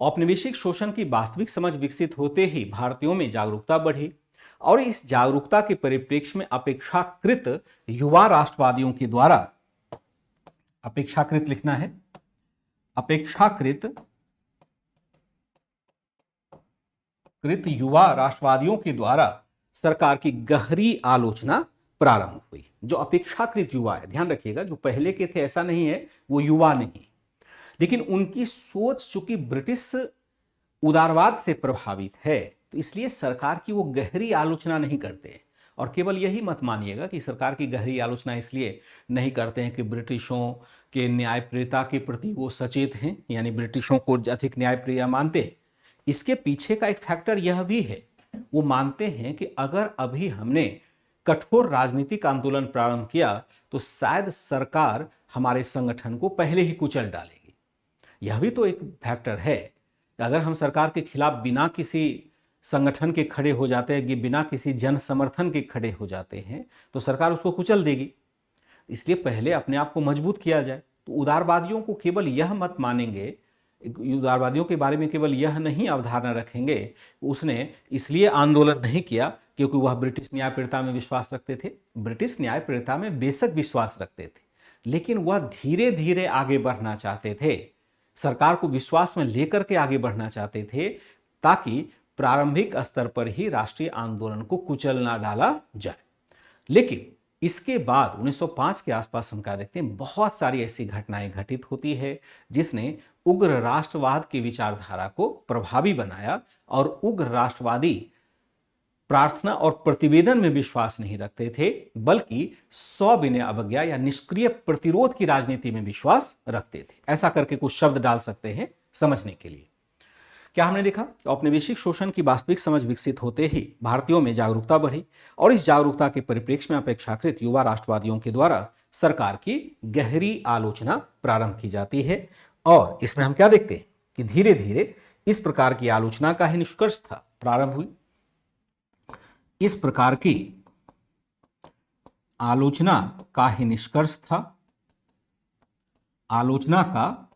औपनिवेशिक शोषण की वास्तविक समझ विकसित होते ही भारतीयों में जागरूकता बढ़ी, और इस जागरूकता के परिप्रेक्ष्य में अपेक्षाकृत युवा राष्ट्रवादियों के द्वारा, अपेक्षाकृत लिखना है, अपेक्षाकृत युवा राष्ट्रवादियों के द्वारा सरकार की गहरी आलोचना प्रारंभ हुई। जो अपेक्षाकृत युवा है, ध्यान रखिएगा, जो पहले के थे ऐसा नहीं है वो युवा नहीं, लेकिन उनकी सोच चूंकि ब्रिटिश उदारवाद से प्रभावित है तो इसलिए सरकार की वो गहरी आलोचना नहीं करते। और केवल यही मत मानिएगा कि सरकार की गहरी आलोचना इसलिए नहीं करते हैं कि ब्रिटिशों के न्यायप्रियता के प्रति वो सचेत हैं, यानी ब्रिटिशों को अधिक न्यायप्रिय मानते हैं। इसके पीछे का एक फैक्टर यह भी है, वो मानते हैं कि अगर अभी हमने कठोर राजनीतिक आंदोलन प्रारंभ किया तो शायद सरकार हमारे संगठन को पहले ही कुचल डालेगी। यह भी तो एक फैक्टर है। अगर हम सरकार के खिलाफ बिना किसी संगठन के खड़े हो जाते हैं, कि बिना किसी जन समर्थन के खड़े हो जाते हैं, तो सरकार उसको कुचल देगी। इसलिए पहले अपने आप को मजबूत किया जाए। तो उदारवादियों को केवल यह मत मानेंगे, उदारवादियों के बारे में केवल यह नहीं अवधारणा रखेंगे उसने इसलिए आंदोलन नहीं किया क्योंकि वह ब्रिटिश न्यायप्रियता में विश्वास रखते थे। ब्रिटिश न्यायप्रियता में बेशक विश्वास रखते थे, लेकिन वह धीरे धीरे आगे बढ़ना चाहते थे, सरकार को विश्वास में लेकर के आगे बढ़ना चाहते थे, ताकि प्रारंभिक स्तर पर ही राष्ट्रीय आंदोलन को कुचल ना डाला जाए। लेकिन इसके बाद 1905 के आसपास हम क्या देखते हैं, बहुत सारी ऐसी घटनाएं घटित होती है जिसने उग्र राष्ट्रवाद की विचारधारा को प्रभावी बनाया, और उग्र राष्ट्रवादी प्रार्थना और प्रतिवेदन में विश्वास नहीं रखते थे, बल्कि सविनय अवज्ञा या निष्क्रिय प्रतिरोध की राजनीति में विश्वास रखते थे। ऐसा करके कुछ शब्द डाल सकते हैं समझने के लिए। क्या हमने देखा कि औपनिवेशिक शोषण की वास्तविक समझ विकसित होते ही भारतीयों में जागरूकता बढ़ी, और इस जागरूकता के परिप्रेक्ष्य में अपेक्षाकृत युवा राष्ट्रवादियों के द्वारा सरकार की गहरी आलोचना प्रारंभ की जाती है। और इसमें हम क्या देखते हैं कि धीरे धीरे इस प्रकार की आलोचना का ही निष्कर्ष था प्रारंभ हुई। इस प्रकार की आलोचना का ही निष्कर्ष था, आलोचना का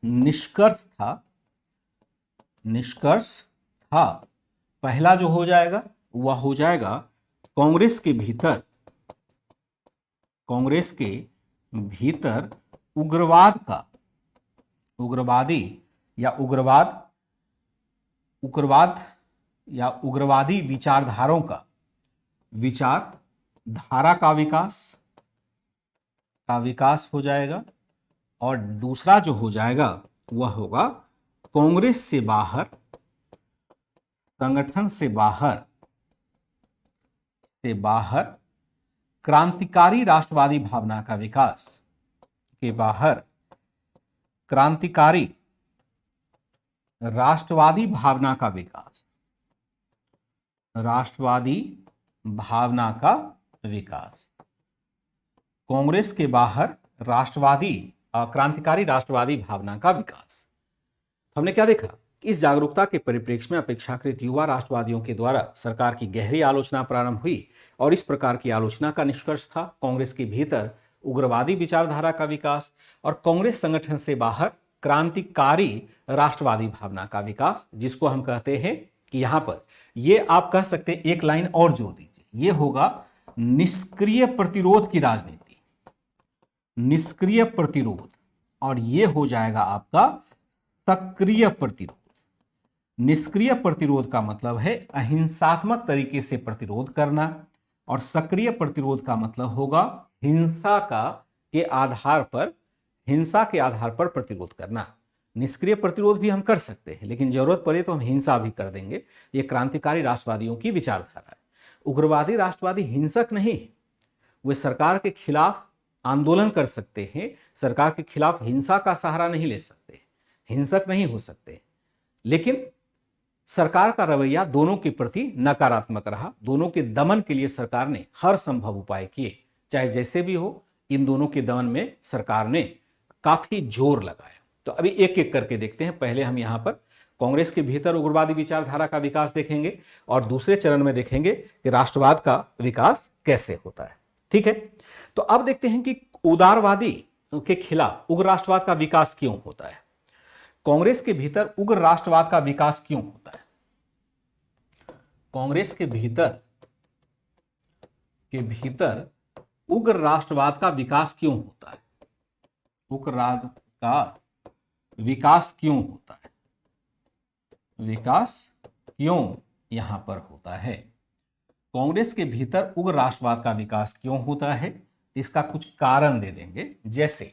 निष्कर्ष था पहला जो हो जाएगा वह हो जाएगा कांग्रेस के भीतर उग्रवाद का, उग्रवादी विचारधारों का विकास हो जाएगा। और दूसरा जो हो जाएगा वह होगा कांग्रेस से बाहर, संगठन से बाहर क्रांतिकारी राष्ट्रवादी भावना का विकास, के बाहर क्रांतिकारी राष्ट्रवादी भावना का विकास, कांग्रेस के बाहर क्रांतिकारी राष्ट्रवादी भावना का विकास। हमने क्या देखा, इस जागरूकता के परिप्रेक्ष्य में अपेक्षाकृत युवा राष्ट्रवादियों के द्वारा सरकार की गहरी आलोचना प्रारंभ हुई, और इस प्रकार की आलोचना का निष्कर्ष था कांग्रेस के भीतर उग्रवादी विचारधारा का विकास और कांग्रेस संगठन से बाहर क्रांतिकारी राष्ट्रवादी भावना का विकास, जिसको हम कहते हैं कि यहां पर ये आप कह सकते हैं, एक लाइन और जोड़ दीजिए, ये होगा निष्क्रिय प्रतिरोध की राजनीति, निष्क्रिय प्रतिरोध, और ये हो जाएगा आपका सक्रिय प्रतिरोध। निष्क्रिय प्रतिरोध का मतलब है अहिंसात्मक तरीके से प्रतिरोध करना, और सक्रिय प्रतिरोध का मतलब होगा हिंसा के आधार पर प्रतिरोध करना। निष्क्रिय प्रतिरोध भी हम कर सकते हैं, लेकिन जरूरत पड़े तो हम हिंसा भी कर देंगे। ये क्रांतिकारी राष्ट्रवादियों की विचारधारा है। उग्रवादी राष्ट्रवादी हिंसक नहीं, वे सरकार के खिलाफ आंदोलन कर सकते हैं, सरकार के खिलाफ हिंसा का सहारा नहीं ले सकते, हिंसक नहीं हो सकते, लेकिन सरकार का रवैया दोनों के प्रति नकारात्मक रहा। दोनों के दमन के लिए सरकार ने हर संभव उपाय किए, चाहे जैसे भी हो। इन दोनों के दमन में सरकार ने काफी जोर लगाया। तो अभी एक एक करके देखते हैं। पहले हम यहां पर कांग्रेस के भीतर उग्रवादी विचारधारा का विकास देखेंगे, और दूसरे चरण में देखेंगे कि राष्ट्रवाद का विकास कैसे होता है। ठीक है, तो अब देखते हैं कि उदारवादी के खिलाफ उग्र राष्ट्रवाद का विकास क्यों होता है, कांग्रेस के भीतर उग्र राष्ट्रवाद का विकास क्यों होता है। कांग्रेस के भीतर उग्र राष्ट्रवाद का विकास क्यों होता है, उग्रवाद का विकास क्यों होता है, विकास क्यों यहां पर होता है। कांग्रेस के भीतर उग्र राष्ट्रवाद का विकास क्यों होता है, इसका कुछ कारण दे देंगे, जैसे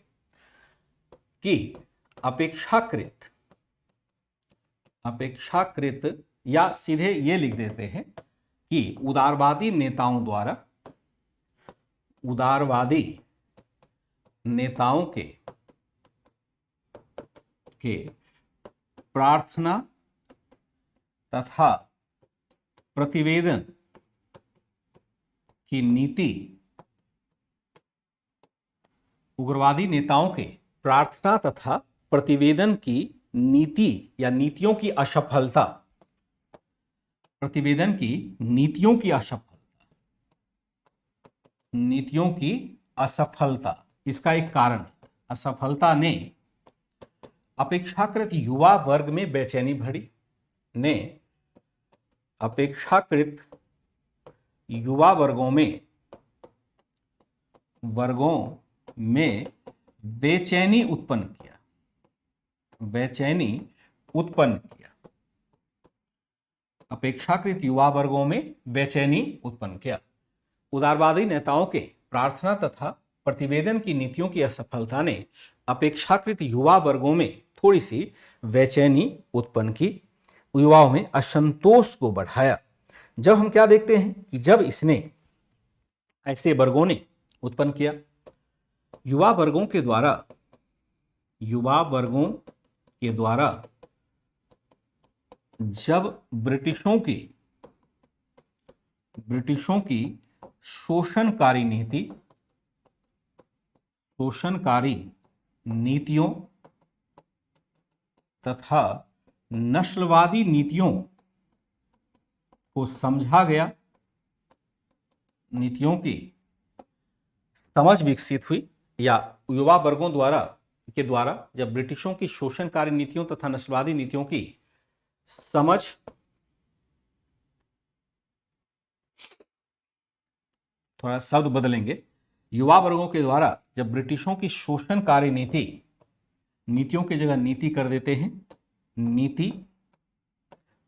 कि अपेक्षाकृत या सीधे ये लिख देते हैं कि उदारवादी नेताओं के प्रार्थना तथा प्रतिवेदन की नीति, उग्रवादी नेताओं के प्रार्थना तथा प्रतिवेदन की नीति या नीतियों की असफलता, प्रतिवेदन की नीतियों की असफलता, इसका एक कारण है, असफलता ने अपेक्षाकृत युवा वर्ग में बेचैनी भरी, ने अपेक्षाकृत युवा वर्गों में बेचैनी उत्पन्न किया, बेचैनी उत्पन्न किया, अपेक्षाकृत युवा वर्गों में बेचैनी उत्पन्न किया। उदारवादी नेताओं के प्रार्थना तथा प्रतिवेदन की नीतियों की असफलता ने अपेक्षाकृत युवा वर्गों में थोड़ी सी बेचैनी उत्पन्न की, युवाओं में असंतोष को बढ़ाया। जब हम क्या देखते हैं कि जब इसने ऐसे वर्गों ने उत्पन्न किया, युवा वर्गों के द्वारा जब ब्रिटिशों की शोषणकारी नीतियों तथा नस्लवादी नीतियों को समझा गया, नीतियों की समझ विकसित हुई, या युवा वर्गों के द्वारा जब ब्रिटिशों की शोषणकारी नीतियों तथा नस्लवादी नीतियों की समझ थोड़ा शब्द बदलेंगे, युवा वर्गों के द्वारा जब ब्रिटिशों की शोषणकारी नीतियों की जगह नीति कर देते हैं, नीति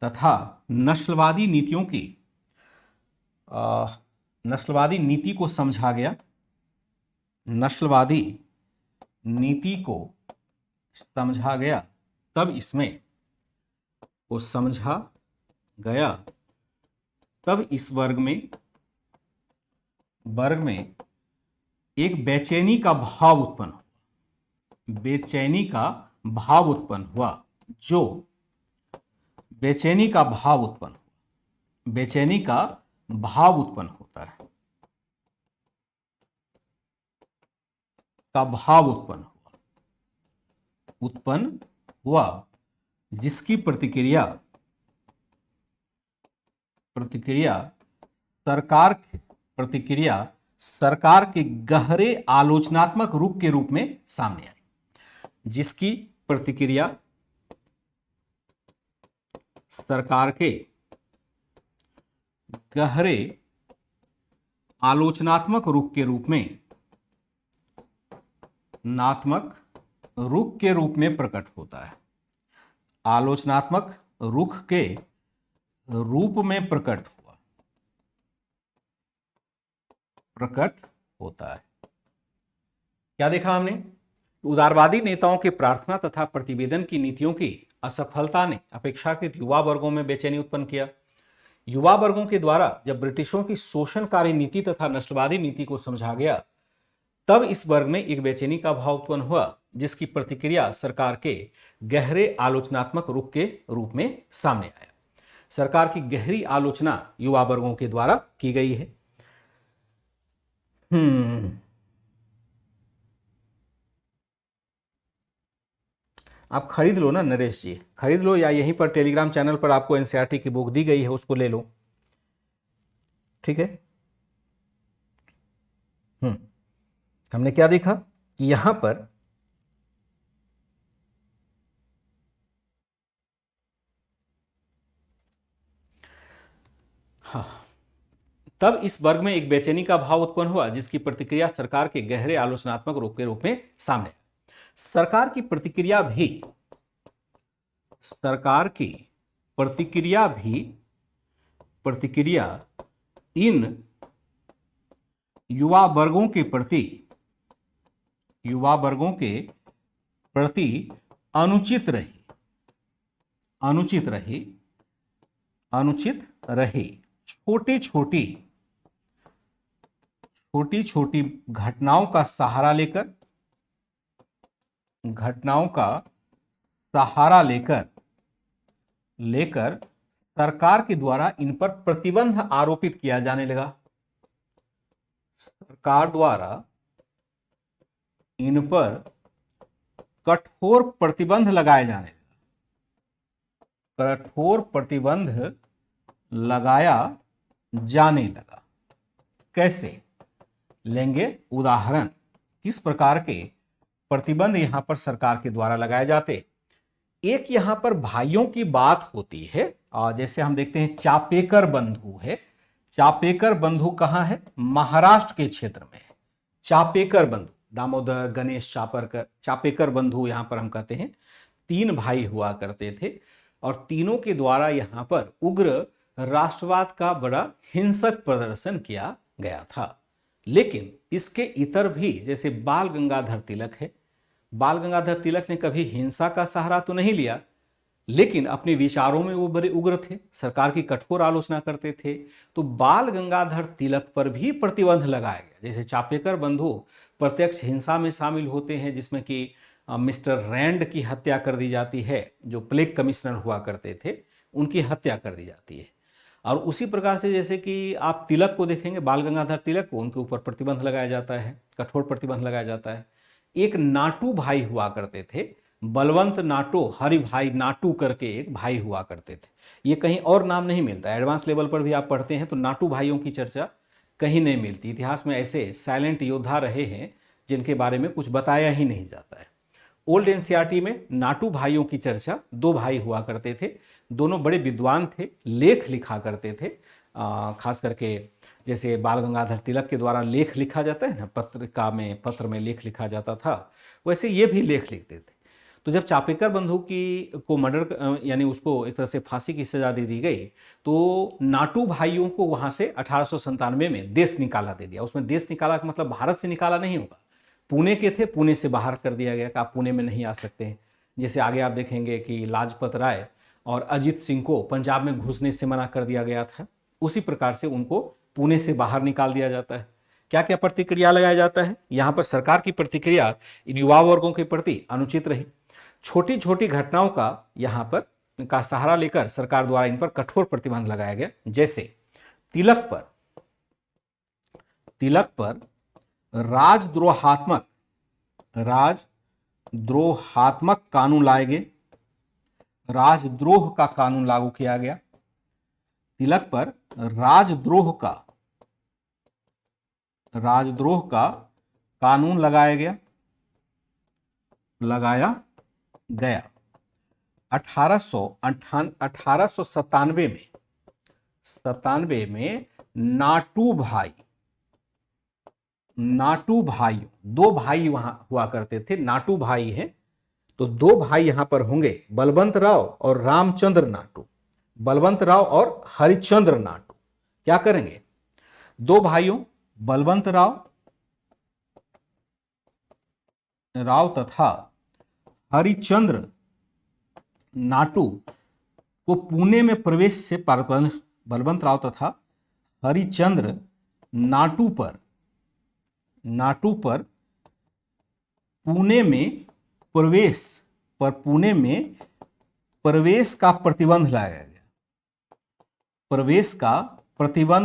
तथा नस्लवादी नीति को समझा गया, नस्लवादी नीति को समझा गया, तब इसमें को समझा गया, तब इस वर्ग में एक बेचैनी का भाव उत्पन्न हुआ, बेचैनी का भाव उत्पन्न हुआ, जो बेचैनी का भाव उत्पन्न होता है, का भाव उत्पन्न हुआ, जिसकी प्रतिक्रिया सरकार के गहरे आलोचनात्मक रुख के रूप में सामने आई, जिसकी प्रतिक्रिया सरकार के गहरे आलोचनात्मक रुख के रूप में प्रकट होता है, आलोचनात्मक रुख के रूप में प्रकट होता है। क्या देखा हमने? उदारवादी नेताओं के प्रार्थना तथा प्रतिवेदन की नीतियों की असफलता ने अपेक्षाकृत युवा वर्गों में बेचैनी उत्पन्न किया। युवा वर्गों के द्वारा जब ब्रिटिशों की शोषणकारी नीति तथा नस्लवादी नीति को समझा गया, तब इस वर्ग में एक बेचैनी का भाव उत्पन्न हुआ, जिसकी प्रतिक्रिया सरकार के गहरे आलोचनात्मक रुख के रूप में सामने आया। सरकार की गहरी आलोचना युवा वर्गों के द्वारा की गई है। आप खरीद लो ना नरेश जी, खरीद लो, या यहीं पर टेलीग्राम चैनल पर आपको एनसीईआरटी की बुक दी गई है, उसको ले लो, ठीक है। हमने क्या देखा कि यहां पर तब इस वर्ग में एक बेचैनी का भाव उत्पन्न हुआ, जिसकी प्रतिक्रिया सरकार के गहरे आलोचनात्मक रुख के रूप में सामने आई। सरकार की प्रतिक्रिया इन युवा वर्गों के प्रति अनुचित रही। छोटी छोटी घटनाओं का सहारा लेकर सरकार के द्वारा इन पर प्रतिबंध आरोपित किया जाने लगा। सरकार द्वारा इन पर कठोर प्रतिबंध लगाए जाने लगा, कैसे लेंगे? उदाहरण, किस प्रकार के प्रतिबंध यहां पर सरकार के द्वारा लगाए जाते। एक यहां पर भाइयों की बात होती है, और जैसे हम देखते हैं चापेकर बंधु है। चापेकर बंधु कहां है? महाराष्ट्र के क्षेत्र में है। चापेकर बंधु, दामोदर, गणेश चापेकर बंधु यहां पर हम कहते हैं। 3 भाई हुआ करते थे और तीनों के द्वारा यहां पर उग्र राष्ट्रवाद का बड़ा हिंसक प्रदर्शन किया गया था। लेकिन इसके इतर भी, जैसे बाल गंगाधर तिलक है। बाल गंगाधर तिलक ने कभी हिंसा का सहारा तो नहीं लिया, लेकिन अपने विचारों में वो बड़े उग्र थे, सरकार की कठोर आलोचना करते थे। तो बाल गंगाधर तिलक पर भी प्रतिबंध लगाया गया। जैसे चापेकर बंधु प्रत्यक्ष हिंसा में शामिल होते हैं, जिसमें कि मिस्टर रैंड की हत्या कर दी जाती है, जो प्लेग कमिश्नर हुआ करते थे, उनकी हत्या कर दी जाती है। और उसी प्रकार से जैसे कि आप तिलक को देखेंगे, बाल गंगाधर तिलक को, उनके ऊपर प्रतिबंध लगाया जाता है, कठोर प्रतिबंध लगाया जाता है। एक नाटू भाई हुआ करते थे, बलवंत नाटो, हरि भाई नाटू करके एक भाई हुआ करते थे। ये कहीं और नाम नहीं मिलता, एडवांस लेवल पर भी आप पढ़ते हैं तो नाटू भाइयों की चर्चा कहीं नहीं मिलती। इतिहास में ऐसे साइलेंट योद्धा रहे हैं जिनके बारे में कुछ बताया ही नहीं जाता है। ओल्ड एनसीईआरटी में नाटू भाइयों की चर्चा, 2 भाई हुआ करते थे, दोनों बड़े विद्वान थे, लेख लिखा करते थे। खास करके जैसे बाल गंगाधर तिलक के द्वारा लेख लिखा जाता है ना, पत्र में लेख लिखा जाता था, वैसे ये भी लेख लिखते थे। तो जब चापेकर बंधु को मर्डर, यानी उसको एक तरह से फांसी की सजा दे दी गई, तो नाटू भाइयों को वहां से 1897 में देश निकाला दे दिया। उसमें देश निकाला का मतलब भारत से निकाला नहीं होगा, पुणे के थे, पुणे से बाहर कर दिया गया कि आप पुणे में नहीं आ सकते। जैसे आगे आप देखेंगे कि लाजपत राय और अजीत सिंह को पंजाब में घुसने से मना कर दिया गया था, उसी प्रकार से उनको पुणे से बाहर निकाल दिया जाता है। क्या क्या प्रतिक्रिया लगाया जाता है? यहाँ पर सरकार की प्रतिक्रिया इन युवा वर्गों के प्रति अनुचित रही। छोटी छोटी घटनाओं का यहाँ पर का सहारा लेकर सरकार द्वारा इन पर कठोर प्रतिबंध लगाया गया। जैसे तिलक पर राजद्रोहात्मक कानून लाए गए, राजद्रोह का कानून लागू किया गया। तिलक पर राजद्रोह का कानून लगाया गया 1897 में नाटू भाई, 2 भाई वहां हुआ करते थे, नाटू भाई हैं। तो 2 भाई यहां पर होंगे, बलवंत राव और रामचंद्र नाटू, बलवंत राव और हरिश्चंद्र नाटू। क्या करेंगे? 2 भाइयों बलवंत राव तथा हरिश्चंद्र नाटू को पुणे में प्रवेश से प्रतिबंध, बलवंत राव तथा हरिश्चंद्र नाटू पर पुणे में प्रवेश का प्रतिबंध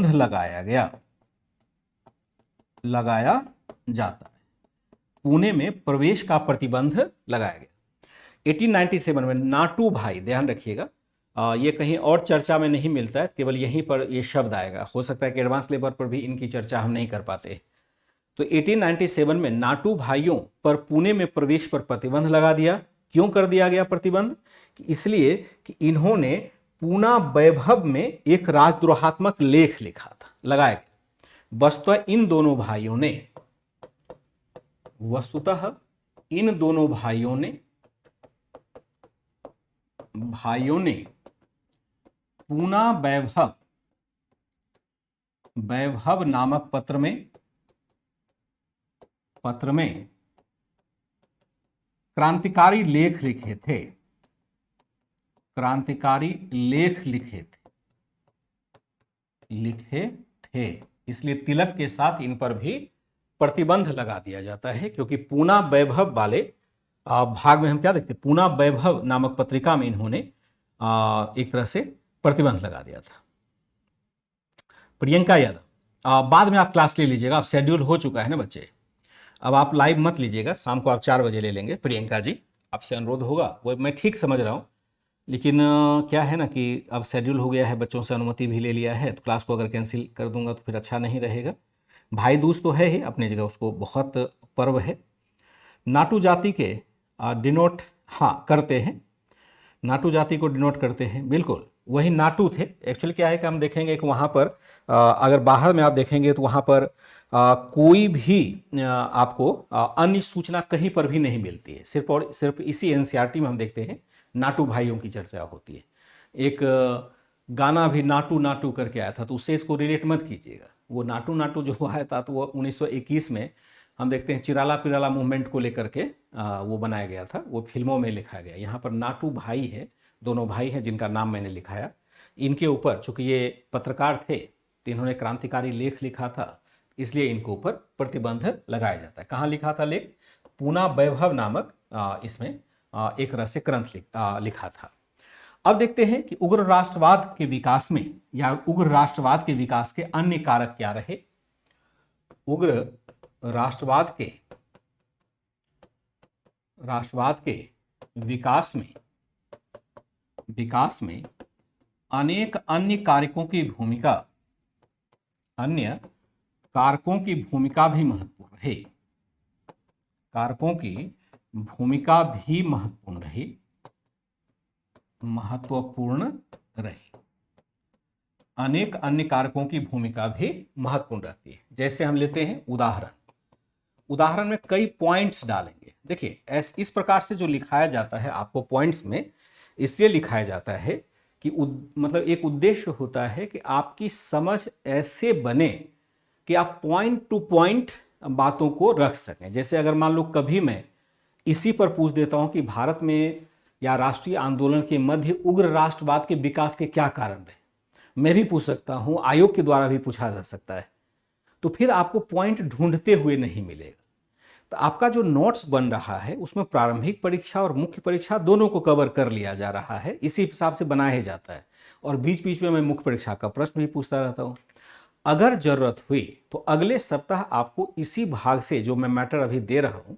लगाया गया, लगाया जाता है। पुणे में प्रवेश का प्रतिबंध लगाया गया। 1897 में नाटू भाई, ध्यान रखिएगा, ये कहीं और चर्चा में नहीं मिलता है, केवल यहीं पर ये शब्द आएगा। हो सकता है कि एडवांस लेवल पर भी इनकी चर्चा हम नहीं कर पाते। तो 1897 में नाटू भाइयों पर पुणे में प्रवेश पर प्रतिबंध लगा दिया। क्यों कर दिया गया प्रतिबंध? इसलिए कि इन्होंने पूना वैभव में एक राजद्रोहात्मक लेख लिखा था, लगाया गया। वस्तुतः इन दोनों भाइयों ने पूना वैभव नामक पत्र में क्रांतिकारी लेख लिखे थे। इसलिए तिलक के साथ इन पर भी प्रतिबंध लगा दिया जाता है, क्योंकि पूना वैभव वाले भाग में हम क्या देखते हैं, पूना वैभव नामक पत्रिका में इन्होंने एक तरह से प्रतिबंध लगा दिया था। प्रियंका यादव, बाद में आप क्लास ले लीजिएगा, आप शेड्यूल हो चुका है ना बच्चे, अब आप लाइव मत लीजिएगा, शाम को आप 4 बजे ले लेंगे। प्रियंका जी, आपसे अनुरोध होगा, वो मैं ठीक समझ रहा हूँ, लेकिन क्या है ना कि अब शेड्यूल हो गया है, बच्चों से अनुमति भी ले लिया है, तो क्लास को अगर कैंसिल कर दूंगा तो फिर अच्छा नहीं रहेगा। भाई दूज तो है ही अपनी जगह, उसको बहुत पर्व है। नाटू जाति के डिनोट हाँ करते हैं, नाटू जाति को डिनोट करते हैं, बिल्कुल वही नाटू थे। एक्चुअली क्या है कि हम देखेंगे कि वहाँ पर अगर बाहर में आप देखेंगे तो वहाँ पर कोई भी आपको अन्य सूचना कहीं पर भी नहीं मिलती है। सिर्फ और सिर्फ इसी एनसीईआरटी में हम देखते हैं नाटू भाइयों की चर्चा होती है। एक गाना भी नाटू नाटू करके आया था, तो उससे इसको रिलेट मत कीजिएगा। वो नाटू नाटू जो आया था तो वो 1921 में हम देखते हैं चिराला पिराला मूवमेंट को लेकर के वो बनाया गया था, वो फिल्मों में लिखा गया। यहाँ पर नाटू भाई है, दोनों भाई हैं जिनका नाम मैंने लिखाया। इनके ऊपर चूंकि ये पत्रकार थे तो इन्होंने क्रांतिकारी लेख लिखा था, इसलिए इनके ऊपर प्रतिबंध लगाया जाता है। कहाँ लिखा था लेख? पूना वैभव नामक इसमें एक रस ग्रंथ लिखा था। अब देखते हैं कि उग्र राष्ट्रवाद के विकास में या उग्र राष्ट्रवाद के विकास के अन्य कारक क्या रहे। उग्र राष्ट्रवाद के विकास में अनेक अन्य कारकों की भूमिका भी महत्वपूर्ण रही। अनेक अन्य कारकों की भूमिका भी महत्वपूर्ण रहती है। जैसे हम लेते हैं उदाहरण में कई पॉइंट्स डालेंगे। देखिए इस प्रकार से जो लिखाया जाता है आपको पॉइंट्स में, इसलिए लिखाया जाता है कि मतलब एक उद्देश्य होता है कि आपकी समझ ऐसे बने कि आप पॉइंट टू पॉइंट बातों को रख सकें। जैसे अगर मान लो कभी मैं इसी पर पूछ देता हूं कि भारत में या राष्ट्रीय आंदोलन के मध्य उग्र राष्ट्रवाद के विकास के क्या कारण रहे, मैं भी पूछ सकता हूं, आयोग के द्वारा भी पूछा जा सकता है, तो फिर आपको पॉइंट ढूंढते हुए नहीं मिलेगा। तो आपका जो नोट्स बन रहा है उसमें प्रारंभिक परीक्षा और मुख्य परीक्षा दोनों को कवर कर लिया जा रहा है, इसी हिसाब से बनाया जाता है। और बीच बीच में मैं मुख्य परीक्षा का प्रश्न भी पूछता रहता हूं। अगर जरूरत हुई तो अगले सप्ताह आपको इसी भाग से, जो मैं मैटर अभी दे रहा हूं,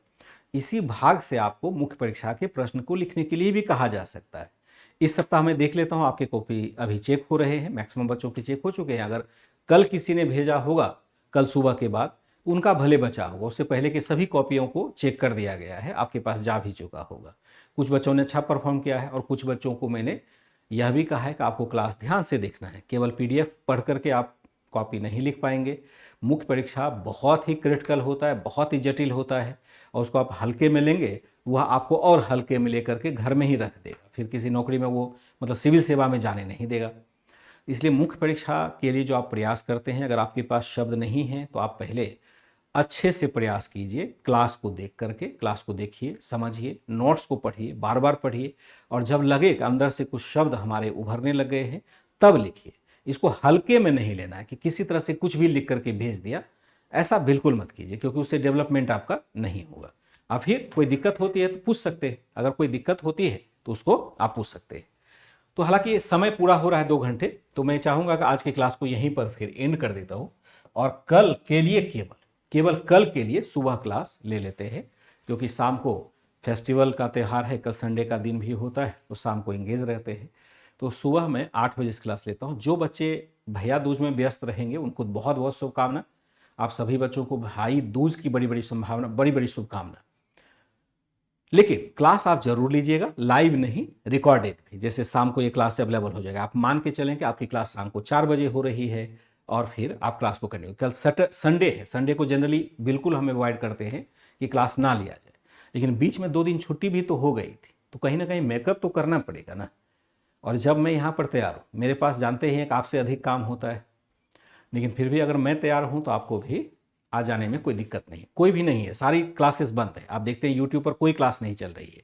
इसी भाग से आपको मुख्य परीक्षा के प्रश्न को लिखने के लिए भी कहा जा सकता है। इस सप्ताह में देख लेता हूं, आपके कॉपी अभी चेक हो रहे हैं, मैक्सिमम बच्चों के चेक हो चुके हैं। अगर कल किसी ने भेजा होगा, कल सुबह के बाद, उनका भले बचा होगा, उससे पहले के सभी कॉपियों को चेक कर दिया गया है, आपके पास जा भी चुका होगा। कुछ बच्चों ने अच्छा परफॉर्म किया है और कुछ बच्चों को मैंने यह भी कहा है कि आपको क्लास ध्यान से देखना है, केवल पीडीएफ पढ़ करके आप कॉपी नहीं लिख पाएंगे। मुख्य परीक्षा बहुत ही क्रिटिकल होता है, बहुत ही जटिल होता है, और उसको आप हल्के में लेंगे, वह आपको और हल्के में लेकर के घर में ही रख देगा, फिर किसी नौकरी में वो मतलब सिविल सेवा में जाने नहीं देगा। इसलिए मुख्य परीक्षा के लिए जो आप प्रयास करते हैं, अगर आपके पास शब्द नहीं है तो आप पहले अच्छे से प्रयास कीजिए, क्लास को देख करके, क्लास को देखिए, समझिए, नोट्स को पढ़िए, बार बार पढ़िए, और जब लगे कि अंदर से कुछ शब्द हमारे उभरने लग गए हैं तब लिखिए। इसको हल्के में नहीं लेना है कि किसी तरह से कुछ भी लिख करके भेज दिया, ऐसा बिल्कुल मत कीजिए, क्योंकि उससे डेवलपमेंट आपका नहीं होगा। अब फिर कोई दिक्कत होती है तो पूछ सकते हैं, अगर कोई दिक्कत होती है तो उसको आप पूछ सकते हैं। तो हालांकि समय पूरा हो रहा है 2 घंटे, तो मैं चाहूंगा कि आज की क्लास को यहीं पर फिर एंड कर देता हूं, और कल के लिए केवल कल के लिए सुबह क्लास ले लेते हैं, क्योंकि शाम को फेस्टिवल का त्यौहार है, कल संडे का दिन भी होता है, तो शाम को एंगेज रहते हैं। तो सुबह मैं 8 बजे से क्लास लेता हूं। जो बच्चे भैया दूज में व्यस्त रहेंगे उनको बहुत बहुत शुभकामना। आप सभी बच्चों को भाई दूज की बड़ी बड़ी संभावना, बड़ी बड़ी शुभकामना। लेकिन क्लास आप जरूर लीजिएगा, लाइव नहीं, रिकॉर्डेड भी। जैसे शाम को ये क्लास अवेलेबल हो जाएगा, आप मान के चलें कि आपकी क्लास शाम को 4 बजे हो रही है, और फिर आप क्लास को कंटिन्यू। कल संडे है, संडे को जनरली बिल्कुल हम अवॉइड करते हैं कि क्लास ना लिया जाए, लेकिन बीच में 2 दिन छुट्टी भी तो हो गई थी, तो कहीं ना कहीं मेकअप तो करना पड़ेगा ना। और जब मैं यहाँ पर तैयार हूँ, मेरे पास जानते हैं कि आपसे अधिक काम होता है, लेकिन फिर भी अगर मैं तैयार हूँ तो आपको भी आ जाने में कोई दिक्कत नहीं, कोई भी नहीं है। सारी क्लासेस बंद है, आप देखते हैं यूट्यूब पर कोई क्लास नहीं चल रही है,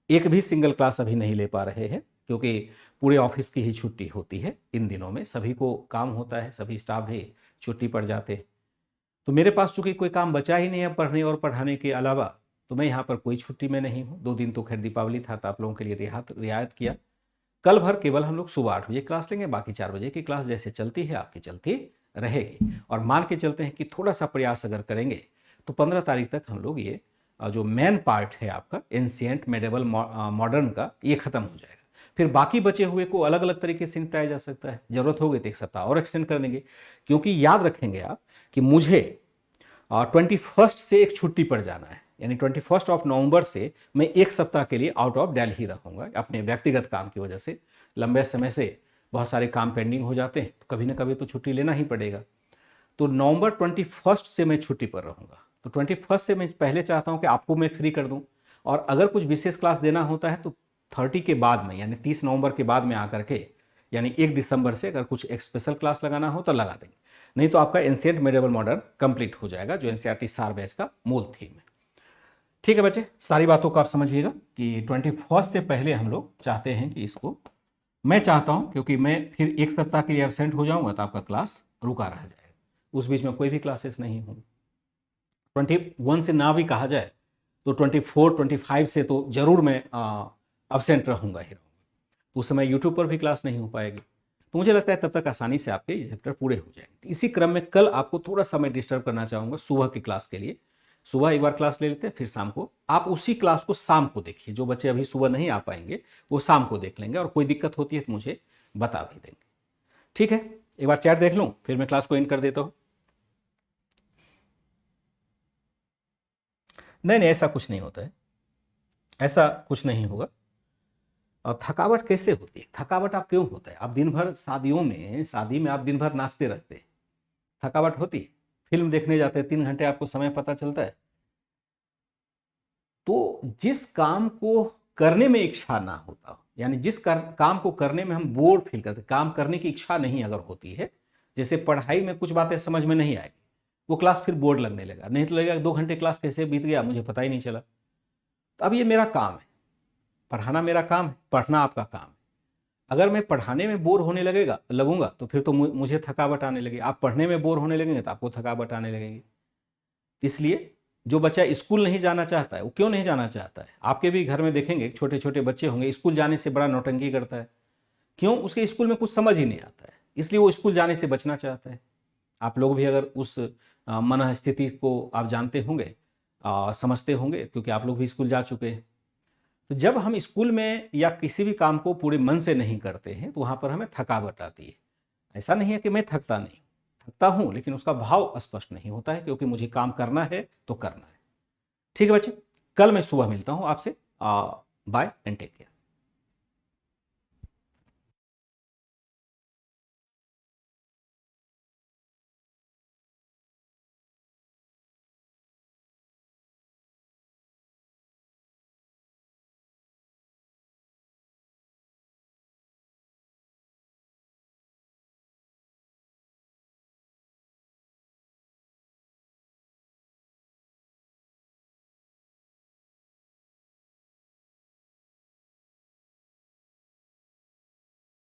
एक भी सिंगल क्लास अभी नहीं ले पा रहे हैं, क्योंकि पूरे ऑफिस की ही छुट्टी होती है इन दिनों में, सभी को काम होता है, सभी स्टाफ भी छुट्टी पर जाते हैं। तो मेरे पास चूंकि कोई काम बचा ही नहीं है पढ़ने और पढ़ाने के अलावा, तो मैं यहाँ पर कोई छुट्टी में नहीं हूँ। 2 दिन तो खैर दीपावली था तो आप लोगों के लिए रियायत किया। कल भर केवल हम लोग सुबह 8 बजे क्लास लेंगे, बाकी 4 बजे की क्लास जैसे चलती है आपकी चलती रहेगी। और मान के चलते हैं कि थोड़ा सा प्रयास अगर करेंगे तो 15 तारीख तक हम लोग ये जो मेन पार्ट है आपका एंशिएंट मेडिवल मॉडर्न का, ये खत्म हो जाएगा। फिर बाकी बचे हुए को अलग अलग तरीके से निपटाया जा सकता है। जरूरत होगी तो एक सप्ताह और एक्सटेंड कर देंगे, क्योंकि याद रखेंगे आप कि मुझे 21 से एक छुट्टी पर जाना है, यानी 21 से मैं एक सप्ताह के लिए आउट ऑफ दिल्ली रहूंगा अपने व्यक्तिगत काम की वजह से। लंबे समय से बहुत सारे काम पेंडिंग हो जाते हैं, तो कभी ना कभी तो छुट्टी लेना ही पड़ेगा। तो नवंबर 21 से मैं छुट्टी पर रहूंगा। तो 21 से मैं पहले चाहता हूं कि आपको मैं फ्री कर दूं, और अगर कुछ विशेष क्लास देना होता है तो 30 के बाद में, यानी 30 नवंबर के बाद में आकर के, यानी 1 दिसंबर से अगर कुछ एक स्पेशल क्लास लगाना हो तो लगा देंगे। नहीं तो आपका एंशिएंट मेडिवल मॉडर्न कंप्लीट हो जाएगा, जो एनसीईआरटी सार बैच का मूल थीम है। ठीक है बच्चे, सारी बातों को आप समझिएगा कि 21 से पहले हम लोग चाहते हैं कि इसको, मैं चाहता हूं, क्योंकि मैं फिर एक सप्ताह के लिए एबसेंट हो जाऊंगा तो आपका क्लास रुका रह जाएगा, उस बीच में कोई भी क्लासेस नहीं होंगी। 21 से ना भी कहा जाए तो 24, 25 से तो जरूर मैं एबसेंट रहूंगा ही रहूंगा। उस समय यूट्यूब पर भी क्लास नहीं हो पाएगी, तो मुझे लगता है तब तक आसानी से आपके ये चैप्टर पूरे हो जाएंगे। इसी क्रम में कल आपको थोड़ा सा मैं डिस्टर्ब करना चाहूँगा सुबह की क्लास के लिए। सुबह एक बार क्लास ले लेते हैं, फिर शाम को आप उसी क्लास को शाम को देखिए। जो बच्चे अभी सुबह नहीं आ पाएंगे वो शाम को देख लेंगे, और कोई दिक्कत होती है तो मुझे बता भी देंगे। ठीक है, एक बार चैट देख लूँ फिर मैं क्लास को एंड कर देता हूँ। नहीं नहीं, ऐसा कुछ नहीं होता है, ऐसा कुछ नहीं होगा। और थकावट कैसे होती है? थकावट आप क्यों होता है? आप दिन भर शादी में आप दिन भर नाचते रहते हैं, थकावट होती है। फिल्म देखने जाते हैं 3 घंटे, आपको समय पता चलता है। तो जिस काम को करने में इच्छा ना होता हो, यानी जिस काम को करने में हम बोर फील करते, काम करने की इच्छा नहीं अगर होती है, जैसे पढ़ाई में कुछ बातें समझ में नहीं आएगी, वो क्लास फिर बोर लगने लगा, नहीं तो लगेगा 2 घंटे क्लास कैसे बीत गया मुझे पता ही नहीं चला। तो अब ये मेरा काम है, पढ़ाना मेरा काम है, पढ़ना आपका काम है। अगर मैं पढ़ाने में बोर होने लगूंगा तो फिर तो मुझे थकावट आने लगेगी। आप पढ़ने में बोर होने लगेंगे तो आपको थकावट आने लगेगी। इसलिए जो बच्चा स्कूल नहीं जाना चाहता है, वो क्यों नहीं जाना चाहता है? आपके भी घर में देखेंगे छोटे छोटे बच्चे होंगे, स्कूल जाने से बड़ा नौटंकी करता है। क्यों? उसके स्कूल में कुछ समझ ही नहीं आता है, इसलिए वो स्कूल जाने से बचना चाहता है। आप लोग भी अगर उस मन स्थिति को आप जानते होंगे, समझते होंगे, क्योंकि आप लोग भी स्कूल जा चुके हैं। तो जब हम स्कूल में या किसी भी काम को पूरे मन से नहीं करते हैं तो वहां पर हमें थकावट आती है। ऐसा नहीं है कि मैं थकता नहीं, थकता हूं, लेकिन उसका भाव स्पष्ट नहीं होता है, क्योंकि मुझे काम करना है तो करना है। ठीक है बच्चे, कल मैं सुबह मिलता हूं आपसे। Bye and take care.